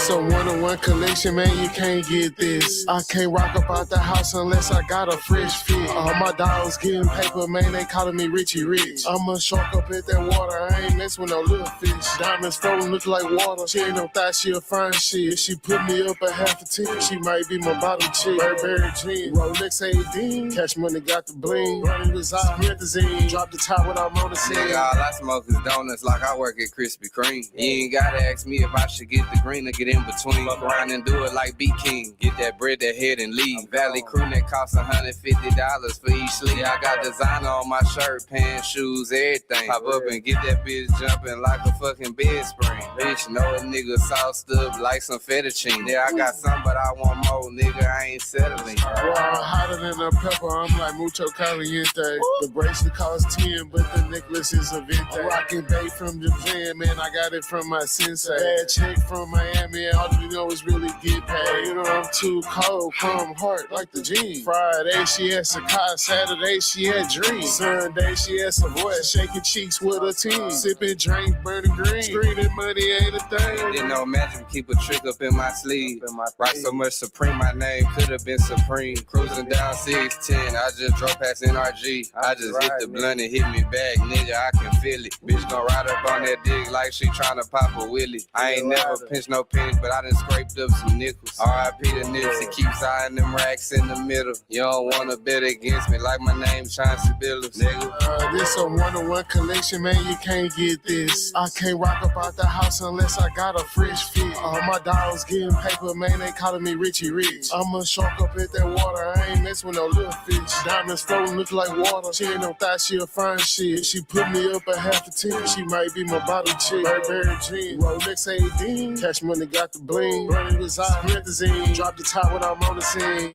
This a one-on-one collection, man, you can't get this. I can't rock up out the house unless I got a fresh fit. All my dogs getting paper, man, they calling me Richie Rich. I'm a shark up at that water, I ain't mess with no little fish. Diamonds floating look like water, she ain't no thought she a fine shit. She put me up a half a tick, she might be my bottom chick. Burberry jeans, Rolex AD, cash money got the bling. Running reside, methazine, drop the top without on the scene. Nigga, all I smoke is donuts like I work at Krispy Kreme. You ain't gotta ask me if I should get the green or get in between. Fuck around and do it like B King. Get that bread, that head, and leave. Valley crew that costs $150 for each sleeve. I got designer on my shirt, pants, shoes, everything. Pop up and get that bitch jumping like a fucking bed spring. Bitch, know a nigga sauced up like some fettuccine. Yeah, I got some, but I want more, nigga. I ain't settling. Well, I'm hotter than a pepper. I'm like mucho caliente. The bracelet costs 10, but the necklace is a vintage. I'm rocking bait from Japan, man. I got it from my sensei. Bad chick from Miami, and all you know is really get paid. You know I'm too cold from heart like the jeans. Friday she at Sakai, Saturday she at Dream. Sunday she at Savoy, shaking cheeks with a team. Sipping drink, burning green. Screaming money ain't a thing. Didn't know magic, keep a trick up in my sleeve. Rock so much Supreme, my name could have been Supreme. Cruising down 610, I just drove past NRG. I just hit the blunt and hit me back, nigga, I can feel it. Bitch gon' ride up on that dick like she tryna pop a willy. I ain't never pinched no pennies, but I done scraped up some nickels. R.I.P. the Nipsey, keeps eyeing them racks in the middle. You don't wanna bet against me like my name Chauncey Billups, nigga. This a one-on-one collection, man, you can't get this. I can't rock up out the house unless I got a fresh fit. All my dogs getting paper, man, they calling me Richie Rich. I'm a shark up at that water, I ain't mess with no little fish. Diamonds floating look like water, she ain't no thought she a fine shit. She put me up a half a tick, she might be my bottom chick. Burberry jeans, Rolex AD, cash money got the bling. Running reside, methazine, drop the top when I'm on the scene.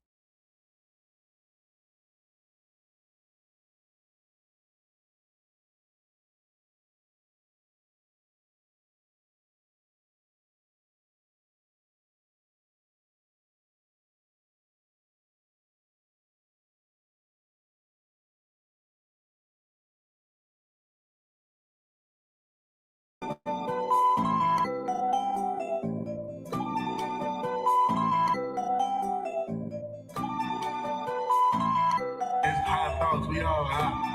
We all high.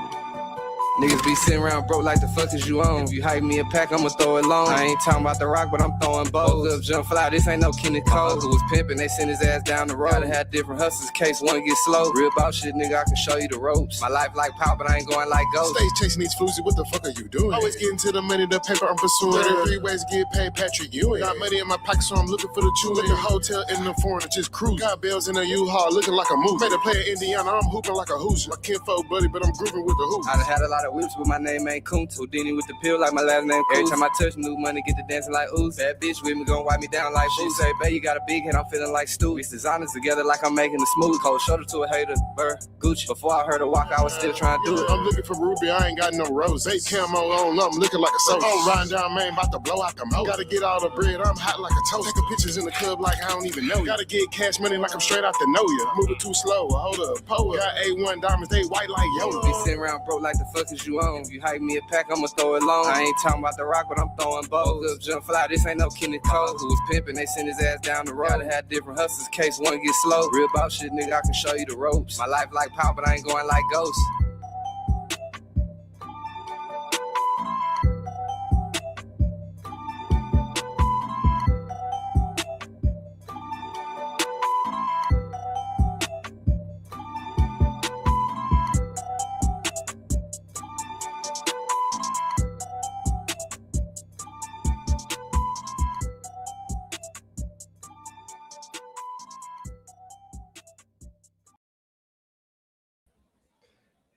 Niggas be sitting around broke like the fuck is you on? If you hype me a pack, I'ma throw it long. I ain't talking about the rock, but I'm throwing bows. Up, jump fly, this ain't no Kenny Cole. Who was pimping, they sent his ass down the road. Gotta have different hustles, case one get slow. Real about shit, nigga, I can show you the ropes. My life like pop, but I ain't going like ghost. Stay chasing these floozy, what the fuck are you doing? Always getting to the money, the paper I'm pursuing. 33 ways to get paid, Patrick Ewing. Got money in my pocket, so I'm looking for the chew. At the hotel in the foreigner, just cruise. Got bells in a U-Haul, looking like a movie. Made a play in Indiana, I'm hooping like a Hoosier. My kinfolk buddy, but I'm grooving with the hoop. I done had a lot of whips, but my name ain't Kunt. Houdini with the pill like my last name Cruz. Every time I touch new money, get the dancing like ooze. Bad bitch with me, gon' wipe me down like she say, babe, you got a big head, I'm feeling like Stu. It's designers together like I'm making a smooth. Cold shoulder to a hater, burr, Gucci. Before I heard her walk, I was still trying to do it. I'm looking for Ruby, I ain't got no rose. They camo on, I'm looking like a soldier. I'm riding down Main, about to blow out the motor. Gotta get all the bread, I'm hot like a toast. Taking pictures in the club like I don't even know you. Gotta get cash money like I'm straight out the know ya. Moving too slow, hold up, pull up. Got A1 diamonds, they white like Yoda. Be sitting around broke like the fuck is you on? If you hype me a pack, I'ma throw it long. I ain't talking about the rock, but I'm throwing bows. Up, jump fly, this ain't no Kenny Cole. Who was pimping, they sent his ass down the road. Gotta have different hustles, case one get slow. Real about shit, nigga, I can show you the ropes. My life like pop, but I ain't going like ghost.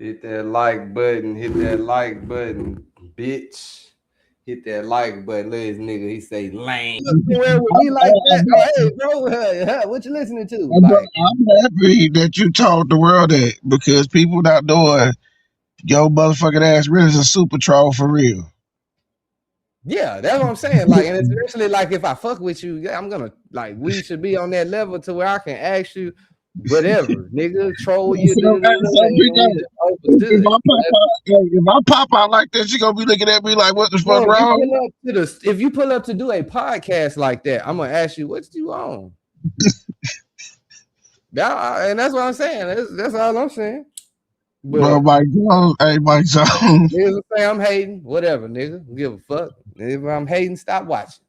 Hit that like button, bitch. Hit that like button. Let this nigga, he say lame. Where would be like that? Oh, hey, bro, what you listening to? Like, I'm happy that you told the world that, because people not doing your motherfucking ass really is a super troll for real. yeah, that's what I'm saying. Like, and especially like if I fuck with you, I'm gonna like we should be on that level to where I can ask you whatever, nigga, troll you, So, hey, so and we Pico, just if overstood. I pop out, hey, if I pop out like that, she gonna be looking at me like, what the fuck Bro, wrong? if you pull up to do a podcast like that, I'm gonna ask you what you on. And that's what I'm saying. That's all I'm saying. Bro, But Mike Jones, hey, Mike Jones. niggas will say I'm hating, whatever, nigga. Give a fuck. If I'm hating, stop watching.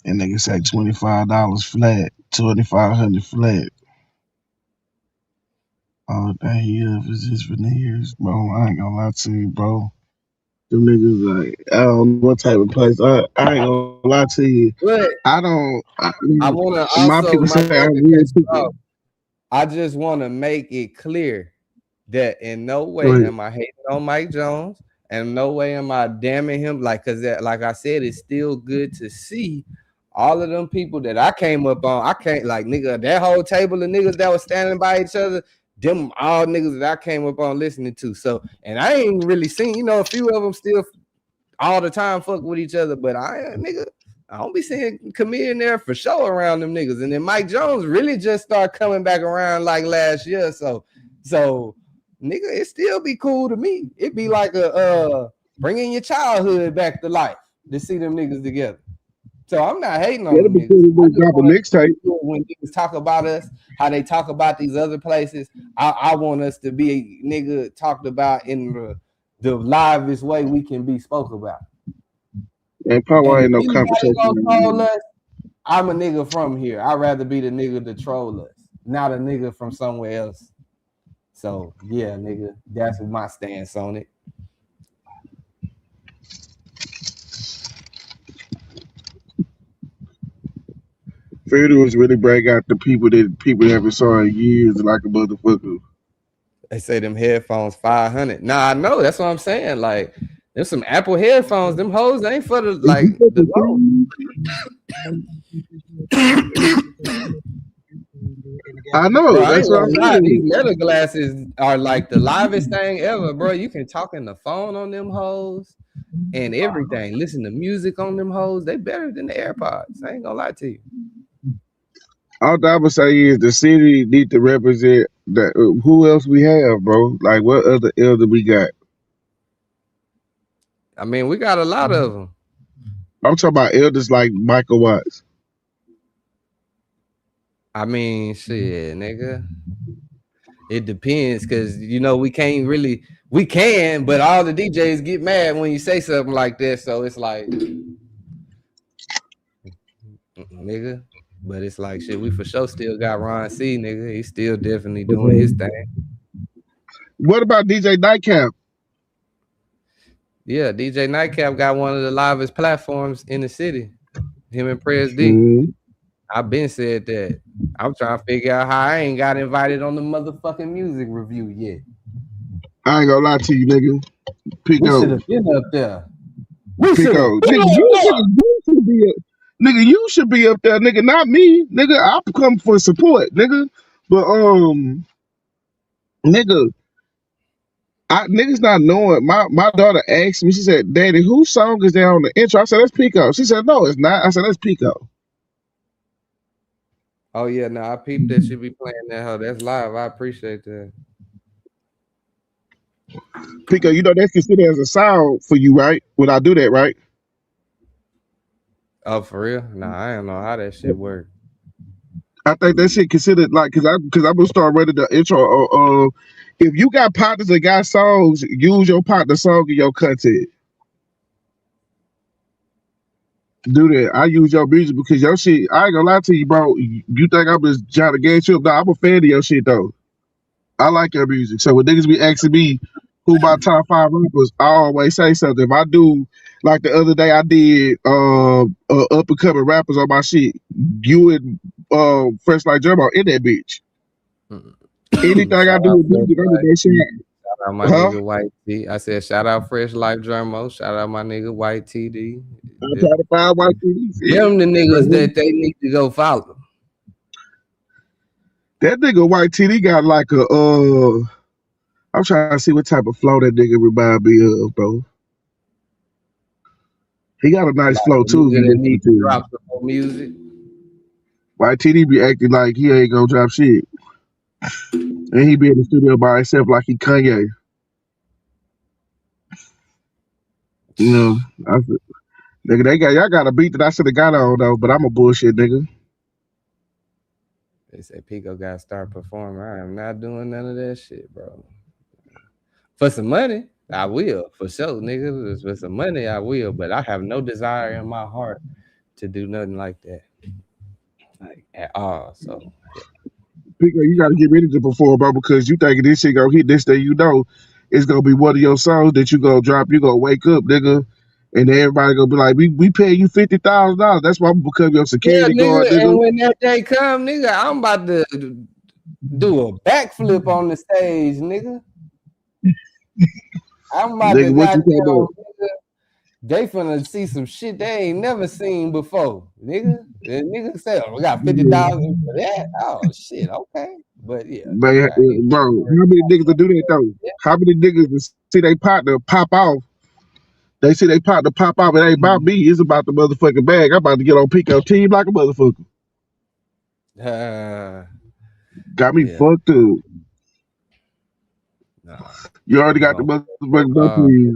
And nigga say $25 flat, 2,500 flat. Oh, dang, yeah, if it's just veneers, bro. I ain't gonna lie to you, bro. Them niggas like, I don't know what type of place. I ain't gonna lie to you. But I don't. I wanna My also, people my say I'm bad to real cut you people. off. I just want to make it clear that in no Go way ahead. am I hating on Mike Jones, and no way am I damning him. Cause that, like I said, it's still good to see all of them people that I came up on. I can't nigga, that whole table of niggas that was standing by each other. Them all niggas that I came up on listening to. So, and I ain't really seen, a few of them still all the time fuck with each other, but I don't be seeing Camille there for sure around them niggas. And then Mike Jones really just started coming back around like last year. So nigga, it still be cool to me. It be like bringing your childhood back to life to see them niggas together. So I'm not hating on That'll them be niggas. cool I to just drop a want mixtape. to when niggas talk about us, how they talk about these other places. I want us to be nigga talked about in the livest way we can be spoke about. And probably And if ain't no anybody competition. gonna troll us, I'm a nigga from here. I'd rather be the nigga to troll us, not a nigga from somewhere else. So yeah, nigga, that's my stance on it. Freddie was really bring out the people that people haven't saw in years like a motherfucker. They say them headphones 500. Nah, I know. That's what I'm saying. Like, there's some Apple headphones. Them hoes ain't for the If you put the the low. I know, Bro, I that's ain't what I'm gonna lie. These saying. leather glasses are like the livest thing ever, bro. You can talk in the phone on them hoes and everything. Listen to music on them hoes. They better than the AirPods. I ain't gonna lie to you. All I would say is the city need to represent that. Who else we have, bro? Like what other elder we got? I mean, we got a lot of them. I'm talking about elders like Michael Watts. I mean, shit, nigga. It depends because we can't really. We can, but all the DJs get mad when you say something like that. So it's like, nigga. But it's like shit. We for sure still got Ron C, nigga. He's still definitely doing his thing. What about DJ Nightcap? Yeah, DJ Nightcap got one of the livest platforms in the city. Him and Prez D. Mm-hmm. I've been said that. I'm trying to figure out how I ain't got invited on the motherfucking music review yet. I ain't gonna lie to you, nigga. We should Pico. have been up there. We should have Pico. been Nigga, up there. you should be nigga, you should be up there, nigga, not me. Nigga, I'll come for support, nigga. But nigga, niggas not knowing. My daughter asked me, she said, Daddy, whose song is there on the intro? I said, that's Pico. She said, no, it's not. I said, that's Pico. Oh yeah, no, I peeped that you be playing that hoe. That's live. I appreciate that. Pico, you know that's considered as a sound for you, right? When I do that, right? Oh, for real? Nah, I don't know how that shit work. I think that shit considered like because I'm gonna start running the intro. If you got partners that got songs, use your partner song in your content. Do that. I use your music because your shit. I ain't gonna lie to you, bro. You think I'm just trying to get you up? Nah, I'm a fan of your shit though. I like your music. So when niggas be asking me who my top 5 rappers, I always say something. If I do, like the other day I did up and coming rappers on my shit. You and Fresh Like Germo in that bitch. Anything I Shout do out with Fresh music, I'm Life. gonna shit. Shout out my Huh? nigga White T. I said shout out Fresh Life Germo. Shout out my nigga White TD. I'm trying to find my CDs. Them the niggas that they need to go follow. That nigga White TD got like a I'm trying to see what type of flow that nigga remind me of, bro. He got a nice Like flow a too if nigga you that listen need to to him. drop some more music. Why TD be acting like he ain't gonna drop shit, and he be in the studio by himself like he Kanye. You know, I said, nigga, y'all got a beat that I should have got on though, but I'm a bullshit nigga. They said Pico got to start performing. I am not doing none of that shit, bro. For some money, I will. For sure, nigga. For some money, I will. But I have no desire in my heart to do nothing like that. Like, at all. So, Pico, you gotta get ready to perform, bro, because you thinking this shit gonna hit this day, you know, it's gonna be one of your songs that you gonna drop. You gonna wake up, nigga, and then everybody gonna be like, we pay you $50,000. That's why I'm gonna become your yeah, security guard, nigga. nigga. And when that day come, nigga, I'm about to do a backflip on the stage, nigga. I'm about to Nigga, what you talking goddamn, about? nigga. They finna see some shit they ain't never seen before, nigga. And nigga say, "Oh, we got 50,000 for that." Oh shit, okay. But yeah, Man, nigga, I ain't bro, worried how many niggas to do that though? about How many niggas to see they partner pop off? They see they partner pop off. It ain't about me. It's about the motherfucking bag. I'm about to get on Pico team like a motherfucker. that. Got me Yeah, fucked up. nah. You already We got the gonna motherfucking uh, buckwheat.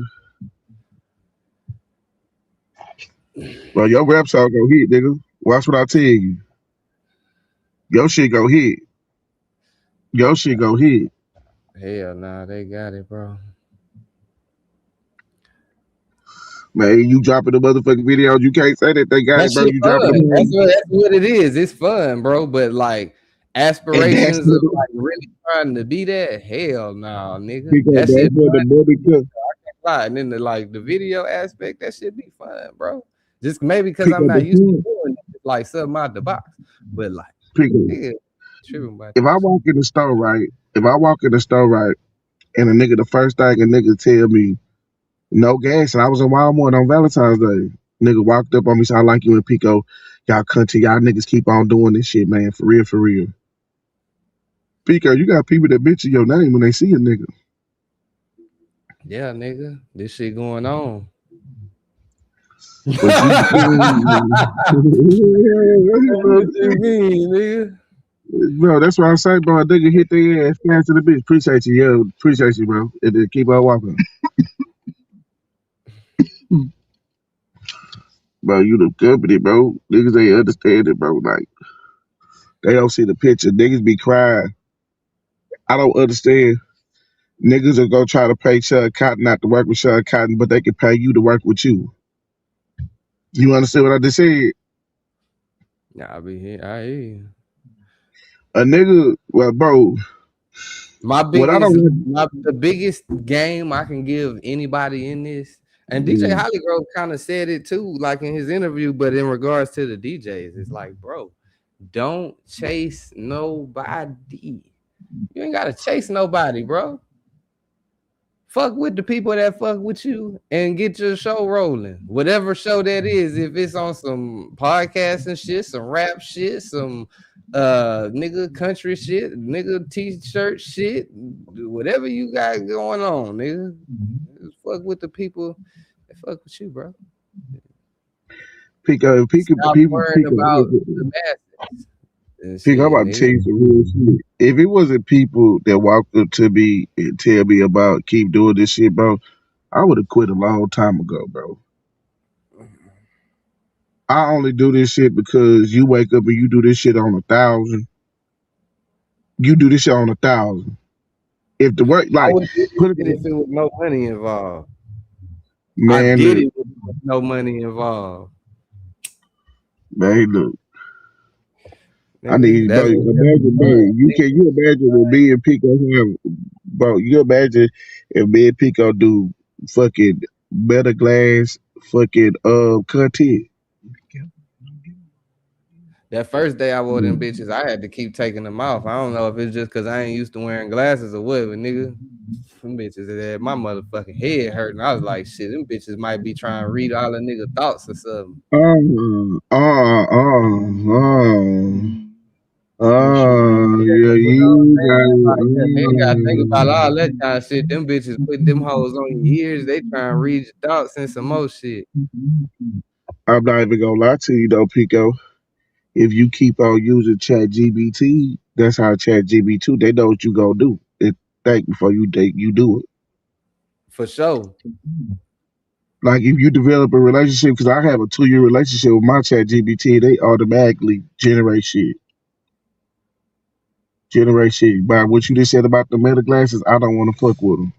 Bro, your rap song gonna hit, nigga. Watch what I tell you. Your shit gonna hit. Your shit gonna hit. hell nah, they got it, bro. Man, you dropping the motherfucking videos. You can't say that they got That it, bro. shit You dropping fun. them. That's what it is. It's fun, bro. But like And that's aspirations for of the like really trying to be that, hell no, nigga. Pico. That That's shit for the money. fly. And then the like the video aspect, that should be fun, bro. Just maybe because I'm Pico, not used to doing it, like something out the box. But like, Pico. nigga, tripping about If that I shit. walk in the store, right? If I walk in the store, right, and a nigga, the first thing a nigga tell me, no gas, and I was in Walmart on Valentine's Day. Nigga walked up on me, said, I like you and Pico. Y'all country, y'all niggas keep on doing this shit, man. For real, for real. Pico, you got people that mention your name when they see a nigga. Yeah, nigga, this shit going on. But you, What you mean, nigga? bro, that's why I say, bro, a nigga hit their ass fast to the bitch. Appreciate you, yo. Appreciate you, bro. And then keep on walking. Bro, you the company, bro. Niggas ain't understand it, bro. Like, they don't see the picture. Niggas be crying. I don't understand. Niggas are gonna try to pay Sean Cotton not to work with Sean Cotton, but they can pay you to work with you. You understand what I just said? Nah, I be here. I hear you. A nigga, well, bro, My what I don't biggest, want. the biggest game I can give anybody in this, and DJ Hollygrove kind of said it too, like in his interview. But in regards to the DJs, it's like, bro, don't chase nobody. You ain't gotta chase nobody, bro. Fuck with the people that fuck with you and get your show rolling. Whatever show that is, if it's on some podcast and shit, some rap shit, some nigga country shit, nigga t-shirt shit, whatever you got going on, nigga. Just fuck with the people that fuck with you, bro. Pico, Stop people, worrying Pico, about the masses and Pico, I'm shit, about to tell nigga. you some real shit. If it wasn't people that walked up to me and tell me about keep doing this shit, bro, I would have quit a long time ago, bro. I only do this shit because you wake up and you do this shit on 1,000. You do this shit on 1,000. If the work, I like, would do this put it, shit if it was no money involved. I man, did look, it with no money involved. man, look. I Nigga, need, bro. that's what Imagine, bro. fun. You imagine what me and Pico have, bro? You imagine if me and Pico do fucking better glass, fucking content. That first day I wore them Mm. bitches, I had to keep taking them off. I don't know if it's just because I ain't used to wearing glasses or what, but nigga, them bitches that had my motherfucking head hurting. I was like, shit, them bitches might be trying to read all the nigga thoughts or something. Yeah, You know what I'm you saying? Like, yeah, nigga gotta think about all that kind of shit. Them bitches put them hoes on your ears. They trying to read your thoughts and some more shit. I'm not even gonna lie to you though, Pico. if you keep on using ChatGPT, that's how ChatGPT. They know what you gonna do. It think before you do it. For sure. Like if you develop a relationship, because I have a 2 year relationship with my ChatGPT, they automatically generate shit. By what you just said about the meta glasses, I don't want to fuck with them.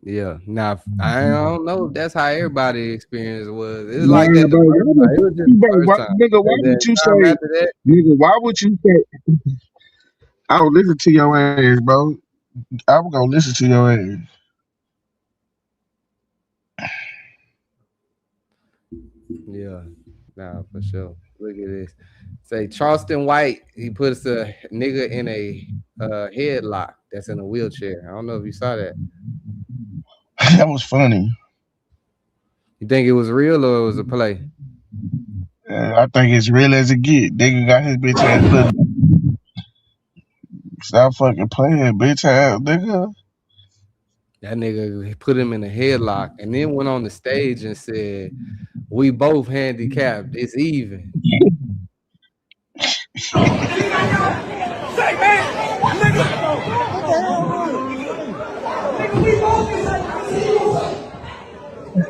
Yeah. Now I don't know if that's how everybody experience was. It's like Nah, that the bro, first why the time. It was fuck just you, the bro? first Why, time. nigga, why And then would you time say, after that, nigga, why would you say, I don't listen to your ass, bro? I'm gonna listen to your ass. yeah. Nah, for sure. Look at this. Say Charleston White, he puts a nigga in a headlock that's in a wheelchair. I don't know if you saw that. That was funny. You think it was real or it was a play? I think it's real as it get. Nigga got his bitch ass put. Stop fucking playing, bitch ass nigga. That nigga he put him in a headlock and then went on the stage and said, "We both handicapped. It's even."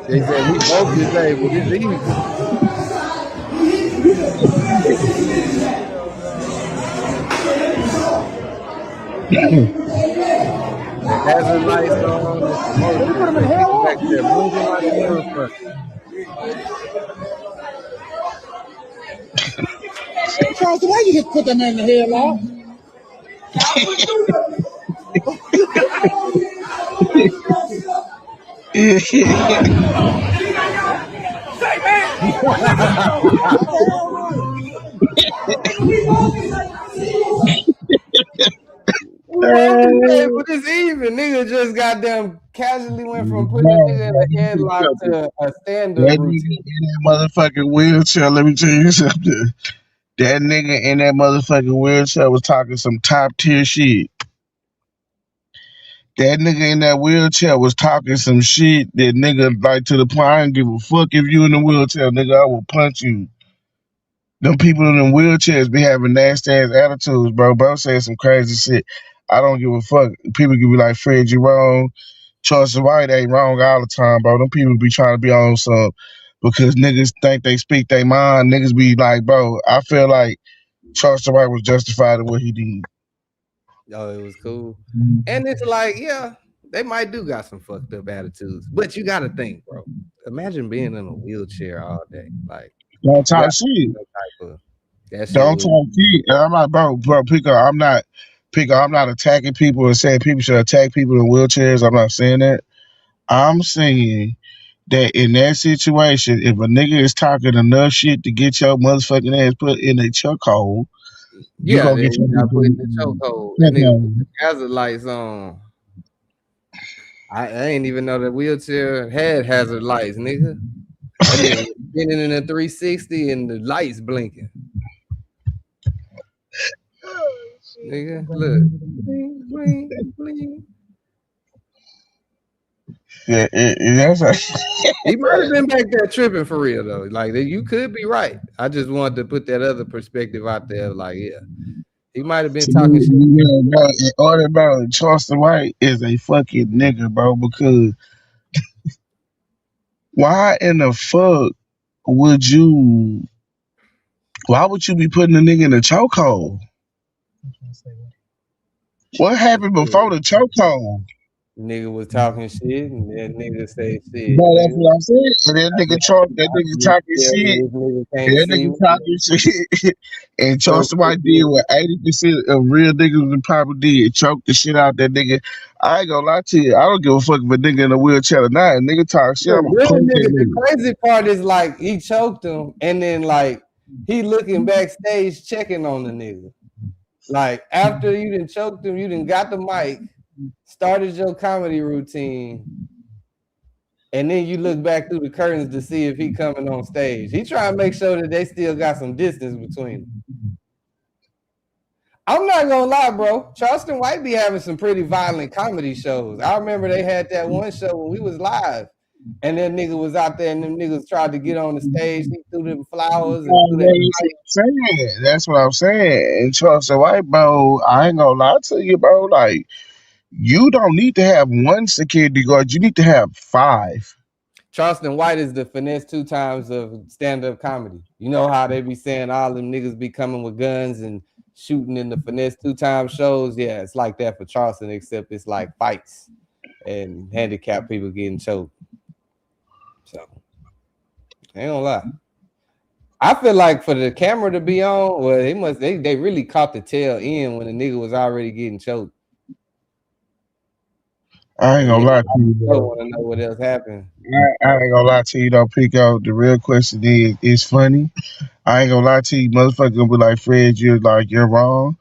They said we both disabled. It's even. The hazard lights on and some more shit. That nigga back there blinking like a motherfucker. Charleston, why you just put that man in the headlock? We both disabled. It's even. Nigga just goddamn casually went from putting a nigga in Let a me tell you headlock something. to a stand-up That nigga routine. in that motherfucking wheelchair. Let me tell you something. That nigga in that motherfucking wheelchair was talking some top tier shit. That nigga in that wheelchair was talking some shit that nigga like to the point I don't give a fuck if you in the wheelchair, nigga. I will punch you. Them people in them wheelchairs be having nasty ass attitudes, bro. Bro saying some crazy shit. I don't give a fuck. People can be like, Fred, you wrong. Charles White ain't wrong all the time, bro. Them people be trying to be on some because niggas think they speak their mind. Niggas be like, bro, I feel like Charles White was justified in what he did. Oh, it was cool. And it's like, yeah, they might do got some fucked up attitudes. But you gotta think, bro. Imagine being in a wheelchair all day. Like Don't you talk got shit. some type of that shit Don't was talk shit. I'm not, bro, Pico, I'm not attacking people and saying people should attack people in wheelchairs. I'm not saying that. I'm saying that in that situation, if a nigga is talking enough shit to get your motherfucking ass put in a chokehold, you yeah, gonna then get you your got put in the chokehold. That nigga put chokehold. the hazard lights on. I ain't even know that wheelchair had hazard lights, nigga. That nigga was spinning in a 360 and the lights blinking. Nigga, look. Bling, bling, bling. Yeah, that's a, He might have been back there tripping for real though. Like you could be right. I just wanted to put that other perspective out there. Like, yeah, he might have been to talking me, shit. yeah, bro, in order, bro, Charleston White is a fucking nigga, bro, because why in the fuck would you, why would you be putting a nigga in a chokehold? What happened before the chokehold? Nigga was talking shit, and that nigga say shit, Bro, that's nigga. what I'm saying. And that nigga that I nigga can't talking tell shit. this nigga can't That see nigga me. talking shit. And So, Charleston White did what 80% of real niggas would probably did. Choke the shit out that nigga. I ain't gonna lie to you. I don't give a fuck if a nigga in a wheelchair or not. Nigga talk shit, look, I'm gonna really, punch that nigga, the nigga. crazy part is like he choked him, and then like he looking backstage checking on the nigga. Like after you done choked him, you done got the mic, started your comedy routine, and then you look back through the curtains to see if he coming on stage. He trying to make sure that they still got some distance between them. I'm not gonna lie, bro. Charleston White be having some pretty violent comedy shows. I remember they had that one show when we was live. and that nigga was out there, and them niggas tried to get on the stage. He threw them flowers and Oh, threw man, that. that's what I'm saying. That's what I'm saying. And Charleston White, bro, I ain't gonna lie to you, bro. Like, you don't need to have one security guard. You need to have 5. Charleston White is the finesse 2 times of stand-up comedy. You know how they be saying all them niggas be coming with guns and shooting in the finesse 2 times shows? Yeah, it's like that for Charleston, except it's like fights and handicapped people getting choked. So, I ain't gonna lie. I feel like for the camera to be on, well, they really caught the tail end when the nigga was already getting choked. I ain't And gonna niggas lie to you, don't bro. want to know what else happened. I ain't gonna lie to you, though, Pico. The real question is, it's funny. I ain't gonna lie to you, motherfucker gonna be like, Fred, you're wrong.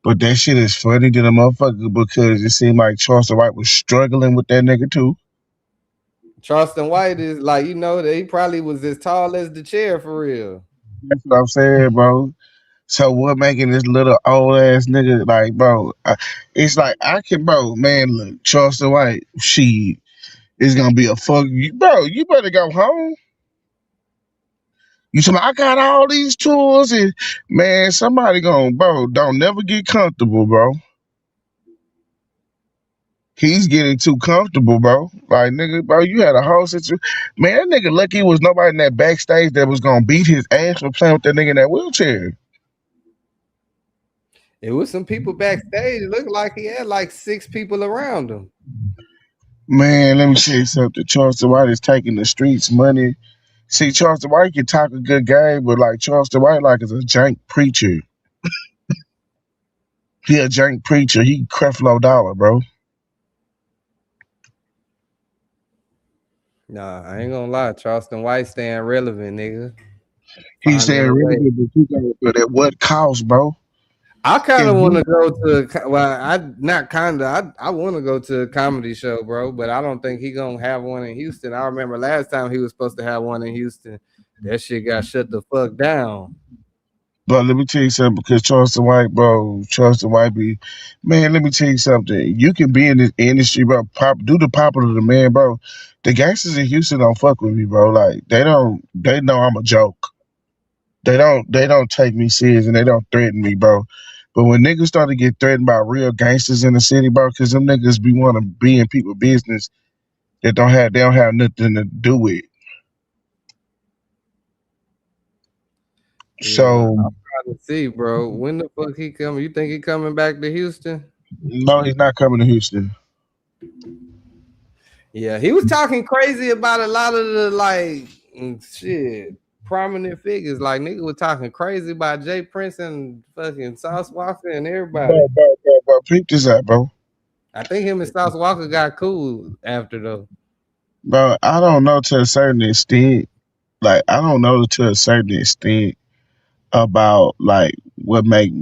But that shit is funny to the motherfucker because it seemed like Charleston White was struggling with that nigga too. Charleston White is like, you know, that he probably was as tall as the chair for real. That's what I'm saying, bro. So what making this little old ass nigga like, bro? It's like I can, bro. Man, look, Charleston White, she is gonna be a fuck you, bro. You better go home. You say I got all these tools and man, somebody gonna, bro. Don't never get comfortable, bro. He's getting too comfortable, bro. Like nigga, bro, you had a whole situation. Man, that nigga lucky was nobody in that backstage that was gonna beat his ass for playing with that nigga in that wheelchair. It was some people backstage. It looked like he had like 6 people around him. Man, let me tell you something. Charleston White is taking the streets money. See, Charleston White can talk a good game, but like Charleston White, like is a jank preacher. He a jank preacher. He Creflo Dollar, bro. Nah, I ain't gonna lie. Charleston White staying relevant, nigga. He's saying Finding a way. really good, but at what cost, bro? I kind If of want to you, go to well, I not kind of. I want to go to a comedy show, bro. But I don't think he gonna have one in Houston. I remember last time he was supposed to have one in Houston. That shit got shut the fuck down. but let me tell you something, because Charleston White, bro, Charleston White be, man, let me tell you something. You can be in this industry, bro, do the popular demand, bro. The gangsters in Houston don't fuck with me, bro. Like they know I'm a joke. They don't take me serious and they don't threaten me, bro. But when niggas start to get threatened by real gangsters in the city, bro, because them niggas be want to be in people's business that they don't have nothing to do with. Yeah, So I'm trying to see, bro. When the fuck he coming? You think he coming back to Houston? no, he's not coming to Houston. Yeah, he was talking crazy about a lot of the like shit prominent figures. Like nigga was talking crazy about Jay Prince and fucking Sauce Walker and everybody. Bro, peep this out, bro. I think him and Sauce Walker got cool after though. Bro, I don't know to a certain extent. Like I don't know to a certain extent about like what make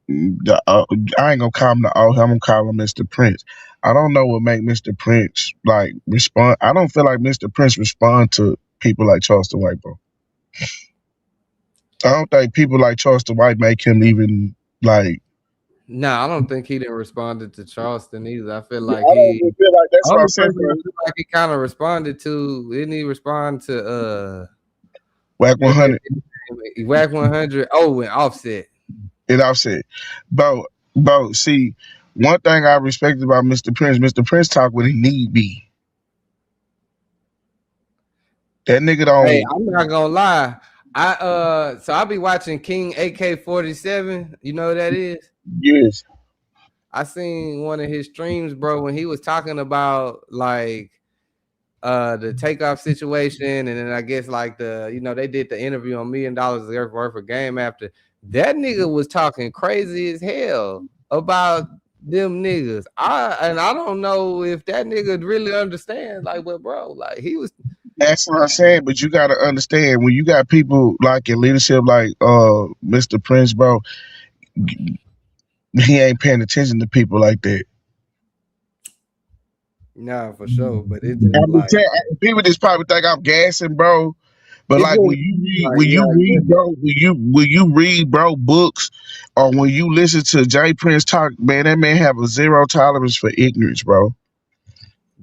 the I ain't gonna call him the old. I'm gonna call him Mr. Prince. I don't know what make Mr. Prince like respond. I don't feel like Mr. Prince respond to people like Charleston White, bro. I don't think people like Charleston White make him even like. Nah, I don't think he didn't responded to Charleston either. I feel I like don't he even feel like that's what only I'm saying. person I feel like he kind of responded to. Didn't he respond to Whack what that 100 Whack 100? Oh, and Offset. and Offset, bro. See, one thing I respect about Mr. Prince talk when he need be. That nigga Hey, don't. I'm not gonna lie. I be watching King AK-47. You know who that is? Yes. I seen one of his streams, bro, when he was talking about like the takeoff situation, and then I guess like they did the interview on $1 million worth of game after. That nigga was talking crazy as hell about them niggas. I don't know if that nigga really understands, like, but bro, like he was. That's what I'm saying, but you gotta understand when you got people like in leadership like Mr. Prince, bro, he ain't paying attention to people like that. Nah, for sure, but it I just mean, like people just probably think I'm gassing, bro. But it like just like when you read, bro, when you read, bro, books, or when you listen to Jay Prince talk, man, that man have a zero tolerance for ignorance, bro.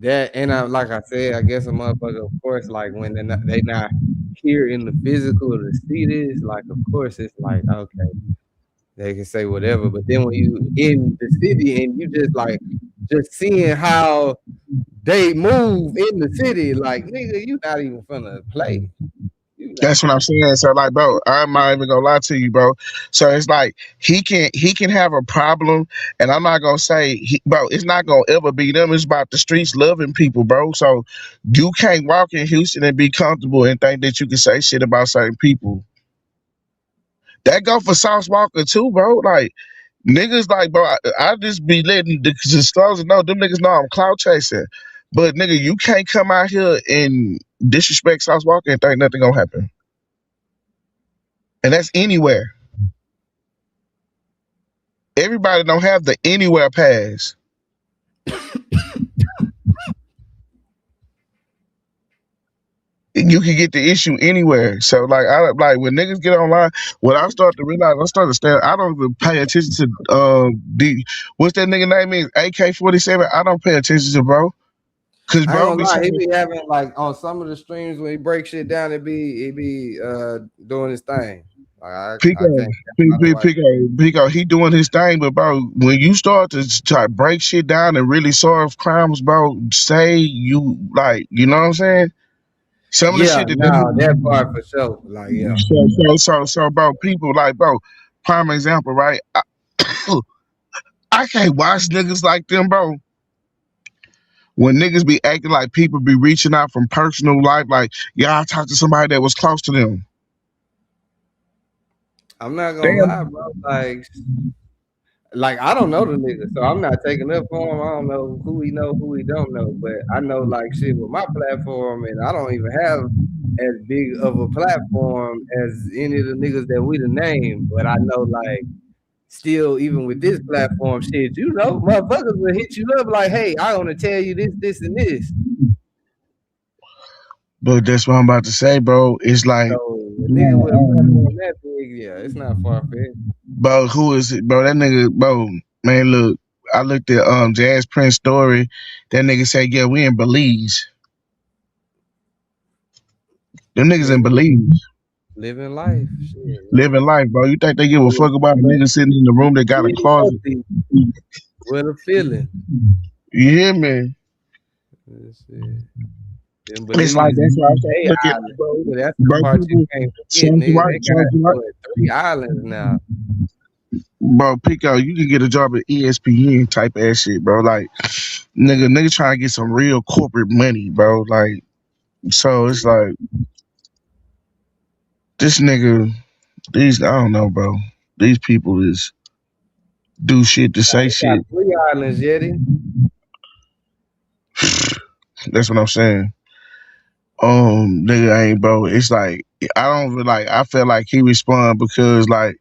That and like I said, I guess a motherfucker, of course, like when they not here in the physical to see this, like of course it's like okay, they can say whatever. But then when you in the city and you just seeing how they move in the city, like nigga, you not even finna play. You not That's what I'm saying. So like, bro, I'm not even gonna lie to you, bro. So it's like he can have a problem, and I'm not gonna say bro, it's not gonna ever be them. It's about the streets loving people, bro. So you can't walk in Houston and be comfortable and think that you can say shit about certain people. That go for Sauce Walker too, bro. Like niggas, like bro, I just be letting the disclosure know them niggas know I'm clout chasing. But nigga, you can't come out here and disrespect Sauce Walker and think nothing gonna happen. And that's anywhere. Everybody don't have the anywhere pass. You can get the issue anywhere. So like I like when niggas get online, what I start to realize, I start to stand. I don't even pay attention to the what's that nigga name is AK-47. I don't pay attention to bro, cause I ain't bro gonna be lie, he saying be having like on some of the streams when he breaks shit down, he be doing his thing. Like I Pico, can't I don't like Pico, he doing his thing, but bro, when you start to try to break shit down and really solve crimes, bro, say you like, you know what I'm saying? Some of the yeah, shit that no, that part for sure. Like, yeah. so, bro, people like, bro, prime example, right? I can't watch niggas like them, bro. When niggas be acting like people be reaching out from personal life, like, yeah, I talked to somebody that was close to them. I'm not gonna lie, Damn, bro. Like I don't know the nigga, so I'm not taking up for him. I don't know, who he don't know. But I know like shit with my platform, and I don't even have as big of a platform as any of the niggas that we done named. But I know like still, even with this platform, shit, you know, motherfuckers will hit you up like, hey, I want to tell you this, this, and this. but that's what I'm about to say, bro. It's like, So a nigga with a platform that big, yeah, it's not far fetched. bro, who is it, bro? That nigga, bro, man, look, I looked at Jazz Prince story. That nigga said, yeah, we in Belize. Them niggas in Living, Belize. living life, shit, yeah. Living life, bro. You think they give a fuck about a But nigga sitting in the room that got a really closet? healthy with a feeling. You hear me? Shit. Them It's like Belize, that's why I'm saying they look at island. bro. Nigga, that's the Bro, part you people can't forget, sounds nigga. right, They got sounds right. what, 3 islands now. Bro, Pico, you can get a job at ESPN type ass shit, bro. Like nigga trying to get some real corporate money, bro. Like so it's like this nigga, these I don't know, bro. These people is do shit to say They got shit. 3 islands, Yeti. That's what I'm saying. Nigga ain't bro. It's like I don't feel like I feel like he respond because like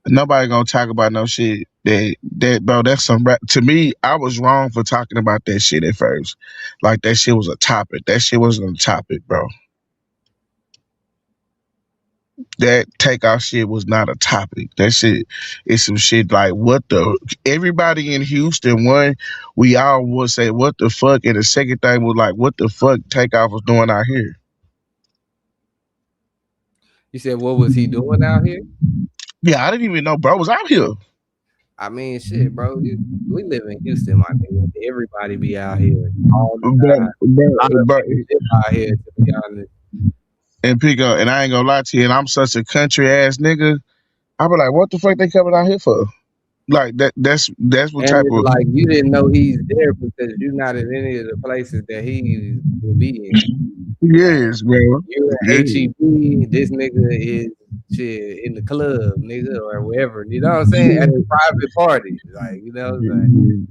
nobody gonna talk about no shit that bro. That's some rap. To me, I was wrong for talking about that shit at first. Like that shit was a topic. That shit wasn't a topic, bro. That takeoff shit was not a topic. That shit is some shit like what the everybody in Houston one, we all would say what the fuck, and the second thing was like what the fuck takeoff was doing out here. You said, what was he doing out here? Yeah, I didn't even know bro was out here. I mean, shit, bro. We live in Houston, my nigga. Everybody be out here all the But time. A lot of but people live out here, to be honest. and pick up, and I ain't gonna lie to you, and I'm such a country ass nigga. I be like, what the fuck they coming out here for? Like that's what And type it's of like you didn't know he's there because you're not in any of the places that he will be in. Like yes, bro. you're Yeah. at HEB, this nigga is shit in the club, nigga, or wherever. You know what I'm saying? At a private party. Like, you know what I'm saying?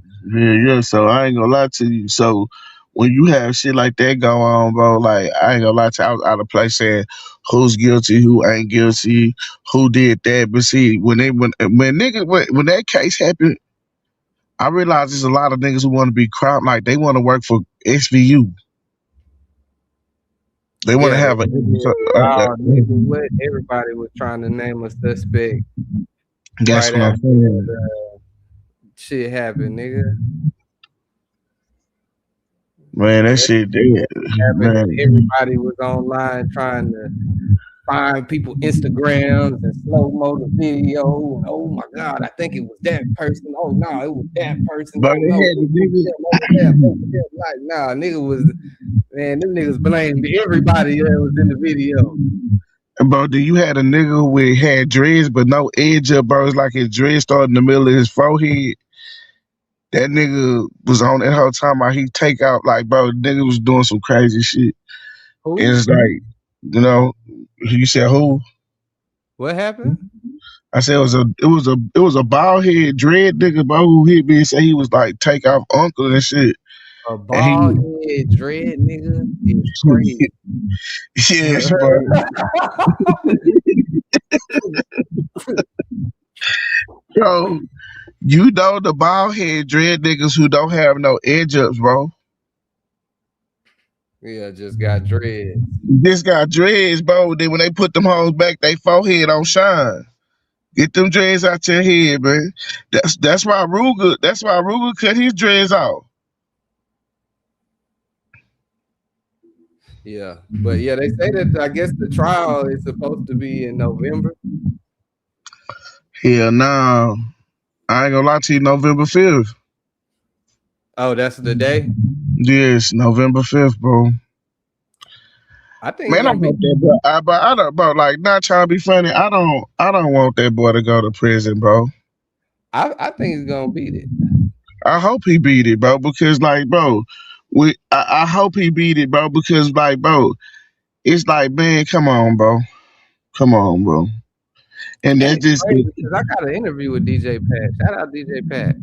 Yeah. So I ain't gonna lie to you. So when you have shit like that go on, bro, like I ain't gonna lie to you, I was out of place saying who's guilty, who ain't guilty, who did that. But see, when that case happened, I realized there's a lot of niggas who want to be crime, like they want to work for SVU. They want to Yeah, have a. nigga, what everybody was trying to name a suspect That's right what I'm after that, saying. shit happened, nigga. Man, that That shit dead. happened, and Man. everybody was online trying to find people Instagrams and slow mo the video. And oh my God, I think it was that person. Oh no, it was that person. But Oh they no, had it the was nigga. them over there, over there. Like nah, nigga was man. Them niggas blamed everybody that was in the video. Bro, do you had a nigga with had dreads but no edge up, bro? It's like his dread started in the middle of his forehead. That nigga was on that whole time while he take out like, bro, the nigga was doing some crazy shit. And Who? it's like, you said who? What happened? I said it was a bald head dread nigga, bro, who hit me and said he was like take off uncle and shit. A And he bald head dread nigga is crazy. yes, bro. Bro, you know the bald head dread niggas who don't have no edge ups, bro. Yeah, just got dread. This got dreads, bro. Then when they put them hoes back, they forehead on shine. Get them dreads out your head, man. That's why Ruger. That's why Ruger cut his dreads off. Yeah, but yeah, they say that I guess the trial is supposed to be in November. Hell nah. I ain't gonna lie to you. November 5th. Oh, that's the day. Yes, November 5th, bro. I think it's Man, I gonna be. hope that boy. I don't, bro. Like, not trying to be funny. I don't want that boy to go to prison, bro. I think it's gonna beat it. I hope he beat it, bro. Because, like, bro, I hope he beat it, bro. Because, like, bro, it's like, man, come on, bro. And And that's it's just crazy because I got an interview with DJ Pat. Shout out DJ Pat.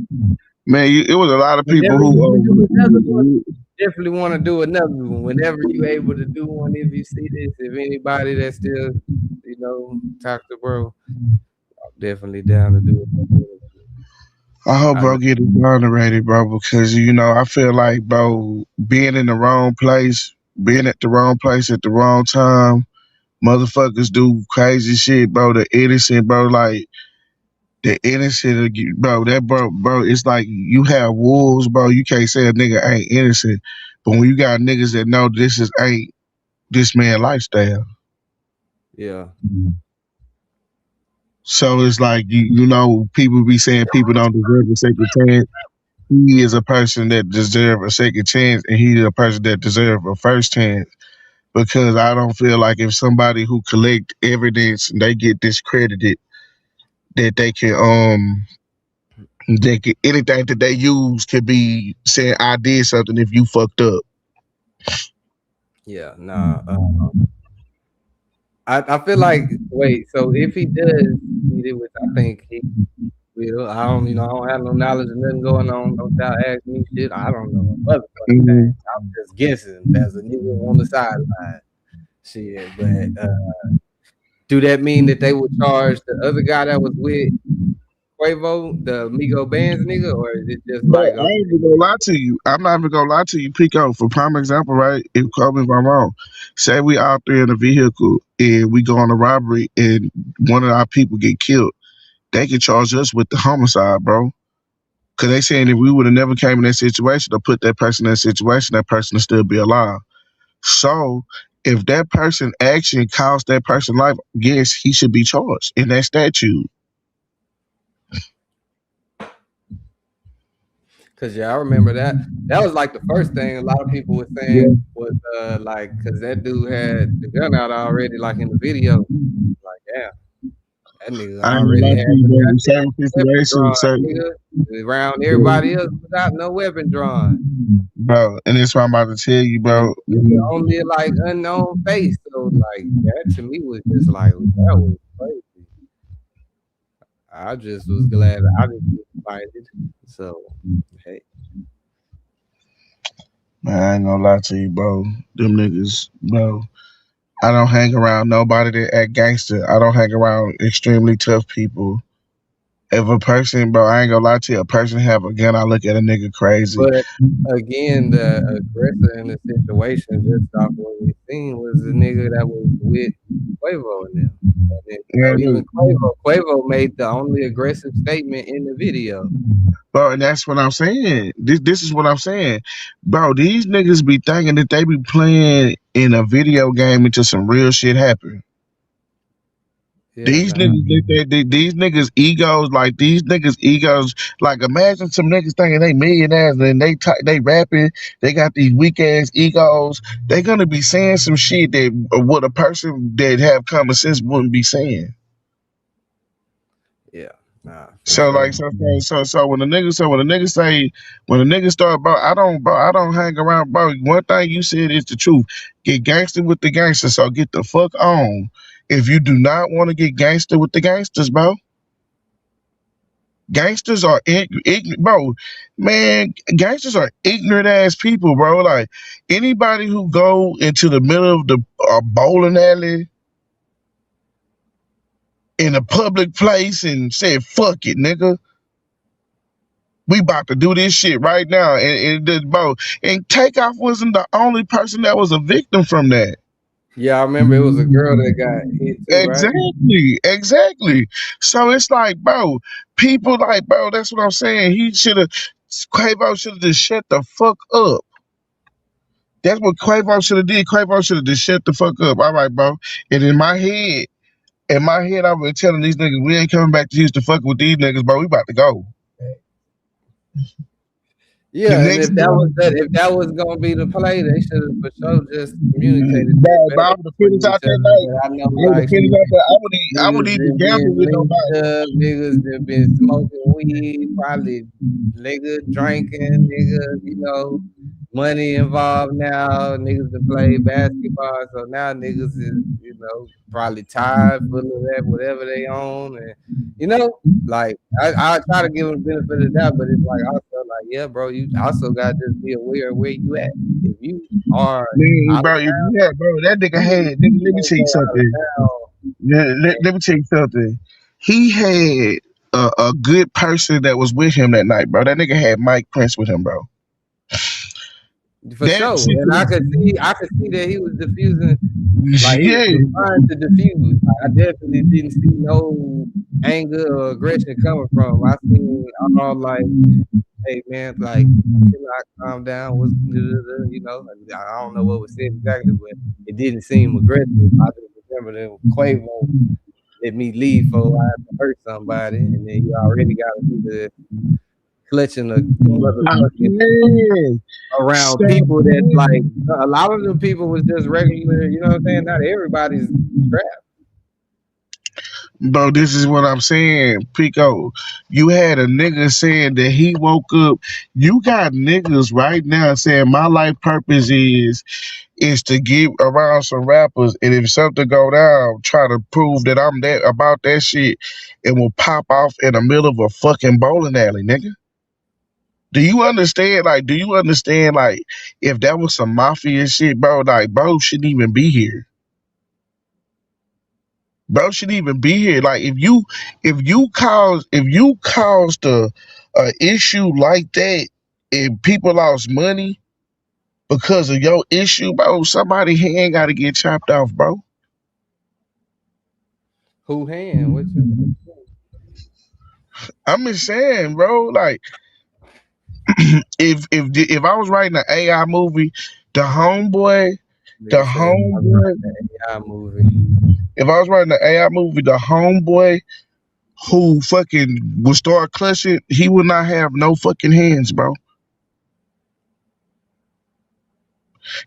man. It was a lot of people Whenever you do another one, who. definitely want to do another one. Whenever you able to do one, if you see this, if anybody that's still, talk to bro, I'm definitely down to do it. I hope I know. bro get exonerated, bro, because I feel like, bro, being in the wrong place, being at the wrong place at the wrong time, motherfuckers do crazy shit, bro. The innocent, bro, like the innocent, bro. That bro, it's like you have wolves, bro. You can't say a nigga ain't innocent, but when you got niggas that know ain't this man lifestyle, Yeah. so it's like people be saying people don't deserve a second chance. He is a person that deserves a second chance, and he is a person that deserves a first chance. Because I don't feel like if somebody who collect evidence and they get discredited, that anything that they use could be saying I did something if you fucked up. Yeah. Nah. I feel like wait. So if he does beat it, which I think he will, I don't I don't have no knowledge of nothing going on. No doubt, ask me shit. I don't know a motherfucking thing. Mhm. I'm just guessing. There's a nigga on the sideline. Shit, but do that mean that they would charge the other guy that was with Quavo, the Migo Bands nigga, or is it just But like I ain't even gonna lie to you. I'm not even gonna lie to you, Pico. For prime example, right? If call me if I'm wrong. Say we out there in a vehicle and we go on a robbery and one of our people get killed, they can charge us with the homicide, bro. Cause they saying if we would have never came in that situation or put that person in that situation, that person would still be alive. So if that person action cost that person life, yes, he should be charged in that statute. Cause yeah, I remember that. That was like the first thing a lot of people were saying was like, cause that dude had the gun out already, like in the video. Like, yeah, that nigga I ain't gonna already lie had to you, the bro. goddamn Certain weapon situations, drawn, certain nigga, around everybody else without no weapon drawn. bro, and that's what I'm about to tell you, And bro. it was only like unknown face. So like that to me was just like that was crazy. I just was glad I didn't get invited. So hey. Man, I ain't gonna lie to you, bro. Them niggas, bro. I don't hang around nobody that act gangster. I don't hang around extremely tough people. If a person, bro, I ain't gonna lie to you, a person have a gun, I look at a nigga crazy. But again, the aggressor in the situation, just off what we seen, was the nigga that was with Quavo and them. then, Yeah, even Quavo made the only aggressive statement in the video. bro, and that's what I'm saying. This is what I'm saying, bro. These niggas be thinking that they be playing in a video game until some real shit happen. Yeah, These nah. niggas, these niggas egos, like these niggas egos, like imagine some niggas thinking they millionaires and they rapping, they got these weak ass egos. They gonna be saying some shit that what a person that have common sense wouldn't be saying. Yeah, nah, for So sure. like so when the niggas start, bro, I don't hang around, bro. One thing you said is the truth. Get gangster with the gangsters, so get the fuck on. If you do not want to get gangster with the gangsters, bro, gangsters are ignorant, bro. Man, gangsters are ignorant ass people, bro. Like anybody who go into the middle of the bowling alley in a public place and say fuck it, nigga. We about to do this shit right now, and Takeoff wasn't the only person that was a victim from that. Yeah, I remember it was a girl that got hit too, right? Exactly. So it's like, bro, people like, bro, that's what I'm saying. Quavo should have just shut the fuck up. That's what Quavo should have did. Quavo should have just shut the fuck up. All right, bro. And in my head, I was telling these niggas, we ain't coming back to Houston fucking with these niggas, bro. We about to go. The Yeah, and next if that was gonna be the play, they should have for sure just communicated that Bro, I better would have with finished each out that other. night. But I know, I would have like, finished shit, out that. I would niggas even been gamble with linked nobody. up, niggas that been smoking weed, probably nigga drinking, nigga, money involved now. Niggas that play basketball, so now niggas is, probably tired, full of that, whatever they own, and like I try to give them the benefit of the doubt, but it's like also like, yeah, bro, you also gotta just be aware of where you at. If you are Man, out of bro, if you had, bro, that nigga you had. Let me can't tell you go out of something. town. Let me tell you something. He had a good person that was with him that night, bro. That nigga had Mike Prince with him, bro. For That sure. And I could see that he was diffusing, like he yeah, was trying to diffuse. Like, I definitely didn't see no anger or aggression coming from him. I seen all like, hey man, like chill out, calm down, what's I don't know what was said exactly, but it didn't seem aggressive. I just remember that Quavo let me leave for I had to hurt somebody, and then you already got a nigga clutching a motherfucking man. around Stop people that like playing. a lot of the people was just regular, you know what I'm saying? Not everybody's strapped. Bro, this is what I'm saying, Pico. You had a nigga saying that he woke up. You got niggas right now saying my life purpose is to get around some rappers, and if something go down, try to prove that I'm that about that shit, and will pop off in the middle of a fucking bowling alley, nigga. Do you understand? Like, do you understand? Like, if that was some mafia shit, bro, like, bro shouldn't even be here. Bro shouldn't even be here. Like, if you caused a issue like that, and people lost money because of your issue, bro, somebody hand got to get chopped off, bro. Who hand? What I'm just saying, bro. Like, if I was writing an AI movie, the homeboy, the nigga said I was homeboy. writing an AI movie. If I was writing an AI movie, the homeboy who fucking would start clutching, he would not have no fucking hands, bro.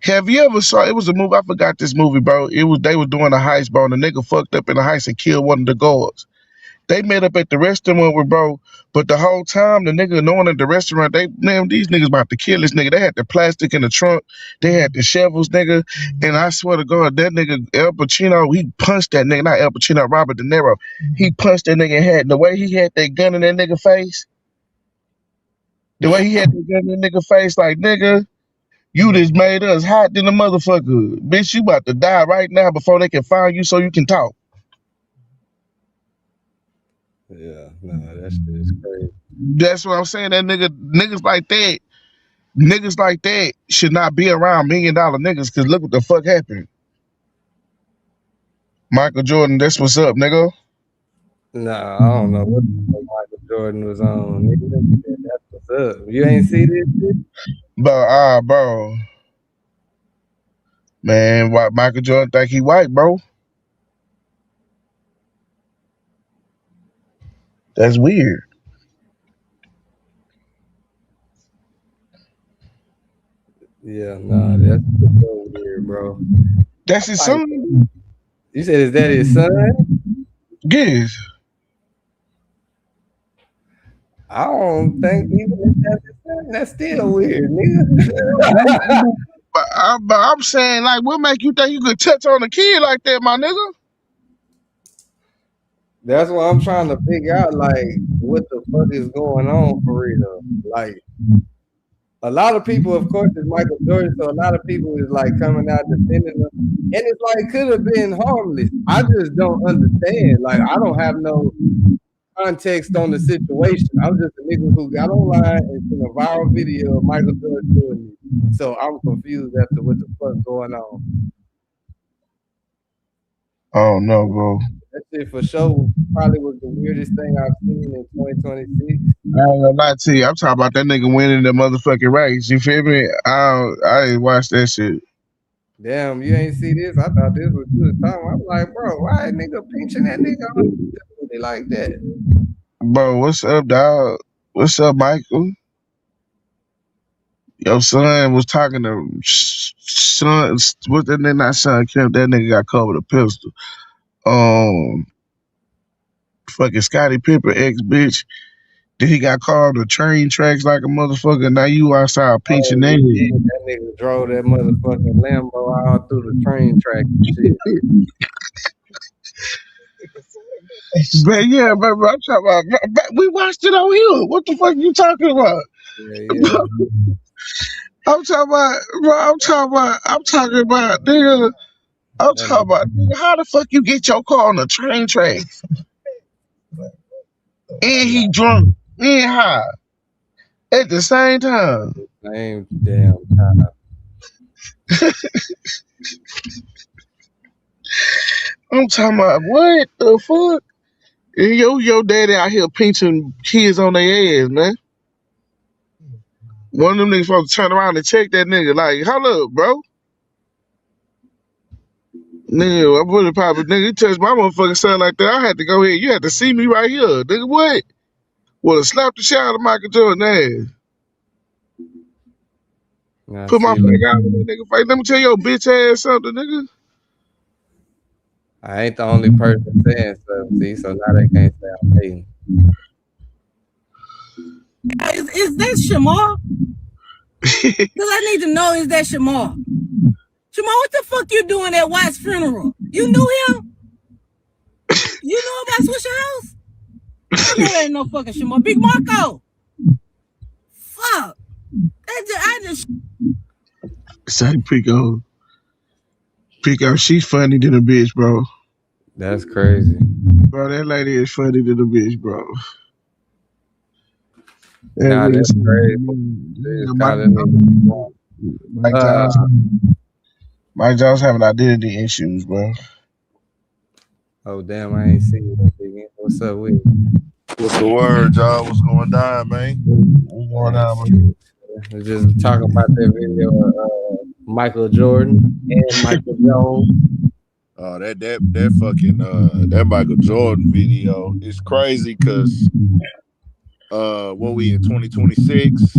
Have you ever saw? It was a movie. I forgot this movie, bro. It was they was doing a heist, bro. And the nigga fucked up in the heist and killed one of the guards. They met up at the restaurant with bro, but the whole time the nigga knowing at the restaurant, these niggas about to kill this nigga. They had the plastic in the trunk, they had the shovels, nigga. And I swear to God, that nigga El Pacino, he punched that nigga, not El Pacino, Robert De Niro. He punched that nigga in the head. The way he had that gun in that nigga face, the way he had that gun in that nigga face, like nigga, you just made us hot than a motherfucker. Bitch, you about to die right now before they can find you so you can talk. Yeah, no, that shit is crazy. That's what I'm saying. Niggas like that should not be around $1 million niggas because look what the fuck happened. Michael Jordan, that's what's up, nigga. Nah, I don't know what the fuck Michael Jordan was on. Nigga. That's what's up. You ain't see this shit? Bro. Man, why Michael Jordan think he white, bro? That's weird. Yeah, nah, that's so weird, bro. That's his Like, son. you said, is that his son? Yes. I don't think even if that's his son, that's still weird, nigga. But I'm saying, like, what make you think you could touch on a kid like that, my nigga? That's what I'm trying to figure out, like, what the fuck is going on for real. Like, a lot of people, of course, is Michael Jordan, so a lot of people is like coming out defending him. And it's like could have been harmless. I just don't understand. Like, I don't have no context on the situation. I'm just a nigga who got online and seen a viral video of Michael Jordan doing it. So I'm confused as to what the fuck going on. I don't know, bro. That shit for sure probably was the weirdest thing I've seen in 2026. I ain't gonna lie to you. I'm talking about that nigga winning the motherfucking race. You feel me? I ain't watched that shit. Damn, you ain't see this? I thought this was you was talking. I'm like, bro, why nigga pinching that nigga on like that? Bro, what's up, dog? What's up, Michael? Your son was talking to son. What that nigga? Not son. Kemp. That nigga got caught with a pistol. Fucking Scottie Pippen ex bitch. Then he got caught on the train tracks like a motherfucker. Now you outside pinching that. That nigga drove that motherfucking Lambo out through the train track and shit. But yeah, but I'm talking about. We watched it on here. What the fuck you talking about? Yeah. I'm talking about, bro. I'm talking about, nigga. I'm talking about, nigga, how the fuck you get your car on the train track? And he drunk and high at the same time. Same damn time. I'm talking about, what the fuck? And your daddy out here pinching kids on their ass, man. One of them niggas supposed to turn around and check that nigga. Like, hold up, bro. Nigga, I really probably, nigga, you touched my motherfucking son like that. I had to go here. You had to see me right here. Nigga, what? Would have slapped the shit out of Michael Jordan ass. Put my finger out of that nigga face. Let me tell your bitch ass something, nigga. I ain't the only person saying something, see, so now they can't say I'm hating. Is that Shamar? Because I need to know, is that Shamar? Shamar, what the fuck you doing at White's funeral? You knew him? You know about Swisher House? I know that ain't no fucking Shamar. Big Marco! Fuck. I just... Say Pico, she's funny than a bitch, bro. That's crazy. Bro, that lady is funny than a bitch, bro. Nah, that's crazy. Mike Jones having identity issues, bro. Oh, damn, I ain't seen you. What's up with you? What's the word, y'all? What's going on, man? What's going on, man? We're just talking about that video of Michael Jordan and Michael Jones. That fucking that Michael Jordan video is crazy because what we in 2026,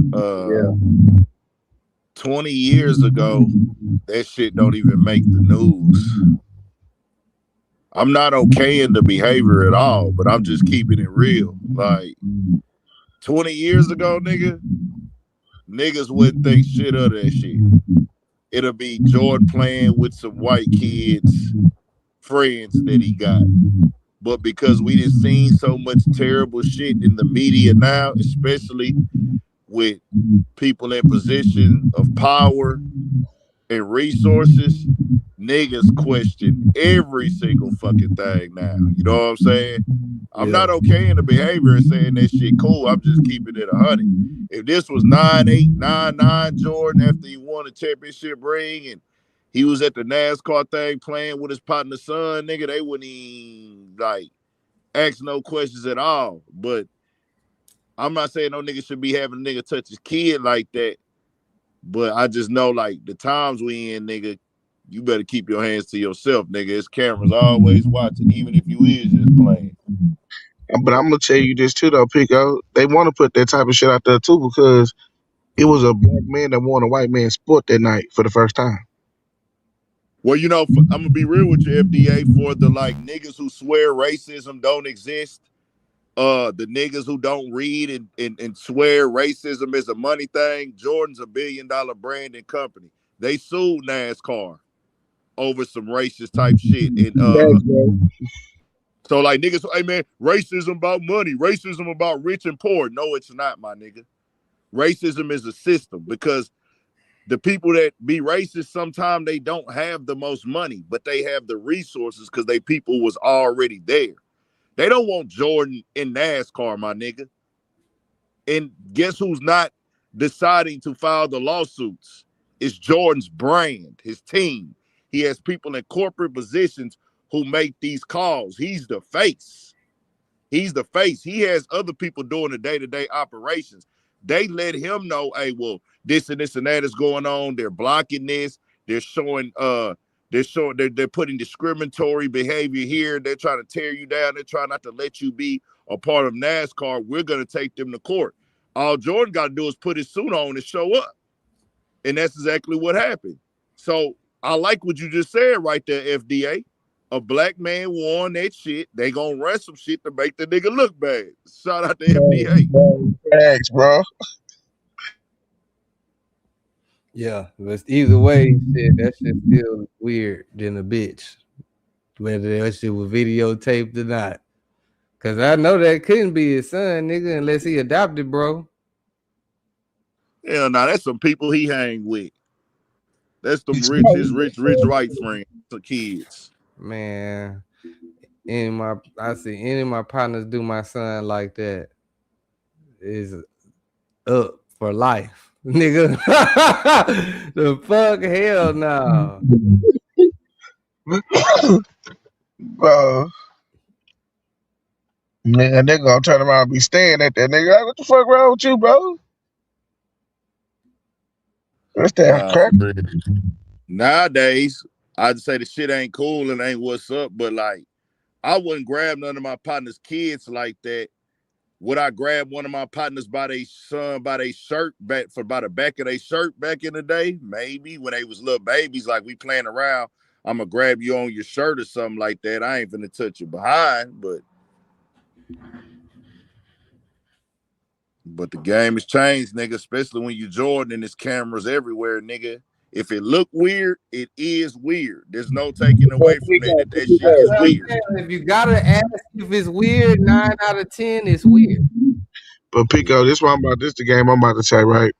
20 years ago, that shit don't even make the news. I'm not okay in the behavior at all, but I'm just keeping it real. Like 20 years ago, niggas wouldn't think shit of that shit. It'll be Jordan playing with some white kids, friends that he got. But because we done seen so much terrible shit in the media now, especially with people in position of power and resources, niggas question every single fucking thing now. You know what I'm saying? I'm not okay in the behavior and saying that shit cool. I'm just keeping it 100. If this was 9-8, 9-9 Jordan after he won a championship ring and he was at the NASCAR thing playing with his partner's son, nigga, they wouldn't even like ask no questions at all. But I'm not saying no nigga should be having a nigga touch his kid like that. But I just know like the times we in, nigga, you better keep your hands to yourself, nigga. It's cameras always watching, even if you is just playing. But I'm gonna tell you this too, though, Pico. They want to put that type of shit out there too because it was a black man that won a white man's sport that night for the first time. Well, you know, I'm gonna be real with you, FDA, for the like niggas who swear racism don't exist. The niggas who don't read and swear racism is a money thing. Jordan's $1 billion brand and company. They sued NASCAR over some racist type shit. And so like niggas, hey man, racism about money, racism about rich and poor. No, it's not, my nigga. Racism is a system because the people that be racist, sometimes they don't have the most money, but they have the resources because they people was already there. They don't want Jordan in NASCAR, my nigga. And guess who's not deciding to file the lawsuits? It's Jordan's brand, his team. He has people in corporate positions who make these calls. He's the face. He's the face. He has other people doing the day-to-day operations. They let him know, hey, well, this and this and that is going on. They're blocking this. They're showing they're putting discriminatory behavior here. They're trying to tear you down. They're trying not to let you be a part of NASCAR. We're going to take them to court. All Jordan got to do is put his suit on and show up. And that's exactly what happened. So I like what you just said right there, FDA. A black man won that shit. They gonna run some shit to make the nigga look bad. Shout out to FDA. Thanks, bro. Yeah, but either way, shit, that shit still weird than a bitch. Whether that shit was videotaped or not. Cause I know that couldn't be his son, nigga, unless he adopted, bro. Hell nah, that's some people he hang with. That's them rich white friends, the kids. Man, I see any of my partners do my son like that is up for life, nigga. The fuck, hell no. Bro. Nigga, they gonna turn around and be staring at that nigga. Like, what the fuck wrong with you, bro? What's that Nah, crack? for real. Nowadays, I'd say the shit ain't cool and ain't what's up, but like I wouldn't grab none of my partner's kids like that. Would I grab one of my partners by their son, by their shirt, back by the back of their shirt back in the day? Maybe when they was little babies, like we playing around, I'm gonna grab you on your shirt or something like that. I ain't finna touch you behind, but the game has changed, nigga, especially when you Jordan and there's cameras everywhere, nigga. If it look weird, it is weird. There's no taking away from that shit is weird. If you gotta ask if it's weird, 9 out of 10 is weird. But Pico, this the game I'm about to say, right?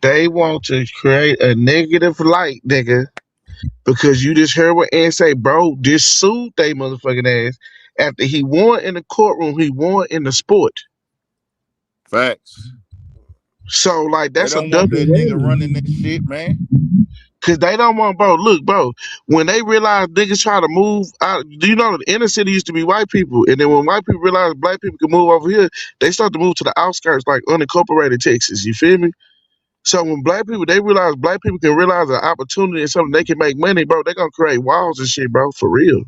They want to create a negative light, nigga, because you just heard what Ann say, bro. This sued they motherfucking ass after he won in the courtroom, he won in the sport. Facts. So like that's they don't want that nigga running that shit, man. Cause they don't want, bro. Look, bro. When they realize niggas try to move out, do you know the inner city used to be white people, and then when white people realized black people could move over here, they start to move to the outskirts, like unincorporated Texas. You feel me? So when black people they realize black people can realize an opportunity and something they can make money, bro, they gonna create walls and shit, bro, for real.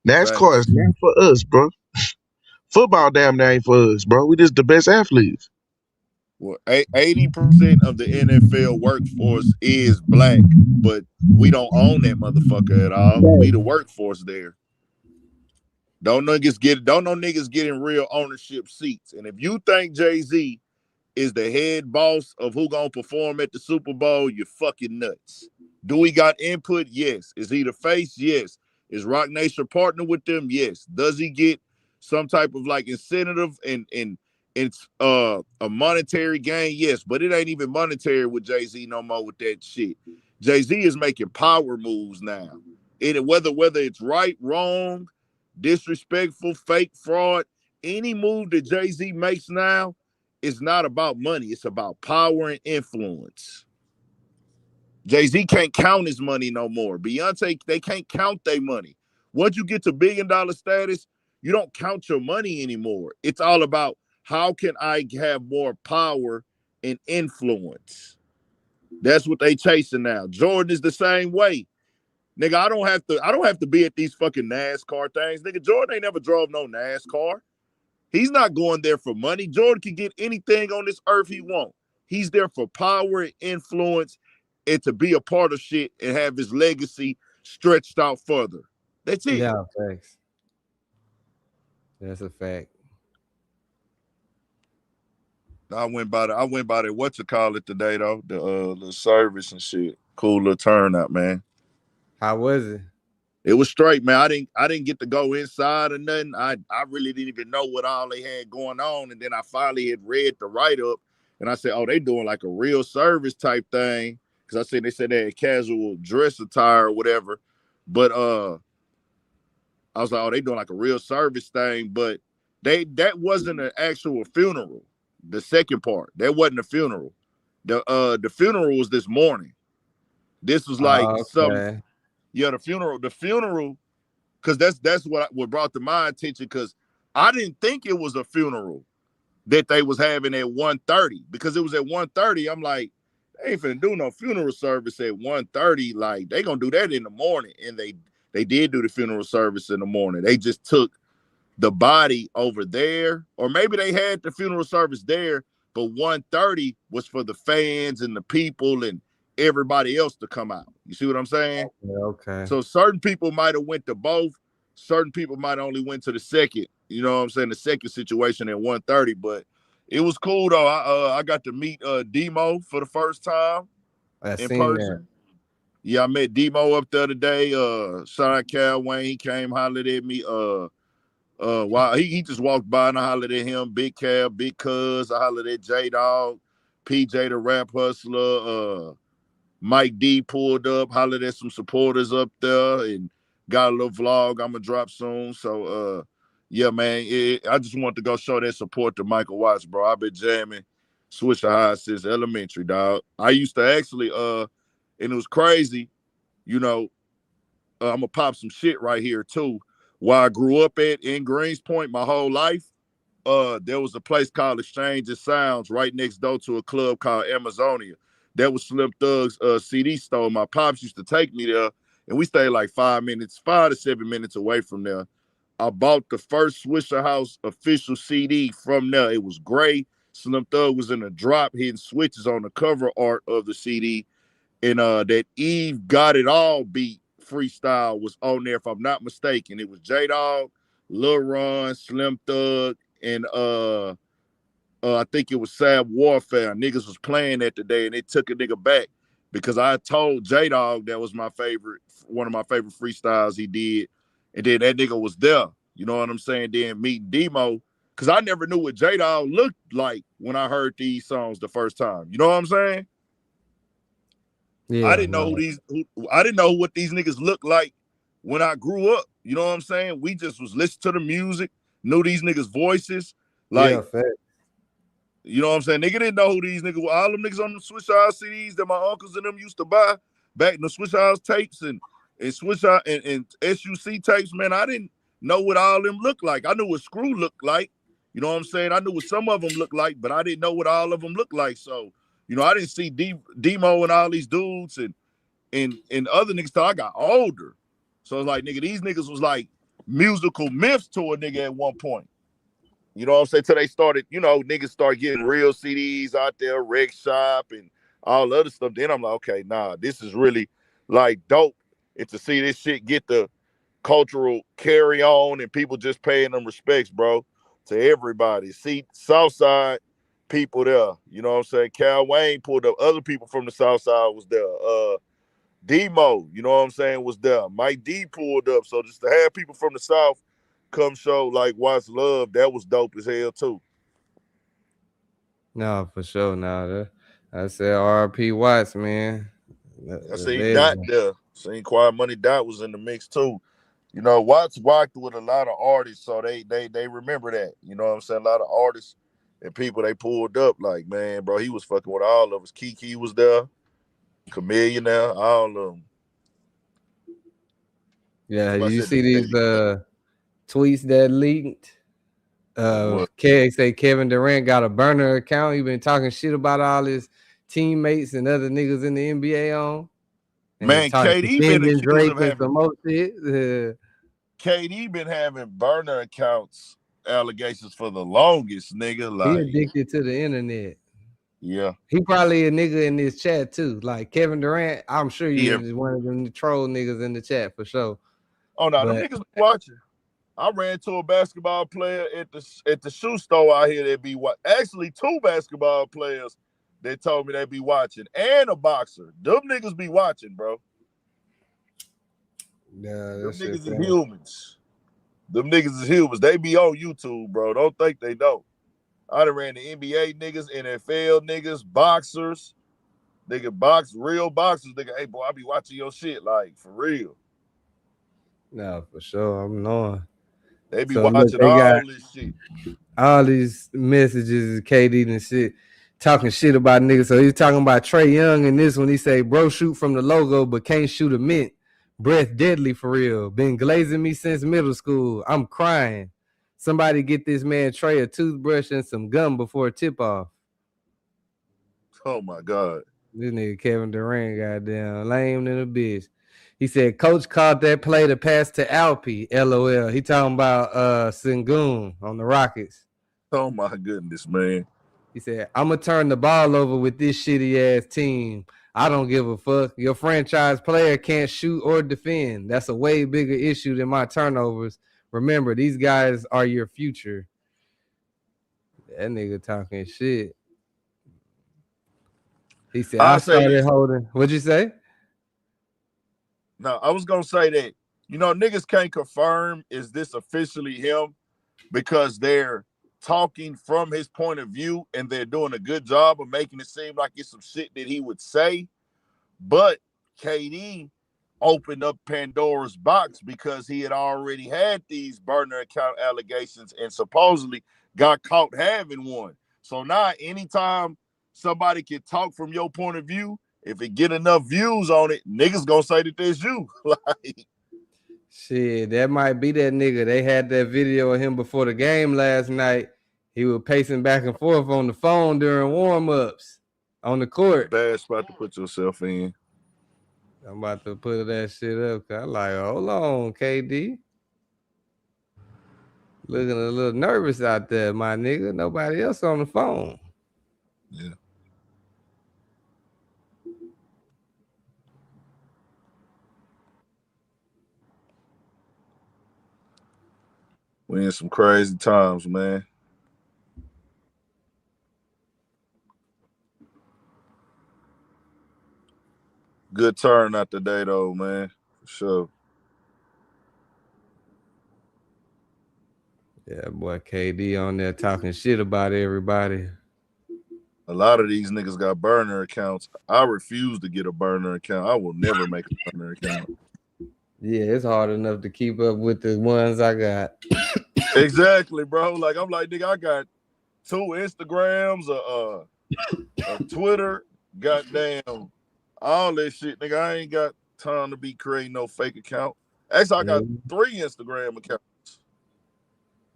NASCAR is not for us, bro. Football damn near ain't for us, bro. We just the best athletes. Well, 80% of the NFL workforce is black, but we don't own that motherfucker at all. We the workforce there. Don't no niggas getting real ownership seats. And if you think Jay-Z is the head boss of who gonna perform at the Super Bowl, you're fucking nuts. Do we got input? Yes. Is he the face? Yes. Is Rock Nation partner with them? Yes. Does he get some type of like incentive and it's a monetary gain? Yes, but it ain't even monetary with Jay-Z no more with that shit. Jay-Z is making power moves now. Whether it's right, wrong, disrespectful, fake, fraud, any move that Jay-Z makes now, it's not about money. It's about power and influence. Jay-Z can't count his money no more. Beyonce, they can't count their money. Once you get to $1 billion status, you don't count your money anymore. It's all about how can I have more power and influence. That's what they chasing now. Jordan is the same way. Nigga, I don't have to be at these fucking NASCAR things. Nigga, Jordan ain't never drove no NASCAR. He's not going there for money. Jordan can get anything on this earth he wants. He's there for power and influence and to be a part of shit and have his legacy stretched out further. That's it. Yeah, thanks. That's a fact. I went by the what you call it today though, the service and shit. Cool little turnout, man. How was it? It was straight, man. I didn't get to go inside or nothing. I really didn't even know what all they had going on. And then I finally had read the write-up and I said, oh, they doing like a real service type thing. Because they said they had casual dress attire or whatever. But I was like, oh, they doing like a real service thing. But that wasn't an actual funeral. The second part, that wasn't a funeral. The funeral was this morning. This was like some. Yeah, the funeral, because that's what brought to my attention, because I didn't think it was a funeral that they was having at 1:30, because it was at 1:30. I'm like, they ain't finna do no funeral service at 1:30. Like, they gonna do that in the morning. And they did do the funeral service in the morning. They just took the body over there, or maybe they had the funeral service there, but 1:30 was for the fans and the people and everybody else to come out. You see what I'm saying? Okay. So certain people might have went to both. Certain people might only went to the second. You know what I'm saying? The second situation at 1:30. But it was cool though. I got to meet Demo for the first time in person. That. Yeah, I met Demo up the other day. Shout out Cal Wayne. He came, hollered at me. While he just walked by and I hollered at him. Big Cal, Big Cuz. I hollered at J-Dog, PJ the Rap Hustler. Mike D pulled up, hollered at some supporters up there, and got a little vlog I'm gonna drop soon. So yeah, man, I just want to go show that support to Michael Watts, bro. I've been jamming Swisher High since elementary, dog. I used to actually and it was crazy, you know. I'm gonna pop some shit right here too. Where I grew up in Greenspoint my whole life, there was a place called Exchange of Sounds right next door to a club called Amazonia. That was Slim Thug's CD store. My pops used to take me there, and we stayed like 5 to 7 minutes away from there. I bought the first Swisher House official CD from there. It was gray. Slim Thug was in a drop hitting switches on the cover art of the CD. And that Eve Got It All beat freestyle was on there, if I'm not mistaken. It was J-Dog, Lil Ron, Slim Thug, and I think it was Sab Warfare. Niggas was playing that today, and it took a nigga back because I told J-Dog that was one of my favorite freestyles he did, and then that nigga was there. You know what I'm saying? Then meeting Demo, because I never knew what J-Dog looked like when I heard these songs the first time. You know what I'm saying? Yeah, I didn't know I didn't know what these niggas looked like when I grew up. You know what I'm saying? We just was listening to the music, knew these niggas' voices. Like, yeah, fact. You know what I'm saying? Nigga didn't know who these niggas were. All them niggas on the Swish House CDs that my uncles and them used to buy back in the Swish House tapes and Swish House and SUC tapes, man, I didn't know what all them looked like. I knew what Screw looked like. You know what I'm saying? I knew what some of them looked like, but I didn't know what all of them looked like. So, you know, I didn't see Demo and all these dudes and other niggas till I got older. So it's like, nigga, these niggas was like musical myths to a nigga at one point. You know what I'm saying? Till they started, you know, niggas start getting real CDs out there, Rec Shop and all other stuff. Then I'm like, okay, nah, this is really like dope. And to see this shit get the cultural carry on and people just paying them respects, bro, to everybody. See, Southside people there. You know what I'm saying? Cal Wayne pulled up. Other people from the Southside was there. Demo, you know what I'm saying, was there. Mike D pulled up. So just to have people from the South come show like Watts Love, that was dope as hell too. No, for sure. Now I said RP Watts, man. I seen Dot there. Seen Quiet Money Dot was in the mix too. You know, Watts rocked with a lot of artists, so they remember that. You know what I'm saying? A lot of artists and people they pulled up, like, man, bro, he was fucking with all of us. Kiki was there. Chameleon now, all of them. Yeah, Somebody you said see these tweets that leaked? what? Say Kevin Durant got a burner account. He been talking shit about all his teammates and other niggas in the NBA on. And Man, KD been defending accused Drake of and having some more shit. KD been having burner accounts allegations for the longest, nigga. He Like, addicted to the internet. yeah, He probably a nigga in this chat too. Like Kevin Durant, I'm sure you yeah. is one of them troll niggas in the chat for sure. Oh no, them But niggas be watching. I ran to a basketball player at the shoe store out here that be actually 2 basketball players that told me they be watching, and a boxer. Them niggas be watching, bro. yeah, Them that niggas shit. is humans. Them niggas is humans. They be on YouTube, bro. Don't think they don't. I done ran the NBA niggas, NFL niggas, boxers, nigga real boxers, nigga. Hey, boy, I be watching your shit, like, for real. No, for sure. I'm knowing. They be So look, watching they got all this shit. all these messages of KD and shit, talking shit about niggas. So he's talking about Trey Young in this one. He say, bro, shoot from the logo, but can't shoot a mint. Breath deadly for real. Been glazing me since middle school. I'm crying. Somebody get this man Trey a toothbrush and some gum before tip off. Oh my God. This nigga Kevin Durant goddamn lame than a bitch. He said, Coach called that play to pass to Alpy. LOL. He talking about Sengun on the Rockets. Oh my goodness, man. He said, I'm going to turn the ball over with this shitty ass team. I don't give a fuck. Your franchise player can't shoot or defend. That's a way bigger issue than my turnovers. Remember, these guys are your future. That nigga talking shit. He said, I started holding. What'd you say? No, I was going to say that, you know, niggas can't confirm is this officially him because they're talking from his point of view and they're doing a good job of making it seem like it's some shit that he would say. But KD opened up Pandora's box because he had already had these burner account allegations and supposedly got caught having one. So now anytime somebody can talk from your point of view, if it get enough views on it, niggas gonna say that there's you. Like, shit, that might be that nigga. They had that video of him before the game last night. He was pacing back and forth on the phone during warm-ups on the court. Bad spot to put yourself in. I'm about to put that shit up. Cause I'm like, hold on, KD. Looking a little nervous out there, my nigga. Nobody else on the phone. Yeah. We in some crazy times, man. Good turnout today, though, man. For sure. Yeah, boy, KD on there talking shit about everybody. A lot of these niggas got burner accounts. I refuse to get a burner account. I will never make a burner account. Yeah, it's hard enough to keep up with the ones I got. Exactly, bro. Like, I'm like, nigga, I got 2 Instagrams, a Twitter, goddamn, all that shit, nigga. I ain't got time to be creating no fake account. Actually, I got 3 Instagram accounts.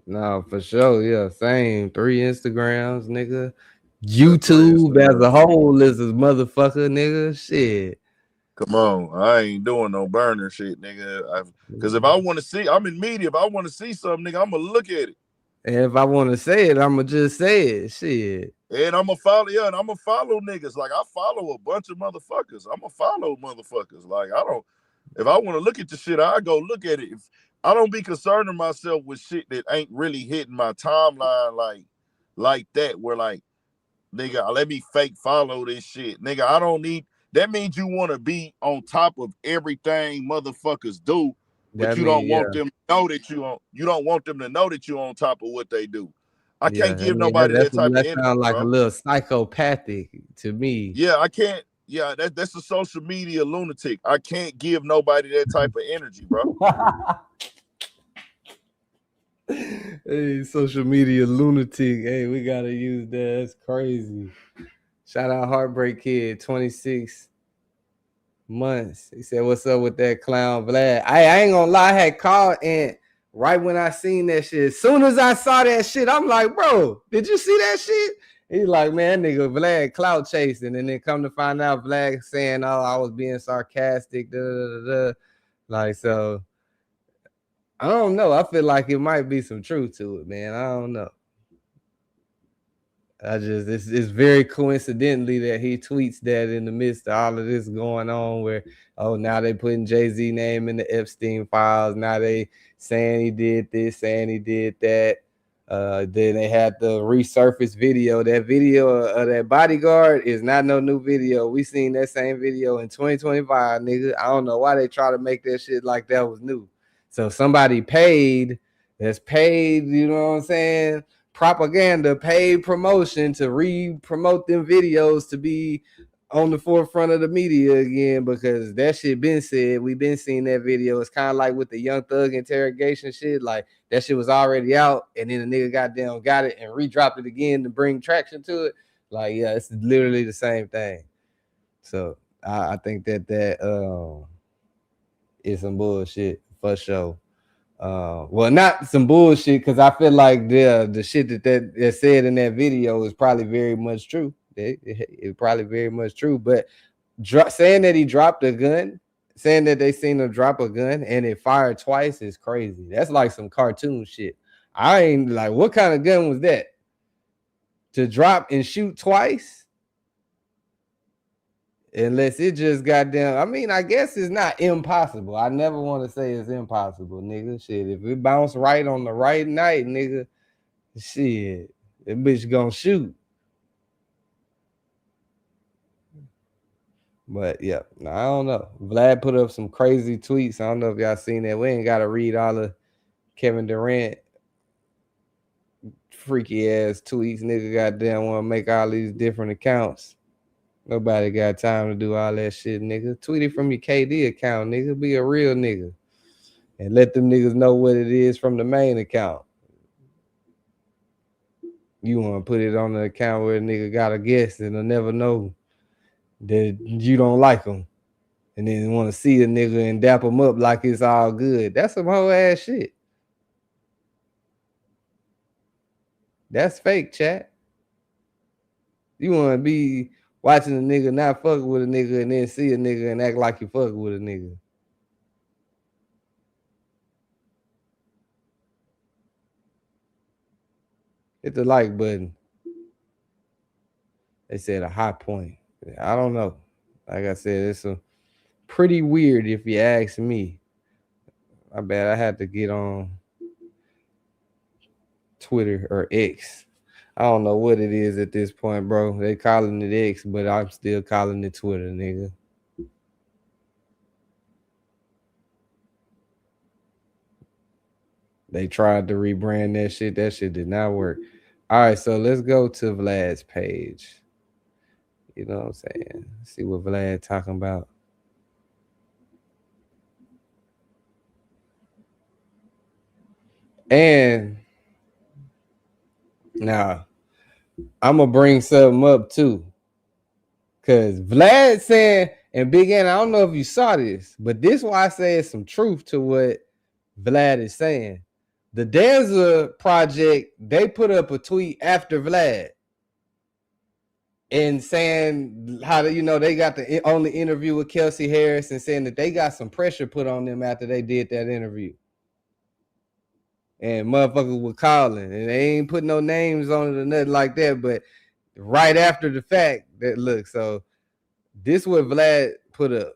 No, for sure. Yeah, same. 3 Instagrams, nigga. YouTube as a whole is a motherfucker, nigga. Shit. Come on. I ain't doing no burner shit, nigga. Because if I want to see, I'm in media. If I want to see something, nigga, I'm going to look at it. And if I want to say it, I'm going to just say it. Shit. And I'm going to follow, yeah, and I'm going to follow niggas. Like, I follow a bunch of motherfuckers. I'm going to follow motherfuckers. Like, if I want to look at the shit, I go look at it. If I don't be concerning myself with shit that ain't really hitting my timeline like that, where like, nigga, let me fake follow this shit. Nigga, I don't need, that means you want to be on top of everything motherfuckers do, but you don't want them to know that you don't want them to know that you're on top of what they do. I can't give nobody that type of energy. That sounds like a little psychopathic to me. Yeah, I can't. Yeah, that's a social media lunatic. I can't give nobody that type of energy, bro. Hey, social media lunatic. Hey, we gotta use that. That's crazy. Shout out Heartbreak Kid 26. months. He said, "What's up with that clown Vlad?" I ain't gonna lie, I had called and right when I seen that shit, as soon as I saw that shit, I'm like, bro, did you see that shit? He's like, man, nigga, Vlad clout chasing, and then come to find out, Vlad saying, "Oh, I was being sarcastic." Da, da, da, da. Like, so I don't know. I feel like it might be some truth to it, man. I don't know. It's very coincidentally that he tweets that in the midst of all of this going on where, oh, now they putting Jay-Z name in the Epstein files. Now they saying he did this, saying he did that. Then they had the resurfaced video. That video of that bodyguard is not no new video. We seen that same video in 2025, nigga. I don't know why they try to make that shit like that was new. So somebody that's paid, you know what I'm saying? Propaganda, paid promotion to re-promote them videos to be on the forefront of the media again, because that shit been said. We've been seeing that video. It's kind of like with the Young Thug interrogation shit. Like, that shit was already out, and then the nigga goddamn got it and re-dropped it again to bring traction to it. Like, yeah, it's literally the same thing. So I think that is some bullshit for sure. Well, not some bullshit, because I feel like the shit that said in that video is probably very much true. It's probably very much true. But saying that he dropped a gun, saying that they seen him drop a gun and it fired twice is crazy. That's like some cartoon shit. I ain't like, what kind of gun was that? To drop and shoot twice? Unless it just goddamn, I mean, I guess it's not impossible. I never want to say it's impossible, nigga. Shit, if it bounce right on the right night, nigga, shit, that bitch gonna shoot. But yeah, I don't know. Vlad put up some crazy tweets. I don't know if y'all seen that. We ain't gotta read all of Kevin Durant freaky ass tweets. Nigga goddamn want to make all these different accounts. Nobody got time to do all that shit, nigga. Tweet it from your KD account, nigga. Be a real nigga. And let them niggas know what it is from the main account. You want to put it on the account where a nigga got a guess and they'll never know that you don't like them. And then want to see a nigga and dap him up like it's all good. That's some whole ass shit. That's fake, chat. You want to be watching a nigga not fuck with a nigga and then see a nigga and act like you fuck with a nigga. Hit the like button. They said a high point. I don't know. Like I said, it's a pretty weird if you ask me. I bet I had to get on Twitter or X. I don't know what it is at this point, bro. They calling it X, but I'm still calling it Twitter, nigga. They tried to rebrand that shit. That shit did not work. All right, so let's go to Vlad's page. You know what I'm saying? See what Vlad talking about. And now I'm gonna bring something up too. Cause Vlad saying, and Big N, I don't know if you saw this, but this is why I say it's some truth to what Vlad is saying. The Danza Project, they put up a tweet after Vlad and saying how they got the only interview with Kelsey Harris and saying that they got some pressure put on them after they did that interview. And motherfuckers were calling and they ain't put no names on it or nothing like that. But right after the fact, that look, so this is what Vlad put up.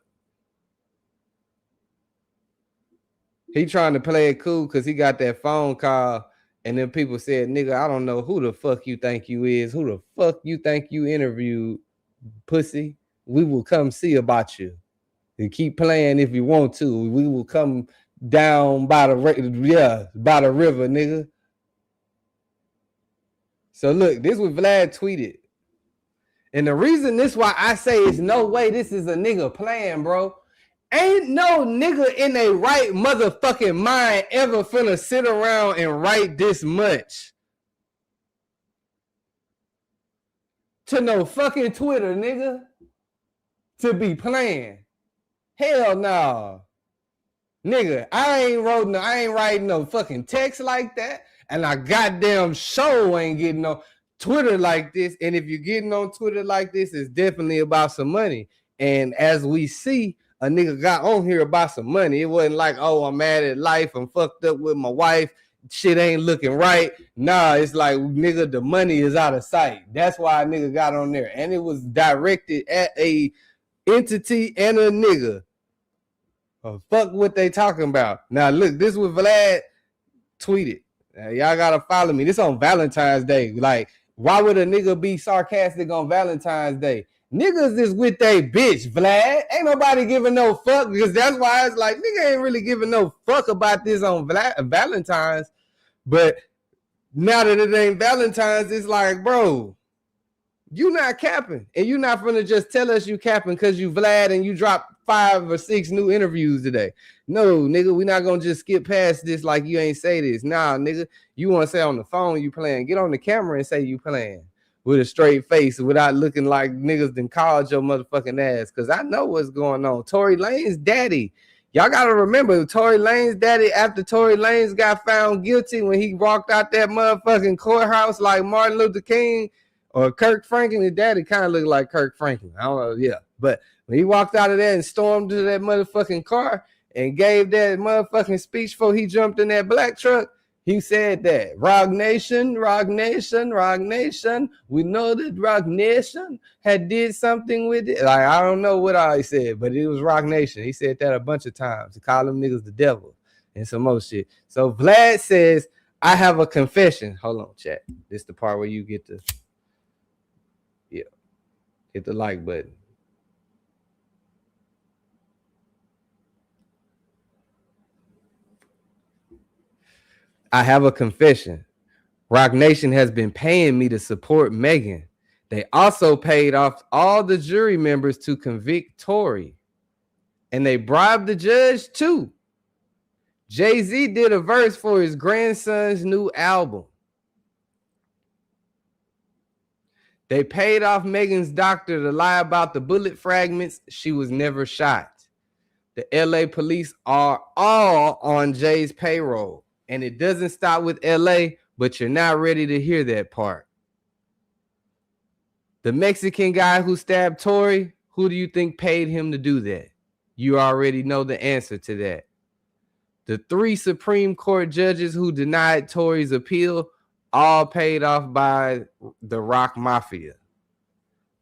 He trying to play it cool because he got that phone call and then people said, nigga, I don't know who the fuck you think you is. Who the fuck you think you interviewed, pussy? We will come see about you. And keep playing if you want to. We will come down by the river, nigga. So look, this was Vlad tweeted. And the reason this why I say it's no way this is a nigga playing, bro. Ain't no nigga in a right motherfucking mind ever finna sit around and write this much to no fucking Twitter, nigga, to be playing. Hell no. Nigga, I ain't writing no fucking text like that. And I goddamn show ain't getting on Twitter like this. And if you're getting on Twitter like this, it's definitely about some money. And as we see, a nigga got on here about some money. It wasn't like, oh, I'm mad at life. I'm fucked up with my wife. Shit ain't looking right. Nah, it's like, nigga, the money is out of sight. That's why a nigga got on there. And it was directed at a entity and a nigga. Oh, fuck what they talking about. Now, look, this was Vlad tweeted. Now, y'all gotta follow me. This on Valentine's Day. Like, why would a nigga be sarcastic on Valentine's Day? Niggas is with they bitch, Vlad. Ain't nobody giving no fuck, because that's why it's like, nigga ain't really giving no fuck about this on Valentine's. But now that it ain't Valentine's, it's like, bro, you not capping. And you not gonna just tell us you capping because you Vlad and you dropped 5 or 6 new interviews today. No, nigga, we not gonna just skip past this like you ain't say this. Nah, nigga, you want to say on the phone you playing. Get on the camera and say you playing with a straight face without looking like niggas done called your motherfucking ass. Because I know what's going on. Tory Lanez daddy. Y'all got to remember, Tory Lanez daddy, after Tory Lanez got found guilty when he walked out that motherfucking courthouse like Martin Luther King or Kirk Franklin, his daddy kind of looked like Kirk Franklin. I don't know, yeah. But when he walked out of there and stormed to that motherfucking car and gave that motherfucking speech before he jumped in that black truck, he said that Rock Nation, Rock Nation, Rock Nation. We know that Rock Nation had did something with it. Like, I don't know what all he said, but it was Rock Nation. He said that a bunch of times. He called them niggas the devil and some more shit. So Vlad says, I have a confession. Hold on, chat. This is the part where you get to, yeah, hit the like button. I have a confession. Rock Nation has been paying me to support Megan. They also paid off all the jury members to convict Tory. And they bribed the judge too. Jay-Z did a verse for his grandson's new album. They paid off Megan's doctor to lie about the bullet fragments. She was never shot. The LA police are all on Jay's payroll. And it doesn't stop with LA, but you're not ready to hear that part. The Mexican guy who stabbed Tory, who do you think paid him to do that? You already know the answer to that. The 3 Supreme Court judges who denied Tory's appeal, all paid off by the Rock Mafia.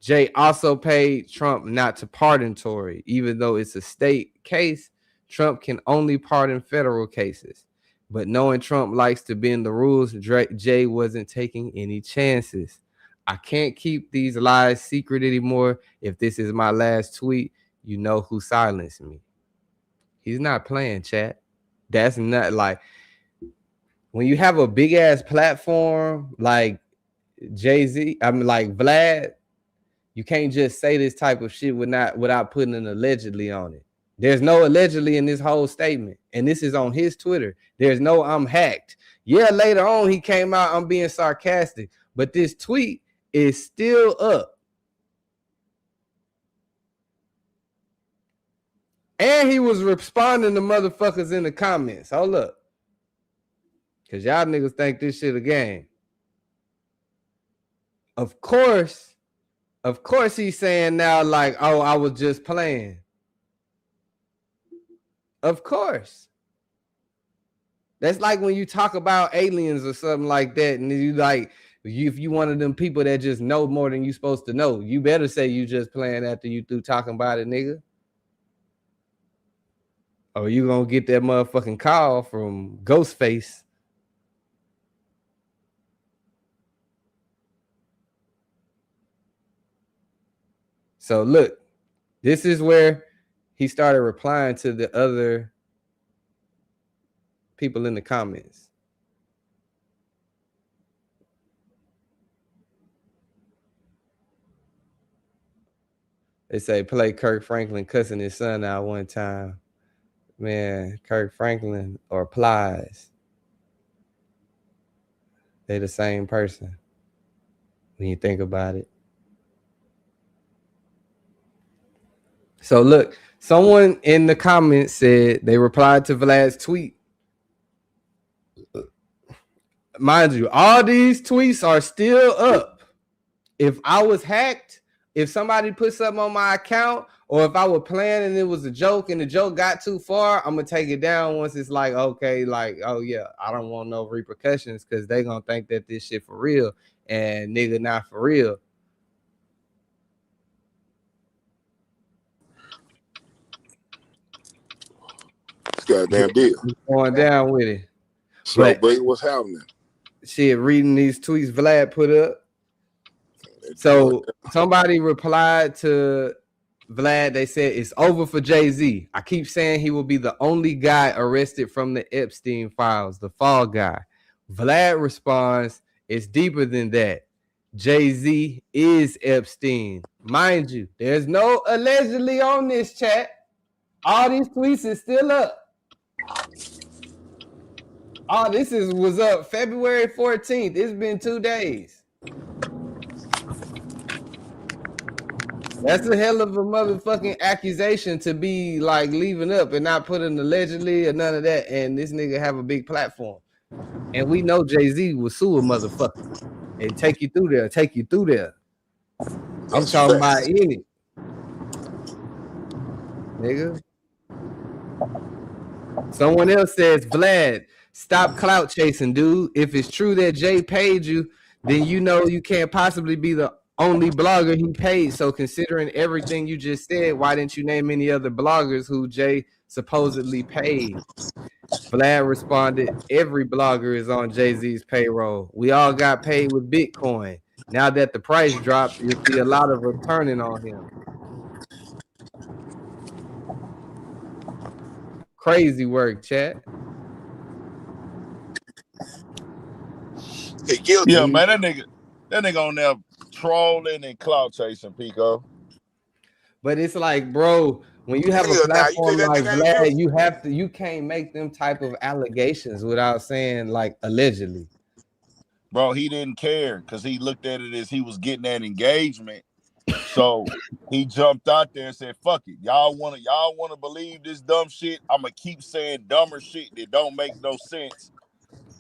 Jay also paid Trump not to pardon Tory, even though it's a state case. Trump can only pardon federal cases. But knowing Trump likes to bend the rules, Jay wasn't taking any chances. I can't keep these lies secret anymore. If this is my last tweet, you know who silenced me. He's not playing, chat. That's not like, when you have a big ass platform like Jay-Z, I mean like Vlad, you can't just say this type of shit without putting an allegedly on it. There's no allegedly in this whole statement. And this is on his Twitter. There's no I'm hacked. Yeah, later on he came out, I'm being sarcastic. But this tweet is still up. And he was responding to motherfuckers in the comments. Hold up. Because y'all niggas think this shit a game. Of course he's saying now like, oh, I was just playing. Of course. That's like when you talk about aliens or something like that, and you like, if you one of them people that just know more than you supposed to know, you better say you just playing after you through talking about it, nigga. Or you gonna get that motherfucking call from Ghostface. So look, this is where he started replying to the other people in the comments. They say play Kirk Franklin cussing his son out one time. Man, Kirk Franklin or Plies, they the same person when you think about it. So look, Someone in the comments said they replied to Vlad's tweet. Mind you, all these tweets are still up. If I was hacked, if somebody put something on my account, or if I were playing and it was a joke and the joke got too far, I'm gonna take it down once it's like, okay, like, oh yeah, I don't want no repercussions because they gonna think that this shit for real and nigga not for real. Goddamn deal. Going down with it. So, but what's happening? Shit, reading these tweets Vlad put up. So somebody replied to Vlad. They said it's over for Jay-Z. I keep saying he will be the only guy arrested from the Epstein files, the fall guy. Vlad responds, it's deeper than that. Jay-Z is Epstein. Mind you, there's no allegedly on this chat. All these tweets is still up. Oh, this was up February 14th. It's been 2 days. That's a hell of a motherfucking accusation to be like leaving up and not putting allegedly or none of that. And this nigga have a big platform. And we know Jay-Z will sue a motherfucker and take you through there. I'm talking about any. Nigga. Someone else says, Vlad, stop clout chasing, dude. If it's true that Jay paid you, then you know you can't possibly be the only blogger he paid. So considering everything you just said, why didn't you name any other bloggers who Jay supposedly paid? Vlad responded, every blogger is on Jay-Z's payroll. We all got paid with Bitcoin. Now that the price dropped, you'll see a lot of returning on him. Crazy work, chat. Yeah, man, that nigga on there trolling and clout chasing, Pico. But it's like, bro, when you have a platform like Vlad, you can't make them type of allegations without saying like allegedly. Bro, he didn't care because he looked at it as he was getting that engagement. So he jumped out there and said, fuck it. Y'all wanna believe this dumb shit? I'ma keep saying dumber shit that don't make no sense.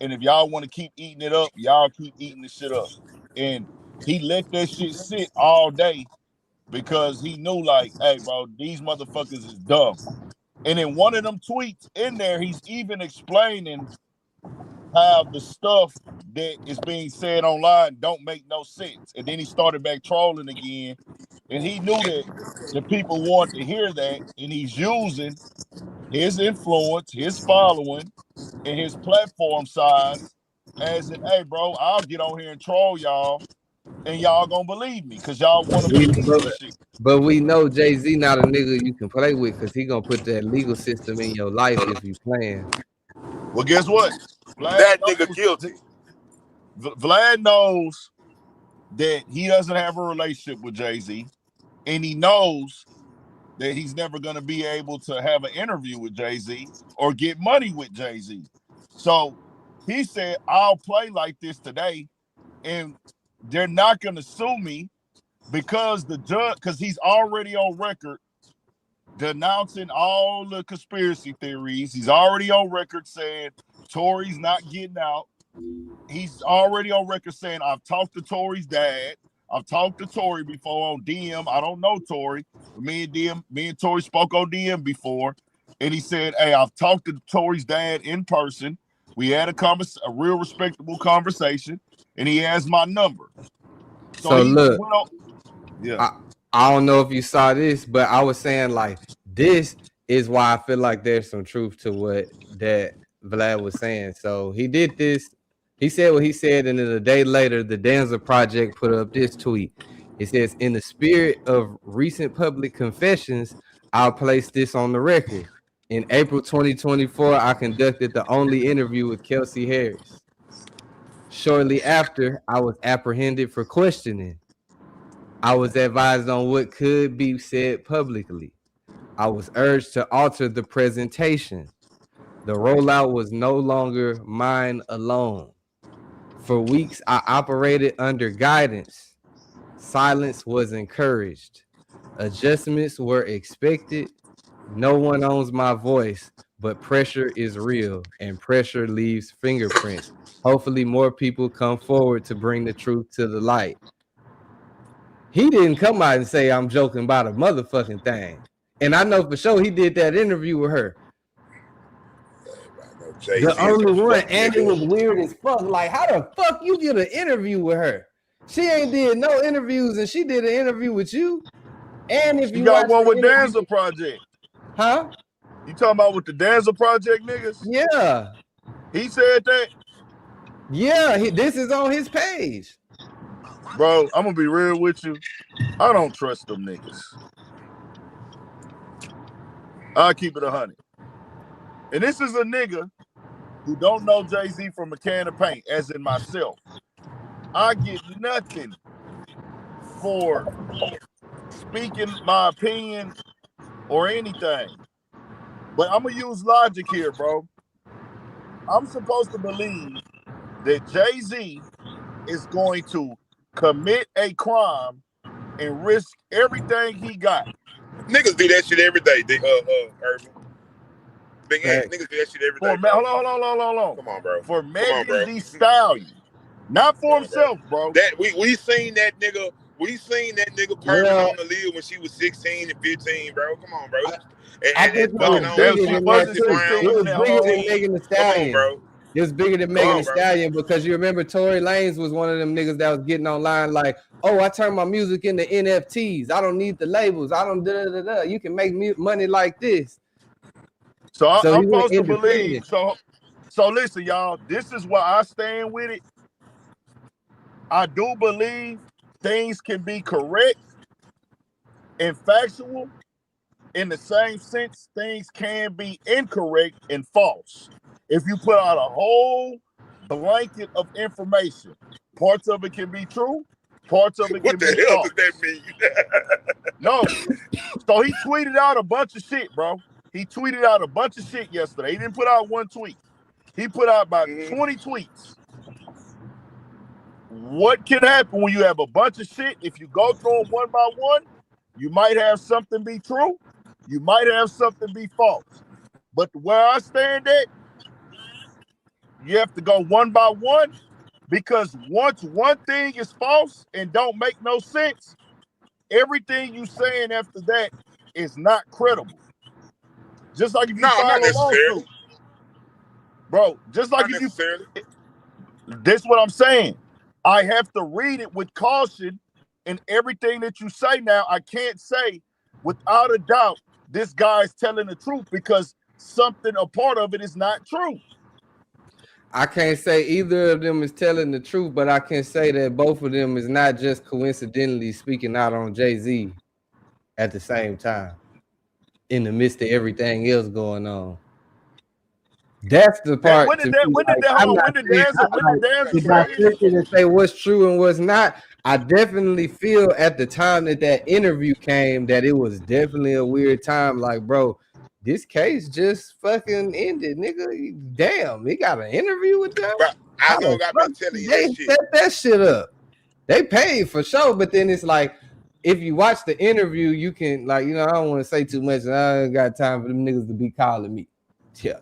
And if y'all want to keep eating it up, y'all keep eating the shit up. And he let that shit sit all day because he knew, like, hey, bro, these motherfuckers is dumb. And in one of them tweets in there, he's even explaining how the stuff that is being said online don't make no sense. And then he started back trolling again. And he knew that the people want to hear that. And he's using his influence, his following, and his platform size as in, hey, bro, I'll get on here and troll y'all, and y'all gonna believe me because y'all want to believe this shit. But we know Jay-Z not a nigga you can play with because he gonna put that legal system in your life if you playing. Well, guess what? That nigga guilty. Vlad knows that he doesn't have a relationship with Jay-Z, and he knows that he's never going to be able to have an interview with Jay-Z or get money with Jay-Z. So he said, I'll play like this today, and they're not going to sue me because the judge, because he's already on record denouncing all the conspiracy theories. He's already on record saying Tory's not getting out. He's already on record saying, I've talked to Tory's dad. I've talked to Tory before on DM. I don't know Tory. Me and Tory spoke on DM before. And he said, hey, I've talked to Tory's dad in person. We had a real respectable conversation. And he has my number. So look, yeah. I don't know if you saw this, but I was saying like this is why I feel like there's some truth to what that Vlad was saying. So he did this. He said what he said, and then a day later, the Danza Project put up this tweet. It says, in the spirit of recent public confessions, I'll place this on the record. In April 2024, I conducted the only interview with Kelsey Harris. Shortly after, I was apprehended for questioning. I was advised on what could be said publicly. I was urged to alter the presentation. The rollout was no longer mine alone. For weeks, I operated under guidance. Silence was encouraged. Adjustments were expected. No one owns my voice, but pressure is real, and pressure leaves fingerprints. Hopefully, more people come forward to bring the truth to the light. He didn't come out and say I'm joking about a motherfucking thing. And I know for sure he did that interview with her. Jay-Z The only one, and it nigga. was weird as fuck. Like, how the fuck you get an interview with her? She ain't did no interviews, and she did an interview with you. And if You you got one with interview, Danza Project. huh? You talking about with the Danza Project niggas? Yeah. He said that? Yeah, this is on his page. Bro, I'm gonna be real with you. I don't trust them niggas. I'll keep it 100. And this is a nigga who don't know Jay-Z from a can of paint, as in myself. I get nothing for speaking my opinion or anything. But I'm gonna use logic here, bro. I'm supposed to believe that Jay-Z is going to commit a crime and risk everything he got. Niggas do that shit every day, Urban. Big ass niggas do that shit every day. Hold on. Come on, bro. For Megan Thee Stallion. Not for himself, bro. That we seen that nigga. We seen that nigga permit on the lid when she was 16 and 15, bro. Come on, bro. I think it was bigger than Megan Thee Stallion. Come on, bro. It was bigger than Megan Thee Stallion because you remember Tory Lanez was one of them niggas that was getting online like, oh, I turn my music into NFTs. I don't need the labels. I don't da-da-da-da. You can make money like this. So I'm supposed to believe. So listen, y'all. This is why I stand with it. I do believe things can be correct and factual. In the same sense, things can be incorrect and false. If you put out a whole blanket of information, parts of it can be true, parts of it can be false. What the hell does that mean? No. So he tweeted out a bunch of shit, bro. He tweeted out a bunch of shit yesterday. He didn't put out one tweet. He put out about 20 tweets. What can happen when you have a bunch of shit? If you go through them one by one, you might have something be true. You might have something be false. But where I stand at, you have to go one by one, because once one thing is false and don't make no sense, everything you saying after that is not credible. Just like if you file a lawsuit. Bro, just like if you... This is what I'm saying. I have to read it with caution, and everything that you say now, I can't say without a doubt this guy's telling the truth, because a part of it is not true. I can't say either of them is telling the truth, but I can say that both of them is not just coincidentally speaking out on Jay-Z at the same time in the midst of everything else going on. That's the part. When did Danza say what's true and what's not? I definitely feel at the time that interview came that it was definitely a weird time. Like, bro, this case just fucking ended, nigga. Damn, he got an interview with them. But I know I've been telling you that shit. Set that shit up. They paid for sure, but then it's like, if you watch the interview, you can, like, you know, I don't want to say too much. I ain't got time for them niggas to be calling me. Yeah.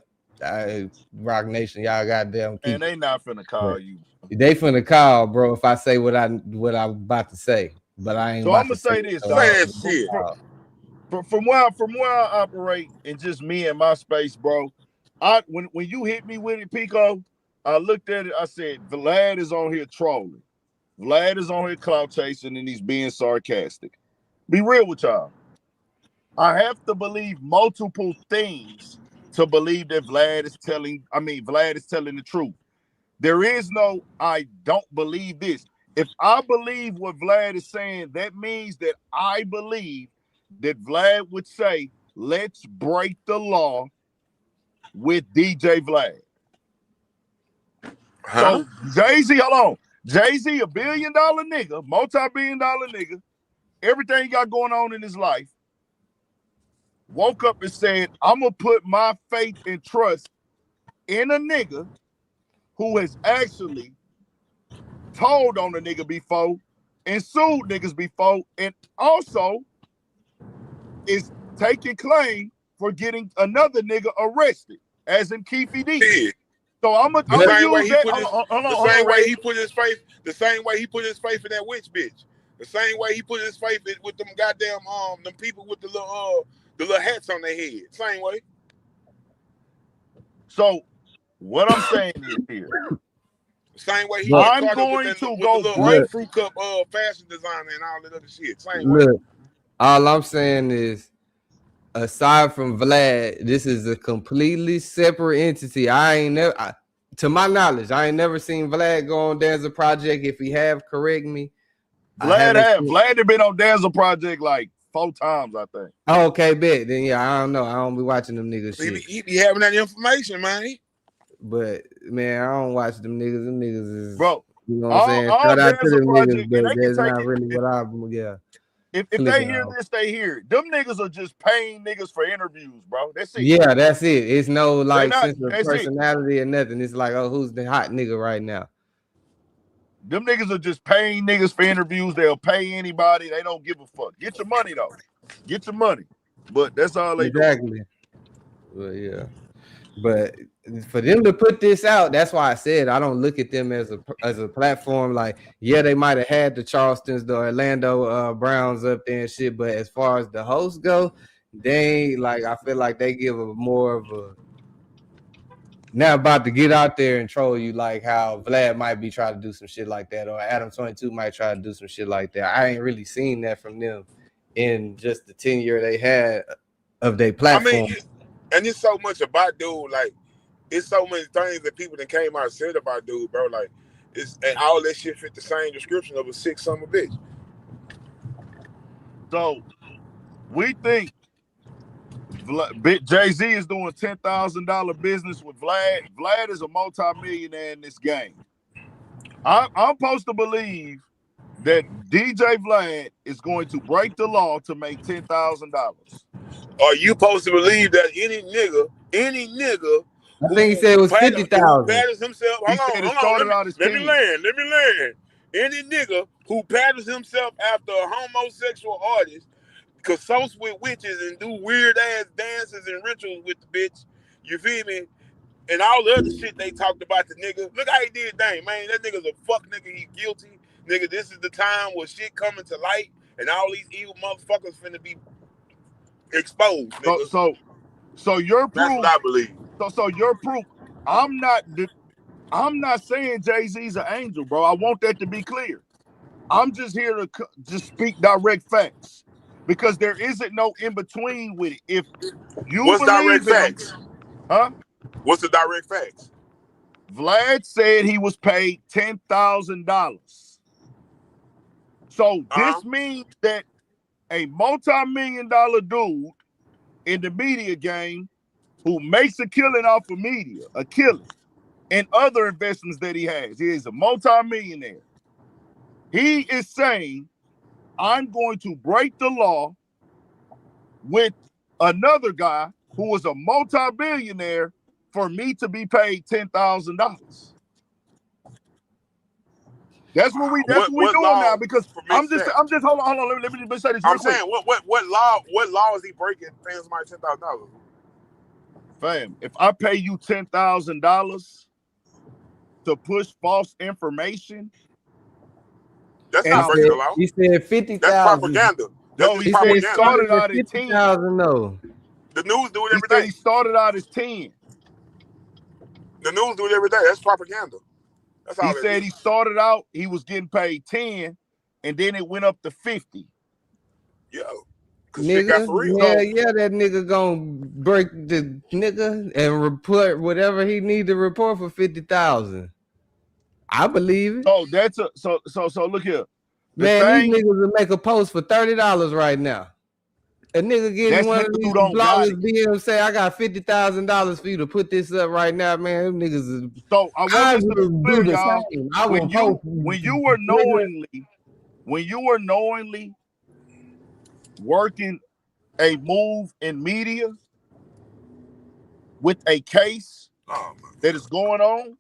Rock Nation, y'all goddamn keep. And they not finna call you. They finna call, bro, if I say what I'm about to say. But I ain't. So I'm gonna say this. From where I operate and just me and my space, bro. When you hit me with it, Pico, I looked at it. I said, Vlad is on here trolling. Vlad is on here clout chasing, and he's being sarcastic. Be real with y'all. I have to believe multiple things to believe that Vlad is telling the truth. There is no, I don't believe this. If I believe what Vlad is saying, that means that I believe that Vlad would say, let's break the law with DJ Vlad. So Jay-Z, hold on. Jay-Z, $1 billion nigga, multi-billion-dollar nigga, everything he got going on in his life, woke up and said, I'm going to put my faith and trust in a nigga who has actually told on a nigga before and sued niggas before, and also is taking claim for getting another nigga arrested, as in Keefy D. Yeah. So I'm gonna use that. The same way he put his faith in that witch bitch. The same way he put his faith with them goddamn them people with the little hats on their head. Same way. So what I'm saying is here. Same way he I'm going to go break fruit cup fashion designer and all that other shit. Same way. All I'm saying is, aside from Vlad, this is a completely separate entity. To my knowledge, I ain't never seen Vlad go on Danza Project. If he have, correct me. Vlad had been on Danza Project like 4 times, I think. Oh, okay, bet. Then yeah, I don't know. I don't be watching them niggas shit. He be having that information, man. But man, I don't watch them niggas. Them niggas is, bro. You know what I'm saying? Shout out to them niggas, but that's not really what I. Yeah. If they hear this, they hear it. Them niggas are just paying niggas for interviews, bro. That's it. Yeah, that's it. It's no like sense of personality or nothing. It's like, oh, who's the hot nigga right now? Them niggas are just paying niggas for interviews. They'll pay anybody. They don't give a fuck. Get your money though. Get your money. But that's all they do. Well, yeah. But for them to put this out, that's why I said I don't look at them as a platform. Like, yeah, they might have had the Charlestons, the Orlando Browns up there and shit, but as far as the hosts go, they like, I feel like they give a more of a now about to get out there and troll you, like how Vlad might be trying to do some shit like that, or Adam 22 might try to do some shit like that. I ain't really seen that from them in just the tenure they had of their platform. I mean, and it's so much about dude, like it's so many things that people that came out and said about dude, bro. Like it's and all that shit fit the same description of a sick summer bitch. So we think Jay-Z is doing $10,000 business with Vlad. Vlad is a multi-millionaire in this game. I'm supposed to believe that DJ Vlad is going to break the law to make $10,000. Are you supposed to believe that any nigga? I think he said it was 50,000. Patterns himself. Hold on. Let me land. Any nigga who patterns himself after a homosexual artist, consults with witches and do weird ass dances and rituals with the bitch, you feel me? And all the other shit they talked about the nigga. Look how he did thing, man. That nigga's a fuck nigga. He guilty. Nigga, this is the time where shit coming to light and all these evil motherfuckers finna be exposed. Nigga. So your proof. That's what I believe. So your proof. I'm not saying Jay-Z's an angel, bro. I want that to be clear. I'm just here to just speak direct facts because there isn't no in between with it. If you what's direct facts? Huh? What's the direct facts? Vlad said he was paid $10,000. So this means that a multi-million-dollar dude in the media game who makes a killing off of media, a killing, and other investments that he has. He is a multi-millionaire. He is saying, I'm going to break the law with another guy who was a multi-billionaire for me to be paid $10,000. That's what we doing now because I'm just hold on let me say this. I'm saying what law is he breaking paying somebody $10,000? Fam, if I pay you $10,000 to push false information, that's not breaking the law. He said 50,000. That's propaganda. No, he said he started out at 10. No. The news do it every day. He started out as 10. The news do it every day. That's propaganda. That's all he said he started out, he was getting paid 10, and then it went up to 50. Yo. Nigga, yeah, that nigga gonna break the nigga and report whatever he need to report for 50,000. I believe it. Oh, that's so look here. Man, these niggas will make a post for $30 right now. A nigga getting one of these bloggers DM say, I got $50,000 for you to put this up right now, man. Them niggas is so I want to do the same. I when you were knowingly working a move in media with a case that is going on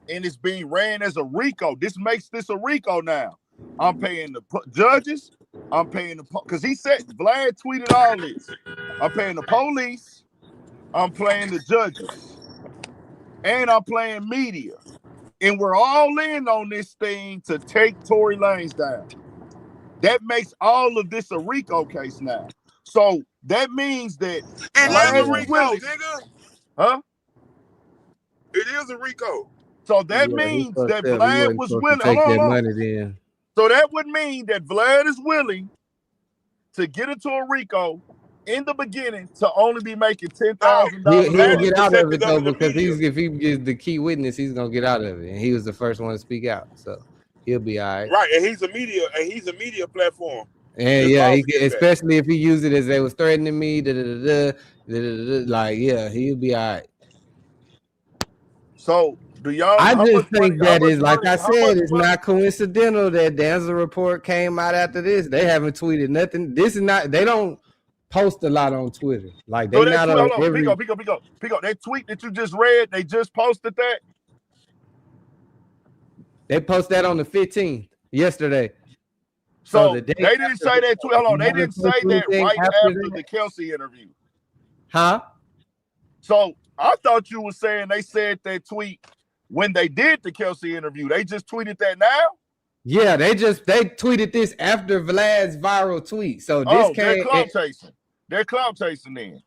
and it's being ran as a RICO. This makes this a RICO now. I'm paying the judges, I'm paying the because he said Vlad tweeted all this. I'm paying the police. I'm paying the judges, and I'm playing media, and we're all in on this thing to take Tory Lanez down. That makes all of this a RICO case now. So that means that It is a RICO, nigga. Huh? It is a RICO. So that means that Vlad was willing. Take that money then. So that would mean that Vlad is willing to get into a RICO in the beginning to only be making $10,000. He'll get out of it though, because if he gets the key witness, he's gonna get out of it, and he was the first one to speak out, so he'll be all right. Right, and he's a media platform. And yeah, especially if he used it as they was threatening me, like yeah, he'll be all right. So do y'all? I just think that is, like I said, it's not coincidental that Danza report came out after this. They haven't tweeted nothing. This is not. They don't post a lot on Twitter. Like they not on every. Pico. That tweet that you just read, they just posted that. They posted that on the 15th yesterday. So they didn't say that tweet. Hold on, they didn't say that right after the Kelsey interview. Huh? So I thought you were saying they said that tweet when they did the Kelsey interview. They just tweeted that now? Yeah, they tweeted this after Vlad's viral tweet. So this they're clout chasing. They're clout chasing then.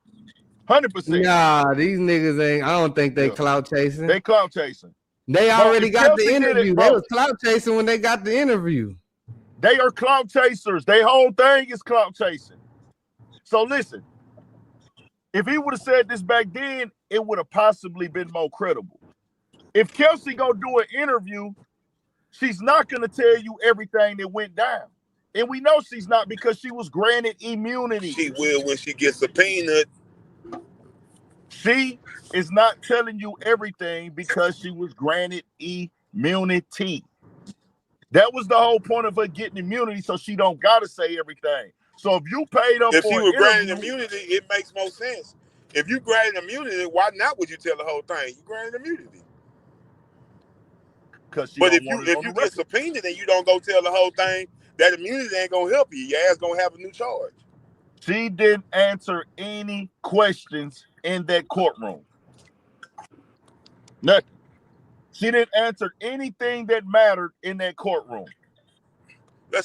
100%. Nah, these niggas ain't. I don't think they clout chasing. They clout chasing. They already got the interview. They was clout chasing when they got the interview. They are clout chasers. Their whole thing is clout chasing. So listen, if he would have said this back then, it would have possibly been more credible. If Kelsey go do an interview, she's not going to tell you everything that went down. And we know she's not, because she was granted immunity. She will when she gets subpoenaed. She is not telling you everything because she was granted immunity. That was the whole point of her getting immunity, so she don't got to say everything. So if you paid up if for she was granted immunity, it makes more sense. If you granted immunity, why not would you tell the whole thing? You granted immunity. But if you get subpoenaed and you don't go tell the whole thing, that immunity ain't gonna help you. Your ass gonna have a new charge. She didn't answer any questions in that courtroom. Nothing. She didn't answer anything that mattered in that courtroom.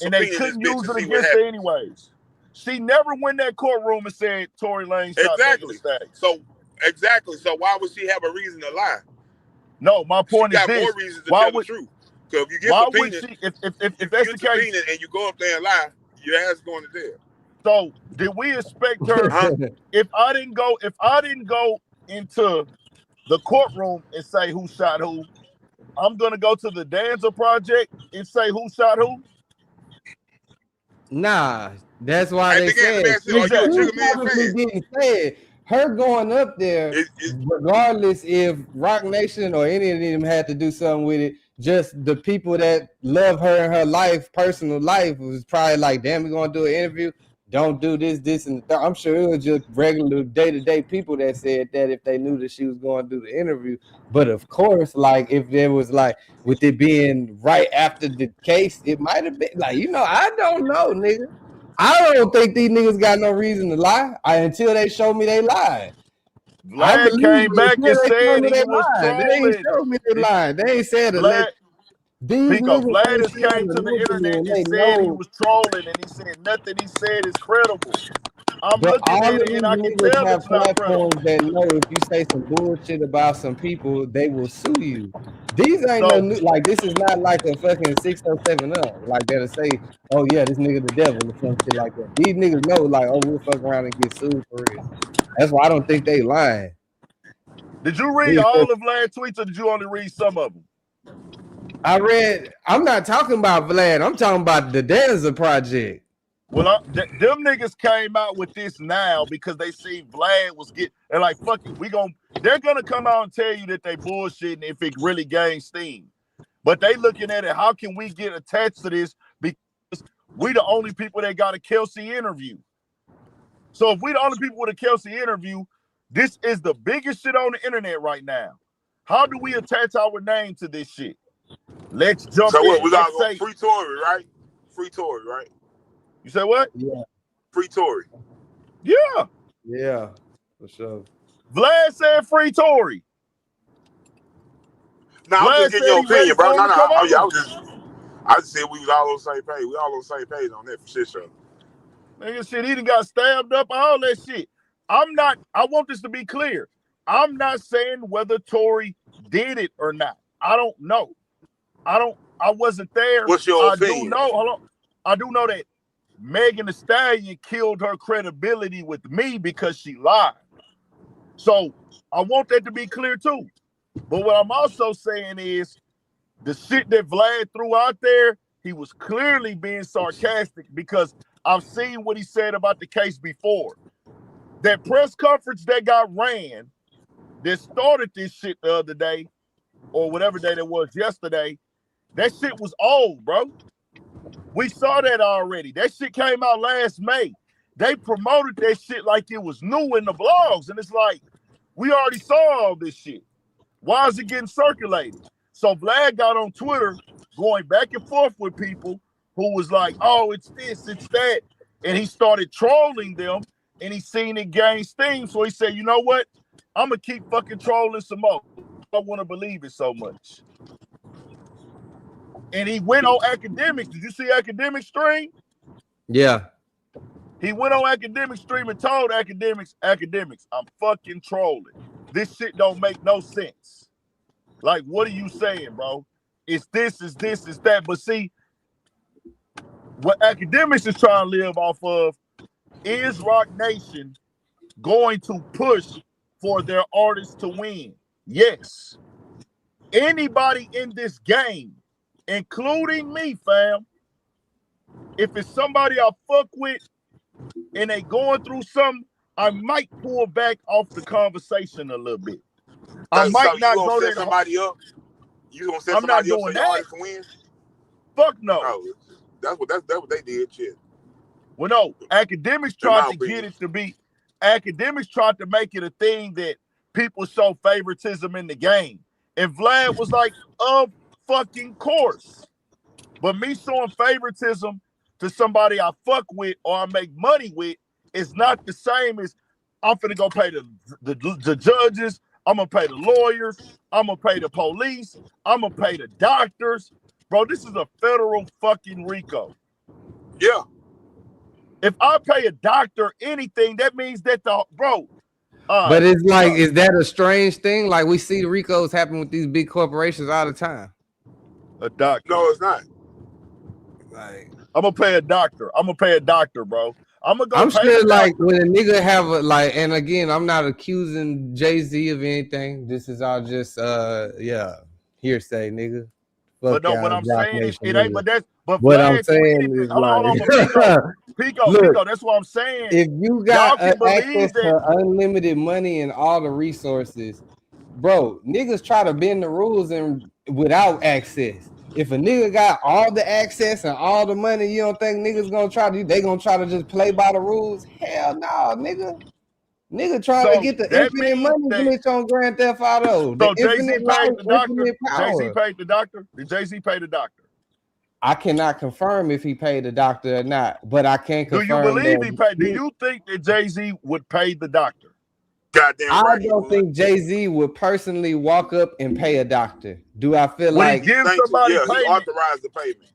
And they couldn't use it against her anyways. She never went in that courtroom and said Tory Lanez shot exactly. So why would she have a reason to lie? No, my point is this. More reasons to tell the truth. So if you get subpoenaed, if that's the case, and you go up there and lie, your ass is going to jail. So did we expect her? If I didn't go into the courtroom and say who shot who, I'm gonna go to the Danza Project and say who shot who. Nah, that's why they said didn't say it. Her going up there, regardless if Rock Nation or any of them had to do something with it, just the people that love her and her life, personal life, was probably like, damn, we're gonna do an interview. Don't do this, and the third. I'm sure it was just regular day-to-day people that said that if they knew that she was going to do the interview. But of course, like if there was like with it being right after the case, it might have been like, I don't know, nigga. I don't think these niggas got no reason to lie until they show me they lied. Vlad came back and said he was trolling. They ain't showed me they lied. They ain't said it. Vlad has came to the internet and said he was trolling, and he said nothing he said is credible. I'm looking at it and I can tell it's not credible. That know if you say some bullshit about some people, they will sue you. These ain't no new, like this is not like a fucking 607 up. Like that'll say, oh yeah, this nigga the devil or some shit like that. These niggas know like, oh, we'll fuck around and get sued for real. That's why I don't think they lying. Did you read all of Vlad's tweets or did you only read some of them? I'm not talking about Vlad. I'm talking about the Danza Project. Well, them niggas came out with this now because they see Vlad was they're like, fuck it, they're gonna come out and tell you that they bullshitting if it really gains steam. But they looking at it, how can we get attached to this? Because we the only people that got a Kelsey interview. So if we the only people with a Kelsey interview, this is the biggest shit on the internet right now. How do we attach our name to this shit? Let's jump in. So what, we got to go free Tory, right? Free Tory, right? You said what? Yeah. Free Tory. Yeah. Yeah, for sure. Vlad said free Tory. No, I'm Vlad just getting said your he ready opinion, bro. for him No, to come I on. just said we was all on the same page. We all on the same page on that for shit show. Nigga, shit, he done got stabbed up, all that shit. I want this to be clear. I'm not saying whether Tory did it or not. I don't know. I wasn't there. What's your opinion? I do know that Megan Thee Stallion killed her credibility with me because she lied. So I want that to be clear too. But what I'm also saying is the shit that Vlad threw out there, he was clearly being sarcastic because I've seen what he said about the case before. That press conference that got ran, that started this shit the other day, or whatever day that was yesterday, that shit was old, bro. We saw that already. That shit came out last May. They promoted that shit like it was new in the blogs. And it's like, we already saw all this shit. Why is it getting circulated? So Vlad got on Twitter going back and forth with people who was like, oh, it's this, it's that. And he started trolling them and he seen it gain steam. So he said, you know what? I'm going to keep fucking trolling some more. I want to believe it so much. And he went on Academics. Did you see Academics stream? Yeah. He went on Academics stream and told Academics, I'm fucking trolling. This shit don't make no sense. Like, what are you saying, bro? It's this, it's this, it's that. But see, what Academics is trying to live off of is Rock Nation going to push for their artists to win? Yes. Anybody in this game, including me, fam, if it's somebody I fuck with and they going through something, I might pull back off the conversation a little bit. I might not go there. Somebody up. You gonna set I'm not somebody up so doing your that. artist can win? Fuck no. No, that's what they did. Shit. Well, no. Academics tried to get it to be. Academics tried to make it a thing that people show favoritism in the game, and Vlad was like, "Of fucking course." But me showing favoritism to somebody I fuck with or I make money with is not the same as I'm finna go pay the judges. I'm gonna pay the lawyers. I'm gonna pay the police. I'm gonna pay the doctors. Bro, this is a federal fucking RICO. Yeah. If I pay a doctor anything, that means that but it's like, is that a strange thing? Like, we see RICOs happen with these big corporations all the time. A doctor? No, it's not. Like, I'm gonna pay a doctor. I'm gonna pay a doctor, bro. I'm sure, like, when a nigga have a, like, and again, I'm not accusing Jay-Z of anything. This is all just hearsay, nigga. Fuck, but no, what I'm saying is it ain't. But what I'm saying is, like, Pico, that's what I'm saying. If you got access to unlimited money and all the resources, bro, niggas try to bend the rules and without access. If a nigga got all the access and all the money, you don't think niggas gonna try to just play by the rules? Hell no, nigga. Nigga trying to get the infinite money glitch on Grand Theft Auto. So Jay-Z paid the doctor. Jay-Z paid the doctor. Did Jay-Z pay the doctor? I cannot confirm if he paid the doctor or not, but I can confirm. Do you believe he paid? Do you think that Jay-Z would pay the doctor? Goddamn right. I don't think Jay-Z would personally walk up and pay a doctor. Do I feel when like he gives somebody payment? He authorized the payment.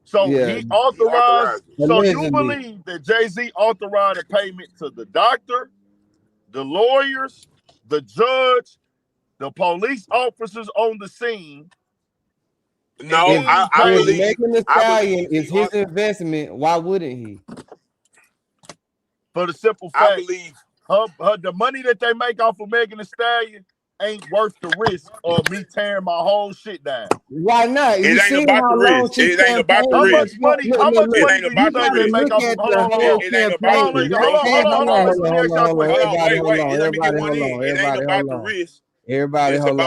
So he authorized. So allegedly. You believe that Jay-Z authorized a payment to the doctor, the lawyers, the judge, the police officers on the scene? No, I believe Megan Thee Stallion is his investment. Why wouldn't he? For the simple fact, I believe the money that they make off of Megan Thee Stallion ain't worth the risk of me tearing my whole shit down. Why not? It ain't about the risk. It ain't about the risk. How much money do you think they make off of it ain't about the risk. Everybody hold on. It ain't about the risk. Everybody hold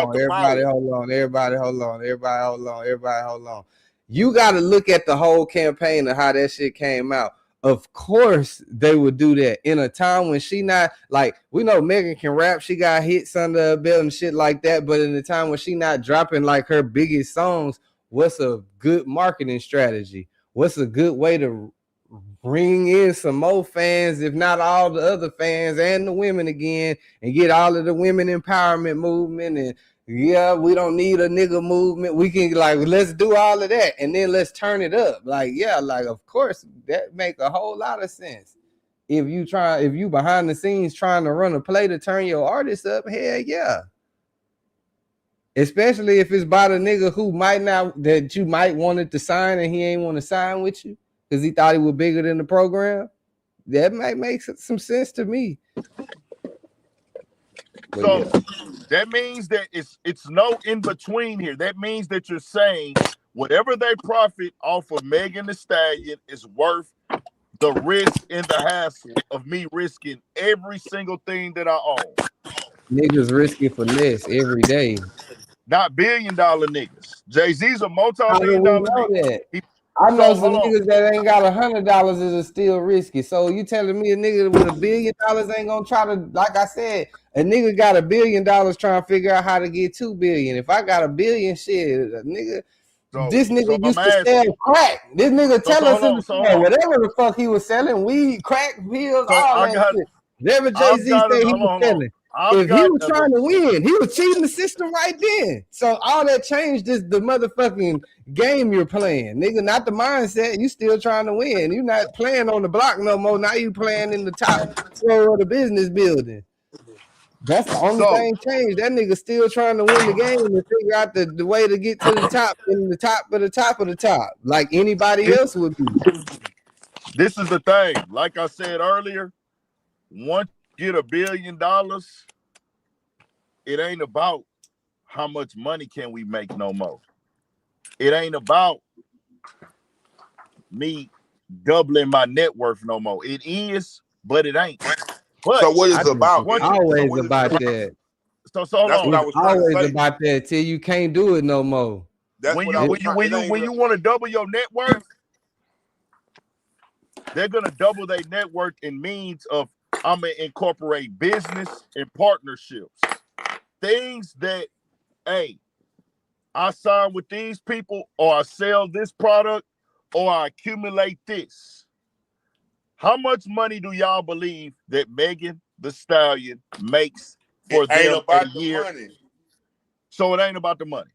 on. You got to look at the whole campaign and how that shit came out. Of course they would do that in a time when she not, like, we know Megan can rap, she got hits under her belt and shit like that, but in the time when she not dropping like her biggest songs, what's a good marketing strategy? What's a good way to bring in some more fans, if not all the other fans and the women again, and get all of the women empowerment movement. And yeah, we don't need a nigga movement. We can let's do all of that, and then let's turn it up. Of course that make a whole lot of sense. If you behind the scenes trying to run a play to turn your artist up, hell yeah. Especially if it's by the nigga who that you might wanted to sign and he ain't want to sign with you because he thought he was bigger than the program. That might make some sense to me. So that means that it's no in between here. That means that you're saying whatever they profit off of Megan Thee Stallion is worth the risk and the hassle of me risking every single thing that I own. Niggas risking for less every day. Not $1 billion niggas. Jay-Z's a multi-billion-dollar nigga. I know some niggas that ain't got $100 is still risky. So you telling me a nigga with $1 billion ain't gonna try to, like I said, a nigga got $1 billion trying to figure out how to get $2 billion. If I got $1 billion, shit, a nigga. This nigga used to sell crack. This nigga tell us in the store, whatever the fuck he was selling, weed, crack, pills, all that shit. Whatever Jay-Z said he was selling. If he was trying to win, he was cheating the system right then. So all that changed is the motherfucking game you're playing, nigga, not the mindset. You still trying to win. You not playing on the block no more. Now you playing in the top floor of the business building. That's the only thing changed. That nigga still trying to win the game and figure out the way to get to the top and the top of the top of the top, like anybody else would be. This is the thing. Like I said earlier, once you get $1 billion, it ain't about how much money can we make no more. It ain't about me doubling my net worth no more. It is, but it ain't. But so what is it about? It's always about that. So that's what I was always about that till you can't do it no more. When you want to double your net worth, they're gonna double their net worth in means of I'm gonna incorporate business and partnerships. Things that, hey, I sign with these people, or I sell this product, or I accumulate this. How much money do y'all believe that Megan Thee Stallion makes for them a year? Money. So it ain't about the money.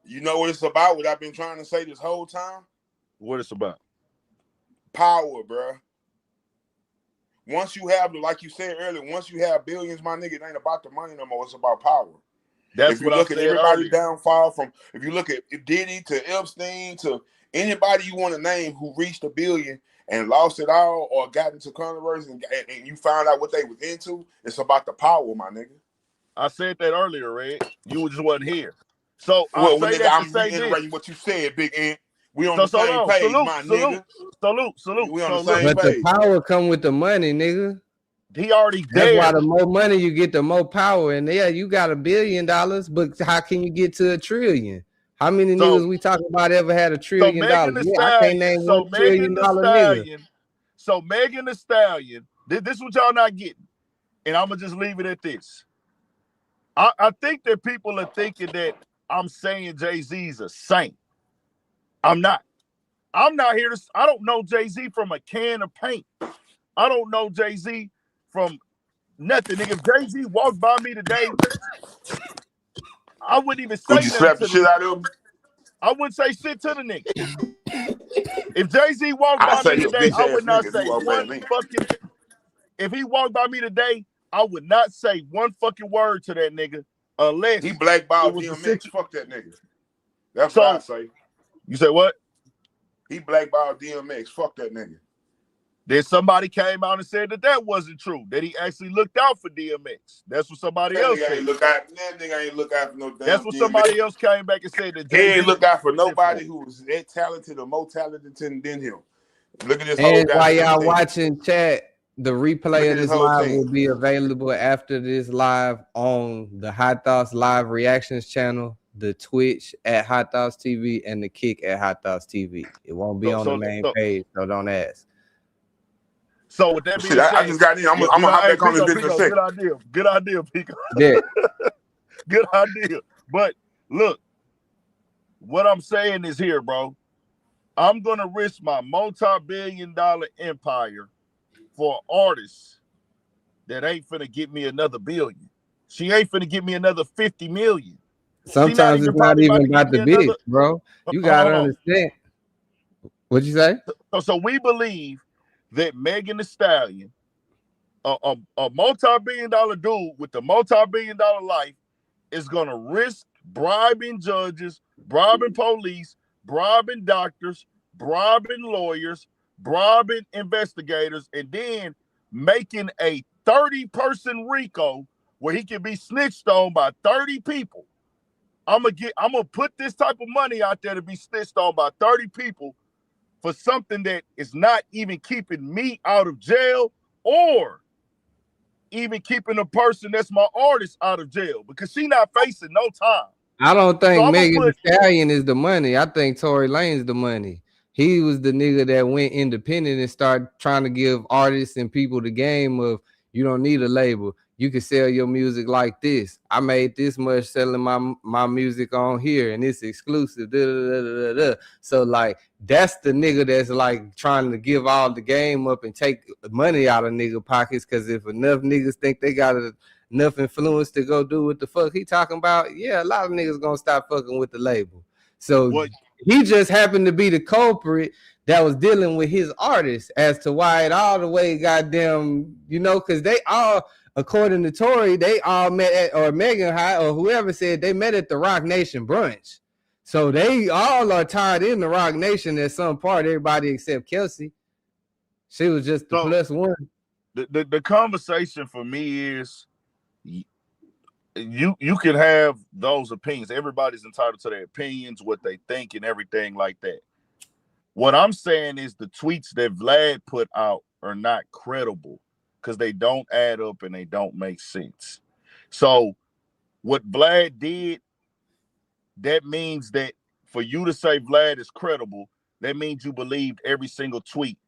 You know what it's about? What I've been trying to say this whole time? What it's about? Power, bro. Once you have, like you said earlier, once you have billions, my nigga, it ain't about the money no more. It's about power. That's if you what look I at said everybody's earlier. downfall, from if you look at Diddy to Epstein to anybody you want to name who reached $1 billion and lost it all or got into controversy and you found out what they was into, it's about the power, my nigga. I said that earlier, Red. You just wasn't here. So well, nigga, I'm reiterating what you said, Big Ant. We on the same page, my nigga. Salute. We on the same page. But the power come with the money, nigga. He already That's there. why the more money you get, the more power. And yeah, you got $1 billion, but how can you get to $1 trillion? How many niggas we talking about ever had $1 trillion? I can't name $1 trillion nigga. So Megan Thee Stallion, this is what y'all not getting. And I'm gonna just leave it at this. I think that people are thinking that I'm saying Jay-Z's a saint. I'm not. I'm not here to. I don't know Jay-Z from a can of paint. I don't know Jay-Z from nothing. Nigga, if Jay-Z walked by me today, I wouldn't even say nothing. Would you slap the shit out of him? I wouldn't say shit to the nigga. If Jay-Z walked by me today, I would not say one fucking. If he walked by me today, I would not say one fucking word to that nigga unless he blackballed DMX. Fuck that nigga. That's what I say. You say what? He blackballed DMX. Fuck that nigga. Then somebody came out and said that wasn't true. That he actually looked out for DMX. That's what somebody else said. That nigga ain't look out for no damn. That's what somebody else came back and said. That he ain't look out for nobody who was that talented or more talented than him. Look at this whole and while y'all watching chat, the replay of this live will be available after this live on the Hot Thoughts Live Reactions channel, the Twitch at Hot Thoughts TV, and the Kick at Hot Thoughts TV. It won't be on the main page, so don't ask. So with that being said, I just got in. I'm gonna hop back on this bitch in a second. Good idea, Pico. Yeah. Good idea. But look, what I'm saying is here, bro. I'm gonna risk my multi-billion-dollar empire for an artist that ain't finna get me another billion. She ain't finna get me another 50 million. She not Sometimes even it's not probably about even to get about me the bitch, another. bro. You Hold gotta on. understand. What'd you say? So we believe that Megan Thee Stallion, a multi-billion-dollar dude with the multi-billion-dollar life, is gonna risk bribing judges, bribing police, bribing doctors, bribing lawyers, bribing investigators, and then making a 30-person RICO where he can be snitched on by 30 people. I'm gonna put this type of money out there to be snitched on by 30 people for something that is not even keeping me out of jail or even keeping a person that's my artist out of jail because she not facing no time. I don't think So Megan Thee Stallion is the money. I think Tory Lane's the money. He was the nigga that went independent and started trying to give artists and people the game of you don't need a label. You can sell your music like this. I made this much selling my music on here and it's exclusive. Da, da, da, da, da. So like that's the nigga that's like trying to give all the game up and take money out of nigga pockets because if enough niggas think they got enough influence to go do what the fuck he talking about, yeah, a lot of niggas gonna stop fucking with the label. So he just happened to be the culprit that was dealing with his artists as to why it all the way goddamn, you know, because they all, according to Tory, they all met at, or Megan High or whoever said they met at the Rock Nation brunch. So they all are tied in the Rock Nation at some part, everybody except Kelsey. She was just the plus one. The conversation for me is you can have those opinions. Everybody's entitled to their opinions, what they think, and everything like that. What I'm saying is the tweets that Vlad put out are not credible because they don't add up and they don't make sense. So what Vlad did, that means that for you to say Vlad is credible, that means you believed every single tweet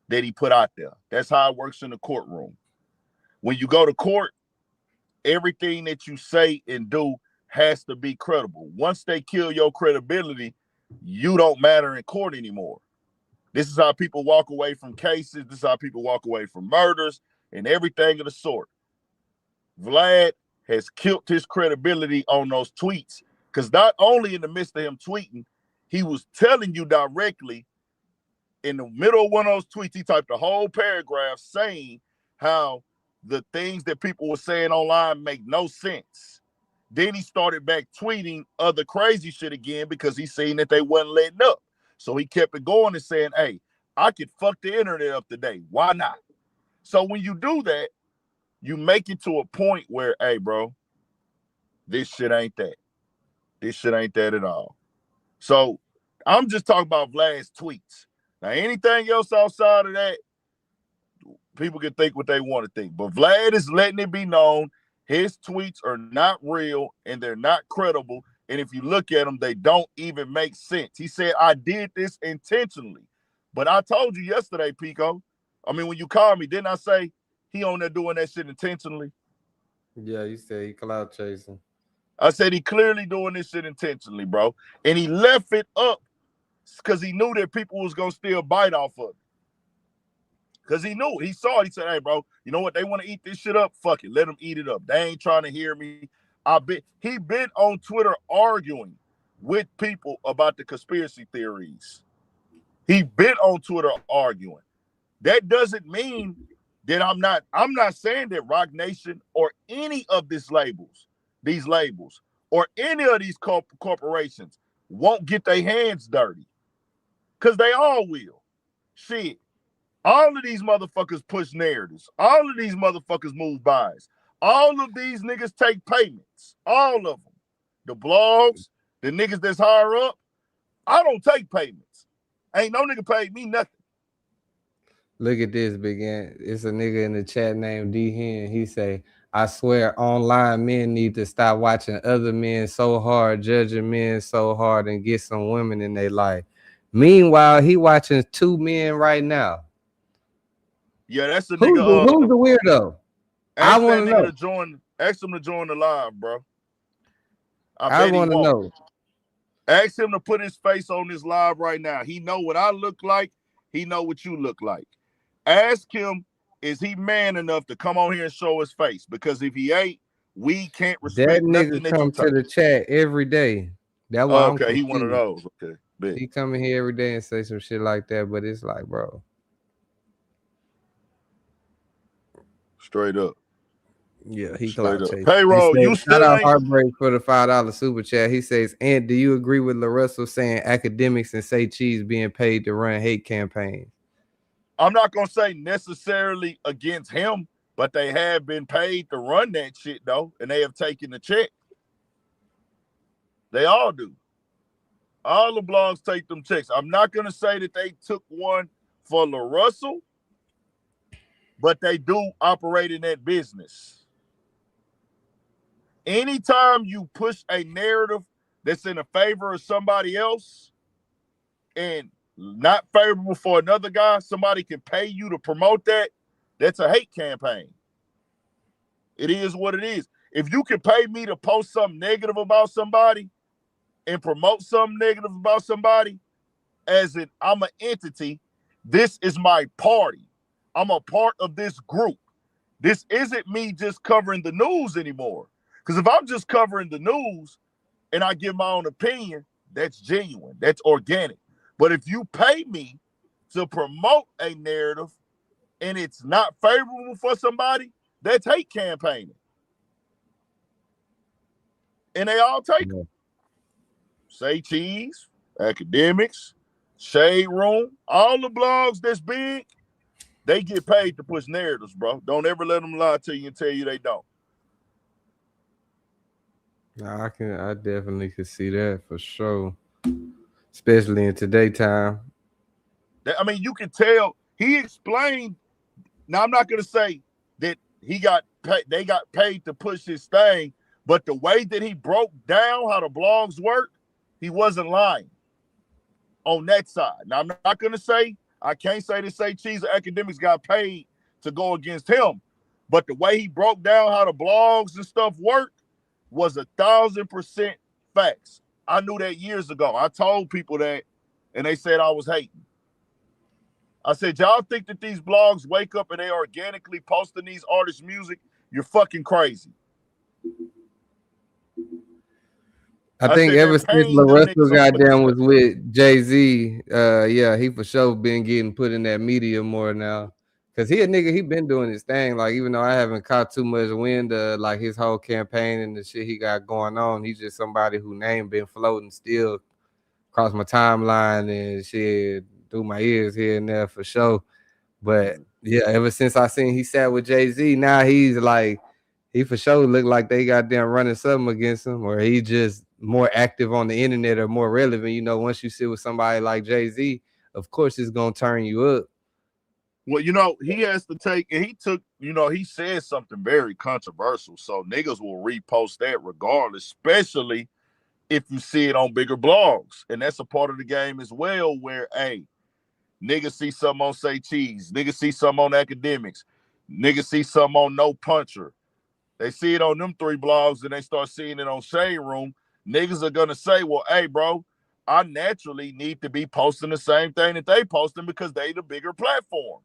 that he put out there. That's how it works in the courtroom. When you go to court, everything that you say and do has to be credible. Once they kill your credibility, you don't matter in court anymore. This is how people walk away from cases. This is how people walk away from murders and everything of the sort. Vlad has killed his credibility on those tweets because not only in the midst of him tweeting, he was telling you directly in the middle of one of those tweets, he typed a whole paragraph saying how the things that people were saying online make no sense. Then he started back tweeting other crazy shit again because he seen that they wasn't letting up. So he kept it going and saying, hey, I could fuck the internet up today. Why not? So when you do that, you make it to a point where, hey, bro, this shit ain't that. This shit ain't that at all. So I'm just talking about Vlad's tweets. Now, anything else outside of that, people can think what they want to think. But Vlad is letting it be known his tweets are not real and they're not credible. And if you look at them, they don't even make sense. He said, I did this intentionally. But I told you yesterday, Pico, I mean, when you called me, didn't I say he on there doing that shit intentionally? Yeah, you said he cloud chasing. I said he clearly doing this shit intentionally, bro. And he left it up because he knew that people was going to still bite off of it. Because he knew, he saw it. He said, hey, bro, you know what? They want to eat this shit up. Fuck it. Let them eat it up. They ain't trying to hear me. He been on Twitter arguing with people about the conspiracy theories. He been on Twitter arguing. That doesn't mean that I'm not saying that Rock Nation or any of these labels, or any of these corporations won't get their hands dirty. Because they all will. Shit. All of these motherfuckers push narratives. All of these motherfuckers move buys. All of these niggas take payments. All of them. The blogs, the niggas that's higher up, I don't take payments. Ain't no nigga paid me nothing. Look at this, Big Ant. It's a nigga in the chat named D Hen. He say, I swear online men need to stop watching other men so hard, judging men so hard, and get some women in their life. Meanwhile, he watching 2 men right now. Yeah, that's the nigga. Who's the weirdo? I want to know. Ask him to join the live, bro. I want to know. Ask him to put his face on this live right now. He know what I look like. He know what you look like. Ask him, is he man enough to come on here and show his face? Because if he ain't, we can't respect That nothing nigga that you come to talk. the chat every day. That's why I'm Okay, confused. he one of those. Okay, bet. He come in here every day and say some shit like that, but it's like, bro. Straight up. Yeah, he Straight clout up. chasing. Payroll, you Shout still out ain't. Heartbreak for the $5 super chat. He says, and do you agree with LaRussell saying academics and Say Cheese being paid to run hate campaigns? I'm not gonna say necessarily against him, but they have been paid to run that shit though, and they have taken the check. They all do. All the blogs take them checks. I'm not gonna say that they took one for LaRussell, but they do operate in that business. Anytime you push a narrative that's in a favor of somebody else and not favorable for another guy, somebody can pay you to promote that. That's a hate campaign. It is what it is. If you can pay me to post something negative about somebody and promote something negative about somebody, as in I'm an entity, this is my party. I'm a part of this group. This isn't me just covering the news anymore. Because if I'm just covering the news and I give my own opinion, that's genuine. That's organic. But if you pay me to promote a narrative and it's not favorable for somebody, that's hate campaigning. And they all take them. Say Cheese, Academics, Shade Room, all the blogs that's big, they get paid to push narratives, bro. Don't ever let them lie to you and tell you they don't. I definitely could see that for sure, especially in today's time. I mean, you can tell he explained. Now, I'm not gonna say that they got paid to push his thing, but the way that he broke down how the blogs work, he wasn't lying on that side. Now, I'm not gonna say, I can't say to Say Cheese or Academics got paid to go against him, but the way he broke down how the blogs and stuff work was 1,000% facts. I knew that years ago. I told people that, and they said I was hating. I said, y'all think that these blogs wake up and they organically posting these artists' music? You're fucking crazy. I think ever since LaRussell goddamn was with Jay-Z, yeah, he for sure been getting put in that media more now. Cause he a nigga, he been doing his thing. Like, even though I haven't caught too much wind of like his whole campaign and the shit he got going on, he's just somebody who name been floating still across my timeline and shit through my ears here and there for sure. But yeah, ever since I seen he sat with Jay-Z, now he's like, he for sure look like they goddamn running something against him, or he just more active on the internet or more relevant. You know, once you sit with somebody like Jay-Z, of course it's gonna turn you up. Well, you know, he has to take, and he took, you know, he said something very controversial. So niggas will repost that regardless, especially if you see it on bigger blogs. And that's a part of the game as well, where, hey, niggas see something on Say Cheese, niggas see something on Academics, niggas see something on No Puncher. They see it on them 3 blogs and they start seeing it on Shade Room. Niggas are gonna say, well, hey, bro, I naturally need to be posting the same thing that they posting because they the bigger platform.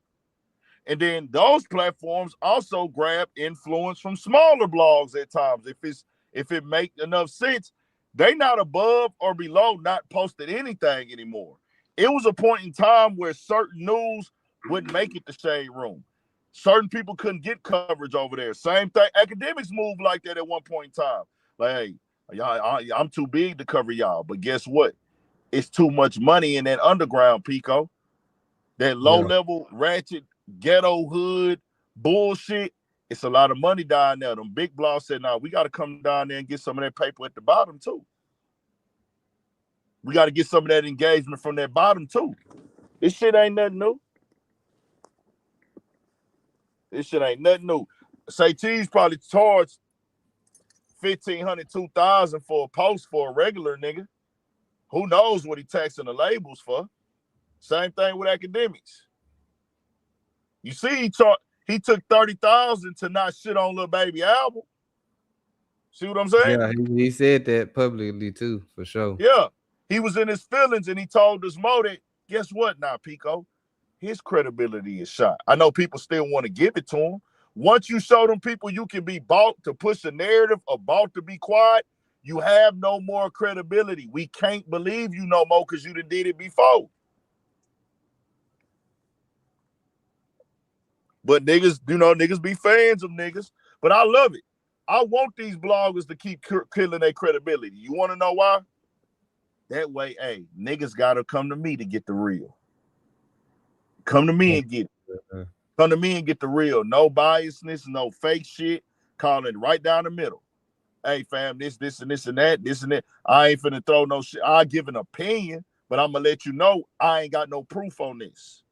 And then those platforms also grab influence from smaller blogs at times. If it make enough sense, they not above or below not posting anything anymore. It was a point in time where certain news wouldn't make it to Shade Room. Certain people couldn't get coverage over there. Same thing. Academics moved like that at one point in time. Like, hey, y'all, I'm too big to cover y'all. But guess what? It's too much money in that underground, Pico. That low-level ratchet ghetto hood bullshit, it's a lot of money down there. Them big blogs said, nah, we got to come down there and get some of that paper at the bottom too. We got to get some of that engagement from that bottom too. This shit ain't nothing new. This shit ain't nothing new. Say Cheese probably charged $1,500, $2,000 for a post for a regular nigga. Who knows what he taxing the labels for? Same thing with Academics. You see, he took $30,000 to not shit on Lil Baby album. See what I'm saying? Yeah, he said that publicly too, for sure. Yeah. He was in his feelings and he told us Mo that, guess what now, Pico? His credibility is shot. I know people still want to give it to him. Once you show them people you can be bought to push a narrative or bought to be quiet, you have no more credibility. We can't believe you no more because you done did it before. But niggas, niggas be fans of niggas. But I love it. I want these bloggers to keep killing their credibility. You want to know why? That way, hey, niggas got to come to me to get the real. Come to me and get it. Come to me and get the real. No biasness, no fake shit. Calling right down the middle. Hey, fam, this, and this, and that, this, and that. I ain't finna throw no shit. I give an opinion, but I'm going to let you know I ain't got no proof on this.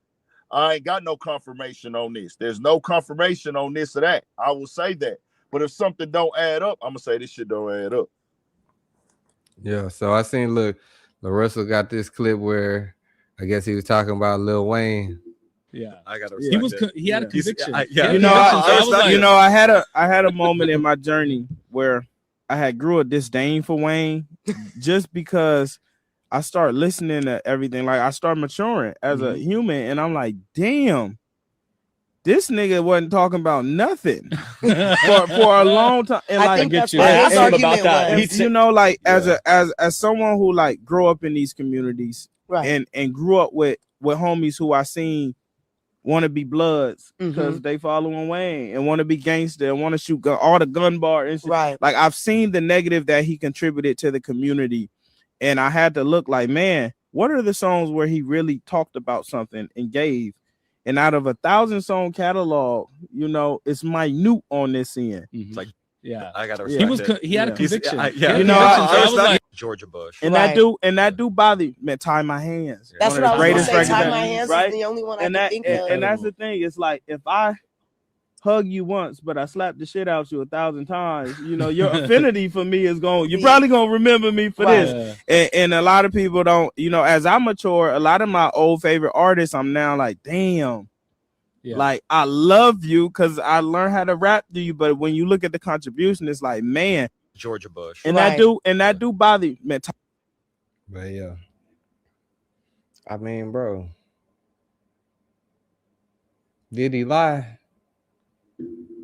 I ain't got no confirmation on this. There's no confirmation on this or that. I will say that. But if something don't add up, I'm going to say this shit don't add up. Yeah, so I seen, look, Russell got this clip where I guess he was talking about Lil Wayne. Yeah, I got to. He had a conviction. I had a moment in my journey where I had grew a disdain for Wayne just because I started listening to everything. Like I started maturing as a human, and I'm like, damn, this nigga wasn't talking about nothing for a long time. And I like, get you. and, about that. You know, like as someone who like grew up in these communities, Right. and grew up with homies who I seen want to be Bloods because they following Wayne and want to be gangster and want to shoot all the gun bar and shit. Right. Like I've seen the negative that he contributed to the community, and I had to look like, man, what are the songs where he really talked about something and gave? And out of 1,000 song catalog, you know, it's minute on this end. It's like, yeah, I got to. He had a conviction. Yeah, you know, I was like Georgia Bush. And that do bother me. Man, Tie My Hands. That's One what of the I was greatest gonna say. records Tie My ever, Hands right? is the only one I And can that think and, of. and that's the thing. It's like if I hug you once, but I slap the shit out you 1,000 times, you know, your affinity for me is going. You're probably gonna remember me for this. And a lot of people don't. You know, as I mature, a lot of my old favorite artists, I'm now like, damn. Yeah. Like I love you because I learned how to rap to you, but when you look at the contribution, it's like, man, Georgia Bush, and that do bother me. Man, but yeah, I mean, bro, did he lie?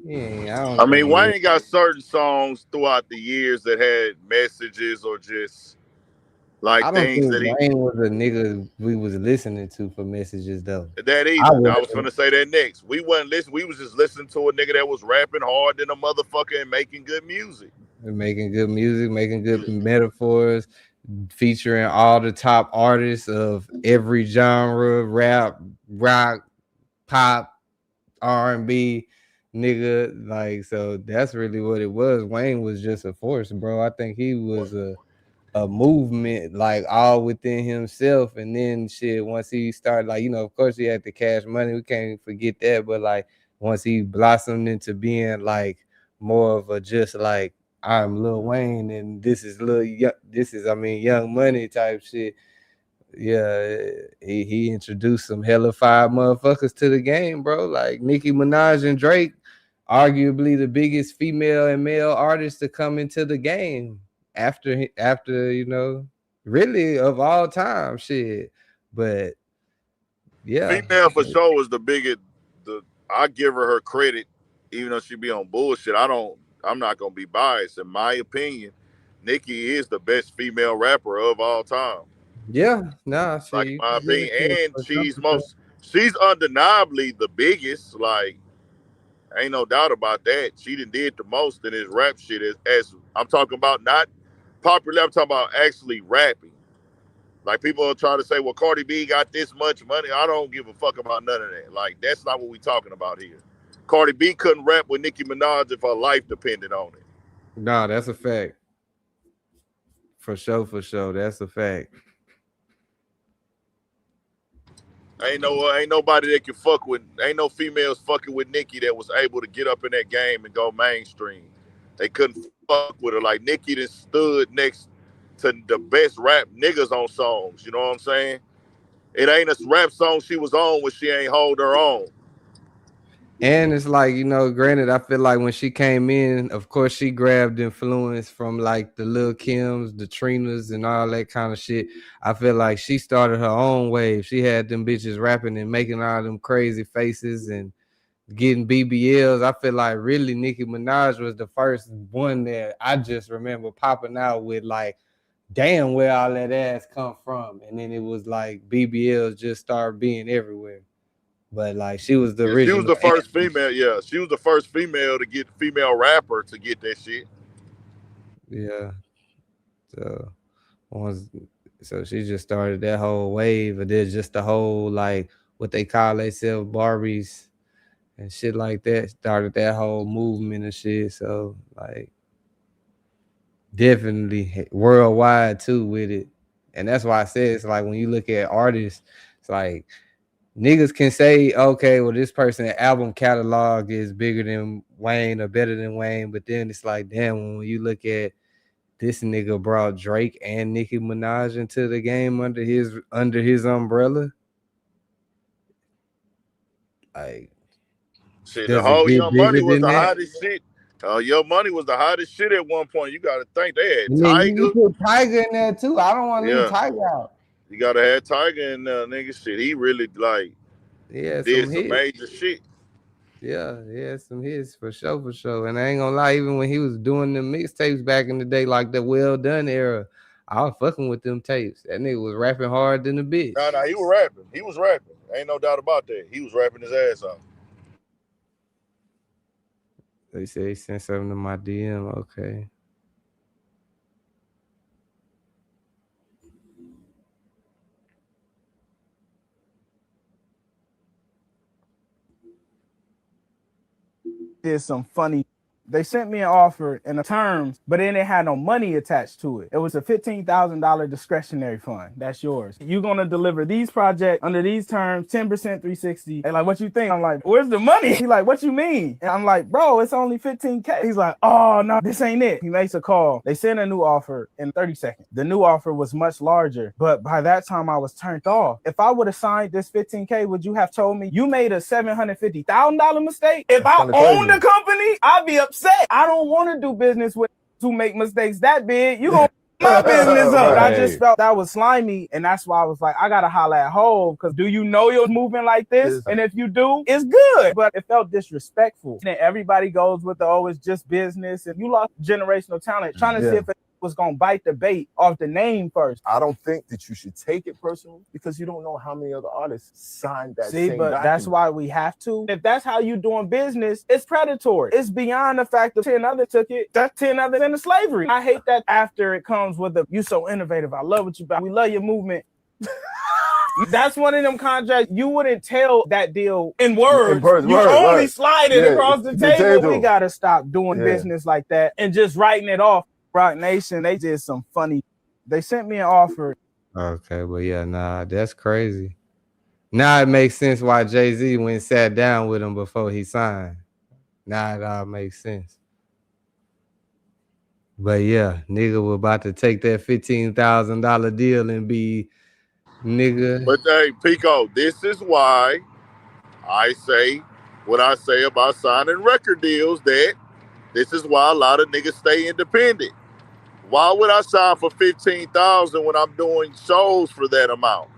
Yeah, I mean, Wayne got certain songs throughout the years that had messages or just like I don't things think that Wayne was a nigga we was listening to for messages though. That either. I was gonna say that next. We wasn't listening. We was just listening to a nigga that was rapping hard than a motherfucker and making good music. Making good music, making good metaphors, featuring all the top artists of every genre: rap, rock, pop, R&B, nigga. Like, so that's really what it was. Wayne was just a force, bro. I think he was a movement, like all within himself. And then shit, once he started, like, you know, of course he had the Cash Money, we can't forget that, but like once he blossomed into being like more of a just like, I'm Lil Wayne and this is Young Money type shit. Yeah, he introduced some hella fire motherfuckers to the game, bro. Like Nicki Minaj and Drake, arguably the biggest female and male artists to come into the game after you know, really of all time, shit. But yeah, female for sure was the biggest. I give her credit, even though she be on bullshit. I'm not gonna be biased. In my opinion, Nicki is the best female rapper of all time. Yeah, nah, like my opinion, and she's undeniably the biggest. Like, ain't no doubt about that. She did the most in his rap shit. As I'm talking about, not popular. I'm talking about actually rapping. Like people are trying to say, well, Cardi B got this much money. I don't give a fuck about none of that. Like, that's not what we talking about here. Cardi B couldn't rap with Nicki Minaj if her life depended on it. Nah, that's a fact. For sure. That's a fact. Ain't nobody that can fuck with. Ain't no females fucking with Nicki that was able to get up in that game and go mainstream. They couldn't fuck with her. Like Nicki that stood next to the best rap niggas on songs. You know what I'm saying? It ain't a rap song she was on where she ain't hold her own. And it's like, you know, granted, I feel like when she came in, of course, she grabbed influence from like the Lil Kims, the Trinas, and all that kind of shit. I feel like she started her own wave. She had them bitches rapping and making all them crazy faces and getting BBLs. I feel like really Nicki Minaj was the first one that I just remember popping out with like, damn, where all that ass come from. And then it was like BBLs just started being everywhere. But like she was the original. She was the first female. Yeah, she was the first female to get female rapper to get that shit. Yeah. So she just started that whole wave, and then just the whole like what they call themselves Barbies and shit like that. Started that whole movement and shit. So like definitely worldwide too with it. And that's why I said it's like when you look at artists, it's like niggas can say, okay, well, this person's album catalog is bigger than Wayne or better than Wayne, but then it's like, damn, when you look at this nigga brought Drake and Nicki Minaj into the game under his umbrella. Like, shit, the whole Young Money was the hottest shit. Young Money was the hottest shit at one point. You got to think they had Tiger. You put Tiger in there too. I don't want to leave Tiger out. You gotta have Tiger in there, nigga. Shit, he really like did some major shit. Yeah, some hits for sure. And I ain't gonna lie, even when he was doing them mixtapes back in the day, like the Well Done era, I was fucking with them tapes. That nigga was rapping hard than a bitch. Nah, he was rapping. He was rapping. Ain't no doubt about that. He was rapping his ass off. They say he sent something to my DM. Okay. Did some funny. They sent me an offer in the terms, but then it had no money attached to it. It was a $15,000 discretionary fund. That's yours. You're going to deliver these projects under these terms, 10% 360. And like, what you think? I'm like, where's the money? He's like, what you mean? And I'm like, bro, it's only $15K. He's like, oh, no, this ain't it. He makes a call. They send a new offer in 30 seconds. The new offer was much larger, but by that time I was turned off. If I would have signed this $15K, would you have told me you made a $750,000 mistake? If I owned the company, I'd be upset. I don't want to do business with to make mistakes that big. You gonna my business up. Right. I just felt that was slimy, and that's why I was like, I gotta holler at Hov, because do you know you're moving like this? And if you do, it's good. But it felt disrespectful. And then everybody goes with it's just business, and you lost generational talent trying to see if it was gonna bite the bait off the name first. I don't think that you should take it personal, because you don't know how many other artists signed that. See, but document. That's why we have to. If that's how you doing business, it's predatory. It's beyond the fact that 10 others took it. That's 10 others into slavery. I hate that after it comes with you so innovative. I love what you about. We love your movement. That's one of them contracts you wouldn't tell that deal in words. You only slide it across the table. We gotta stop doing business like that and just writing it off. Rock Nation, they did some funny. They sent me an offer. Okay, but yeah, nah, that's crazy. Now it makes sense why Jay-Z went and sat down with him before he signed. Now it all makes sense. But yeah, nigga was about to take that $15,000 deal and be nigga. But hey, Pico, this is why I say what I say about signing record deals, that this is why a lot of niggas stay independent. Why would I sign for $15,000 when I'm doing shows for that amount?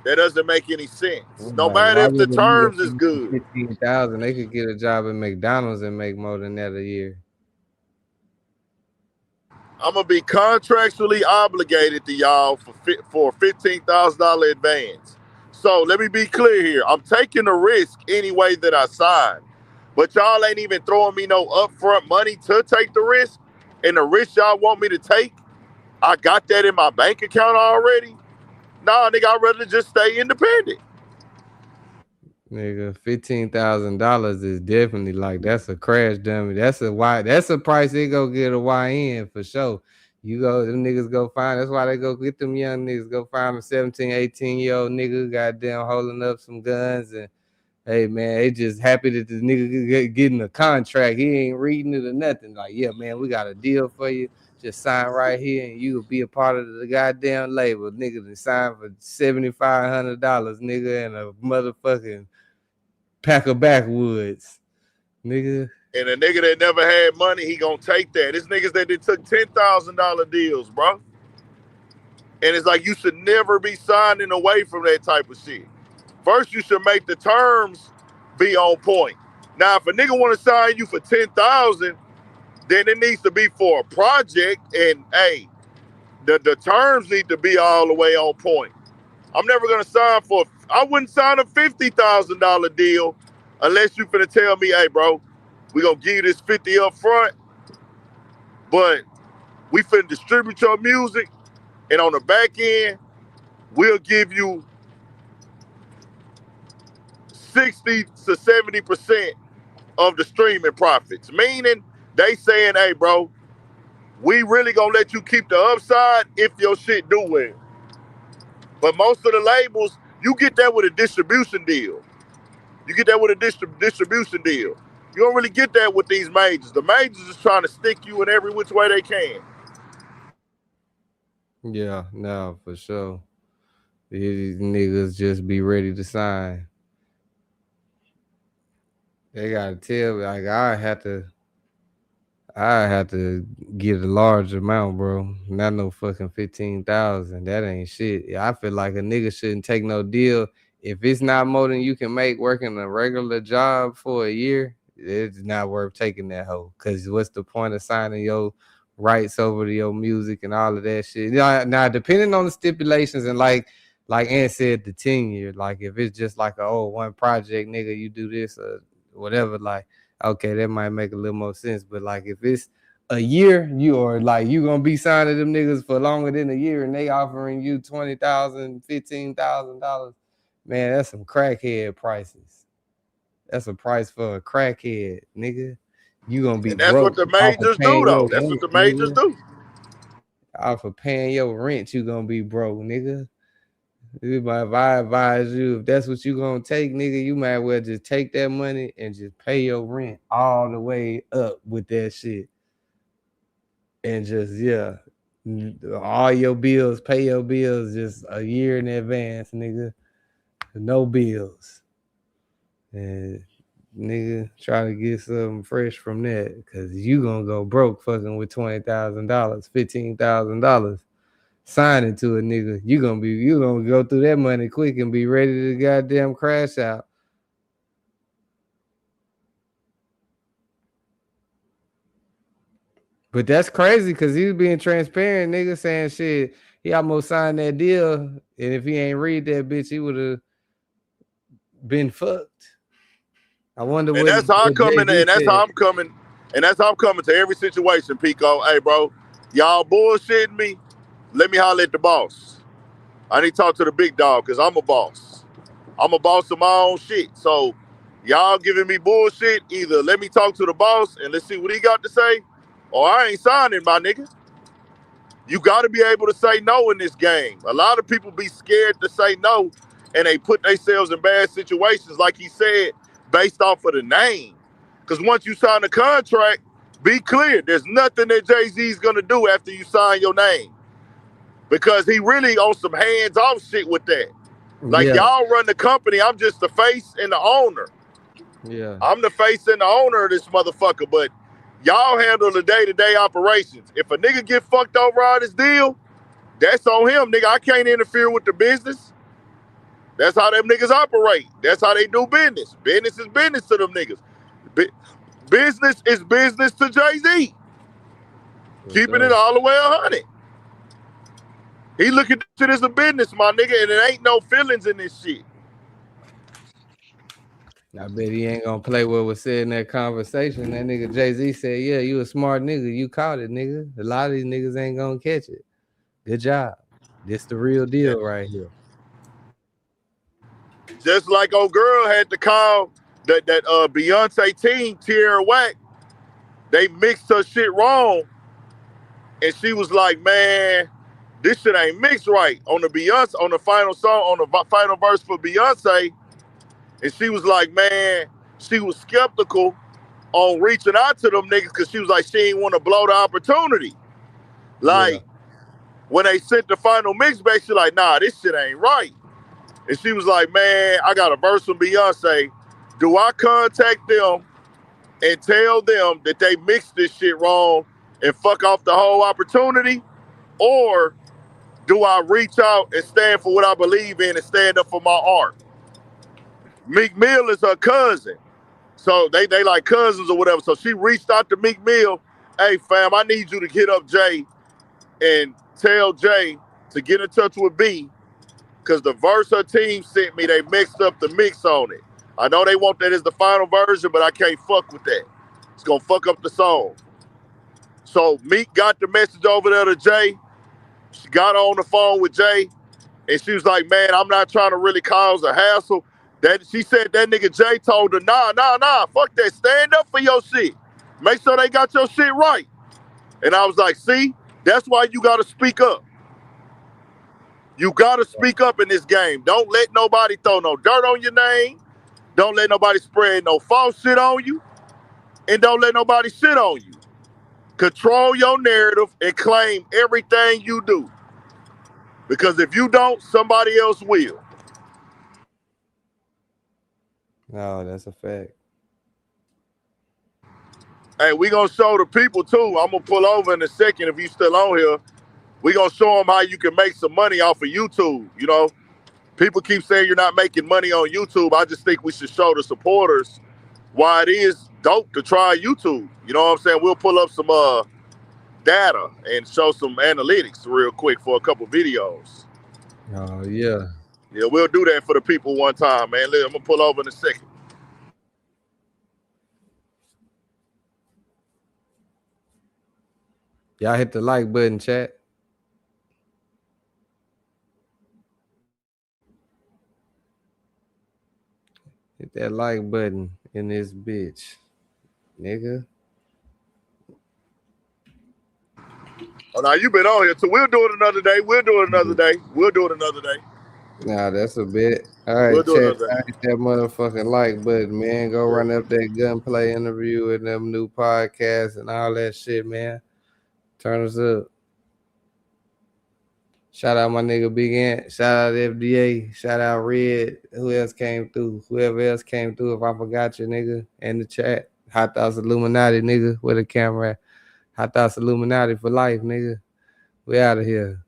That doesn't make any sense. No matter if the terms is good. $15,000, they could get a job at McDonald's and make more than that a year. I'm gonna be contractually obligated to y'all for $15,000 advance. So let me be clear here. I'm taking a risk any way that I sign, but y'all ain't even throwing me no upfront money to take the risk. And the risk y'all want me to take, I got that in my bank account already. Nah, nigga, I'd rather just stay independent. Nigga, $15,000 is definitely like, that's a crash dummy. That's a price they go get a YN for sure. You go, them niggas go find, that's why they go get them young niggas, go find a 17, 18-year-old nigga goddamn holding up some guns, and hey man, they just happy that the nigga getting a contract. He ain't reading it or nothing. Like, yeah, man, we got a deal for you. Just sign right here and you will be a part of the goddamn label. Nigga, to sign for $7,500, nigga, and a motherfucking pack of backwoods, nigga. And a nigga that never had money, he gonna take that. It's niggas that took $10,000 deals, bro. And it's like you should never be signing away from that type of shit. First, you should make the terms be on point. Now, if a nigga want to sign you for $10,000, then it needs to be for a project. And hey, the terms need to be all the way on point. I'm never gonna sign for. I wouldn't sign a $50,000 deal unless you finna tell me, hey, bro, we gonna give you this 50 up front, but we finna distribute your music, and on the back end, we'll give you 60 to 70% of the streaming profits. Meaning, they saying, hey, bro, we really gonna let you keep the upside if your shit do well. But most of the labels, you get that with a distribution deal. You get that with a distribution deal. You don't really get that with these majors. The majors is trying to stick you in every which way they can. Yeah, no, for sure. These niggas just be ready to sign. They gotta tell me, like, I have to get a large amount, bro. Not no fucking 15,000. That ain't shit. I feel like a nigga shouldn't take no deal if it's not more than you can make working a regular job for a year. It's not worth taking that hoe. Cause what's the point of signing your rights over to your music and all of that shit? Now depending on the stipulations and like Ant said, the tenure. Like if it's just like one project, nigga, you do this or whatever, like. Okay, that might make a little more sense. But like if it's a year, you gonna be signing them niggas for longer than a year and they offering you $20,000, $15,000, man, that's some crackhead prices. That's a price for a crackhead, nigga. You gonna be and that's broke. what the majors do, though. That's what the majors do. Off of paying your rent, you gonna be broke, nigga. If I advise you, if that's what you gonna take, nigga, you might well just take that money and just pay your rent all the way up with that shit. And just, all your bills, pay your bills just a year in advance, nigga. No bills. And nigga, try to get something fresh from that, because you gonna go broke fucking with $20,000, $15,000. Signing to a nigga, you gonna go through that money quick and be ready to goddamn crash out. But that's crazy because he was being transparent, nigga, saying shit. He almost signed that deal, and if he ain't read that bitch, he would have been fucked. I wonder what. And that's how I'm coming. And that's how I'm coming. And that's how I'm coming to every situation, Pico. Hey, bro, y'all bullshitting me. Let me holler at the boss. I need to talk to the big dog because I'm a boss. I'm a boss of my own shit. So y'all giving me bullshit, either let me talk to the boss and let's see what he got to say, or I ain't signing, my nigga. You got to be able to say no in this game. A lot of people be scared to say no, and they put themselves in bad situations, like he said, based off of the name. Because once you sign a contract, be clear, there's nothing that Jay-Z's going to do after you sign your name. Because he really on some hands-off shit with that. Like, y'all run the company. I'm just the face and the owner. Yeah. I'm the face and the owner of this motherfucker, but y'all handle the day-to-day operations. If a nigga get fucked over on this deal, that's on him, nigga. I can't interfere with the business. That's how them niggas operate. That's how they do business. Business is business to them niggas. Business is business to Jay-Z. Keeping it all the way 100. He look at this shit as a business, my nigga, and it ain't no feelings in this shit. I bet he ain't gonna play what was said in that conversation. That nigga Jay-Z said, yeah, you a smart nigga. You caught it, nigga. A lot of these niggas ain't gonna catch it. Good job. This the real deal right here. Just like old girl had to call that Beyonce team, Tierra Whack, they mixed her shit wrong. And she was like, man, this shit ain't mixed right. On the final song, on the final verse for Beyonce, and she was like, man, she was skeptical on reaching out to them niggas because she was like, she ain't want to blow the opportunity. Like, when they sent the final mix back, she like, nah, this shit ain't right. And she was like, man, I got a verse from Beyonce. Do I contact them and tell them that they mixed this shit wrong and fuck off the whole opportunity? Or do I reach out and stand for what I believe in and stand up for my art? Meek Mill is her cousin. So they like cousins or whatever. So she reached out to Meek Mill. Hey, fam, I need you to hit up Jay and tell Jay to get in touch with B, because the verse her team sent me, they mixed up the mix on it. I know they want that as the final version, but I can't fuck with that. It's gonna fuck up the song. So Meek got the message over there to Jay. She got on the phone with Jay, and she was like, man, I'm not trying to really cause a hassle. That she said that nigga Jay told her, nah, fuck that. Stand up for your shit. Make sure they got your shit right. And I was like, see, that's why you gotta speak up. You gotta speak up in this game. Don't let nobody throw no dirt on your name. Don't let nobody spread no false shit on you. And don't let nobody shit on you. Control your narrative and claim everything you do. Because if you don't, somebody else will. No, that's a fact. Hey, we gonna show the people too. I'm gonna pull over in a second if you still on here. We gonna show them how you can make some money off of YouTube. You know, people keep saying you're not making money on YouTube. I just think we should show the supporters why it is dope to try YouTube. You know what I'm saying? We'll pull up some data and show some analytics real quick for a couple videos. Oh, yeah. Yeah, we'll do that for the people one time, man. I'm gonna pull over in a second. Y'all hit the like button, chat. Hit that like button in this bitch, nigga. Oh, now you been on here, so we'll do it another day. We'll do it another day. Nah, that's a bit. All right, We'll do chat. another day. Hit that motherfucking like button, man. Go run up that gunplay interview and them new podcasts and all that shit, man. Turn us up. Shout out my nigga Big Ant. Shout out FDA. Shout out Red. Who else came through? Whoever else came through. If I forgot you, nigga, in the chat. Hot Thoughts Illuminati, nigga, with a camera. Hot Thoughts Illuminati for life, nigga. We out of here.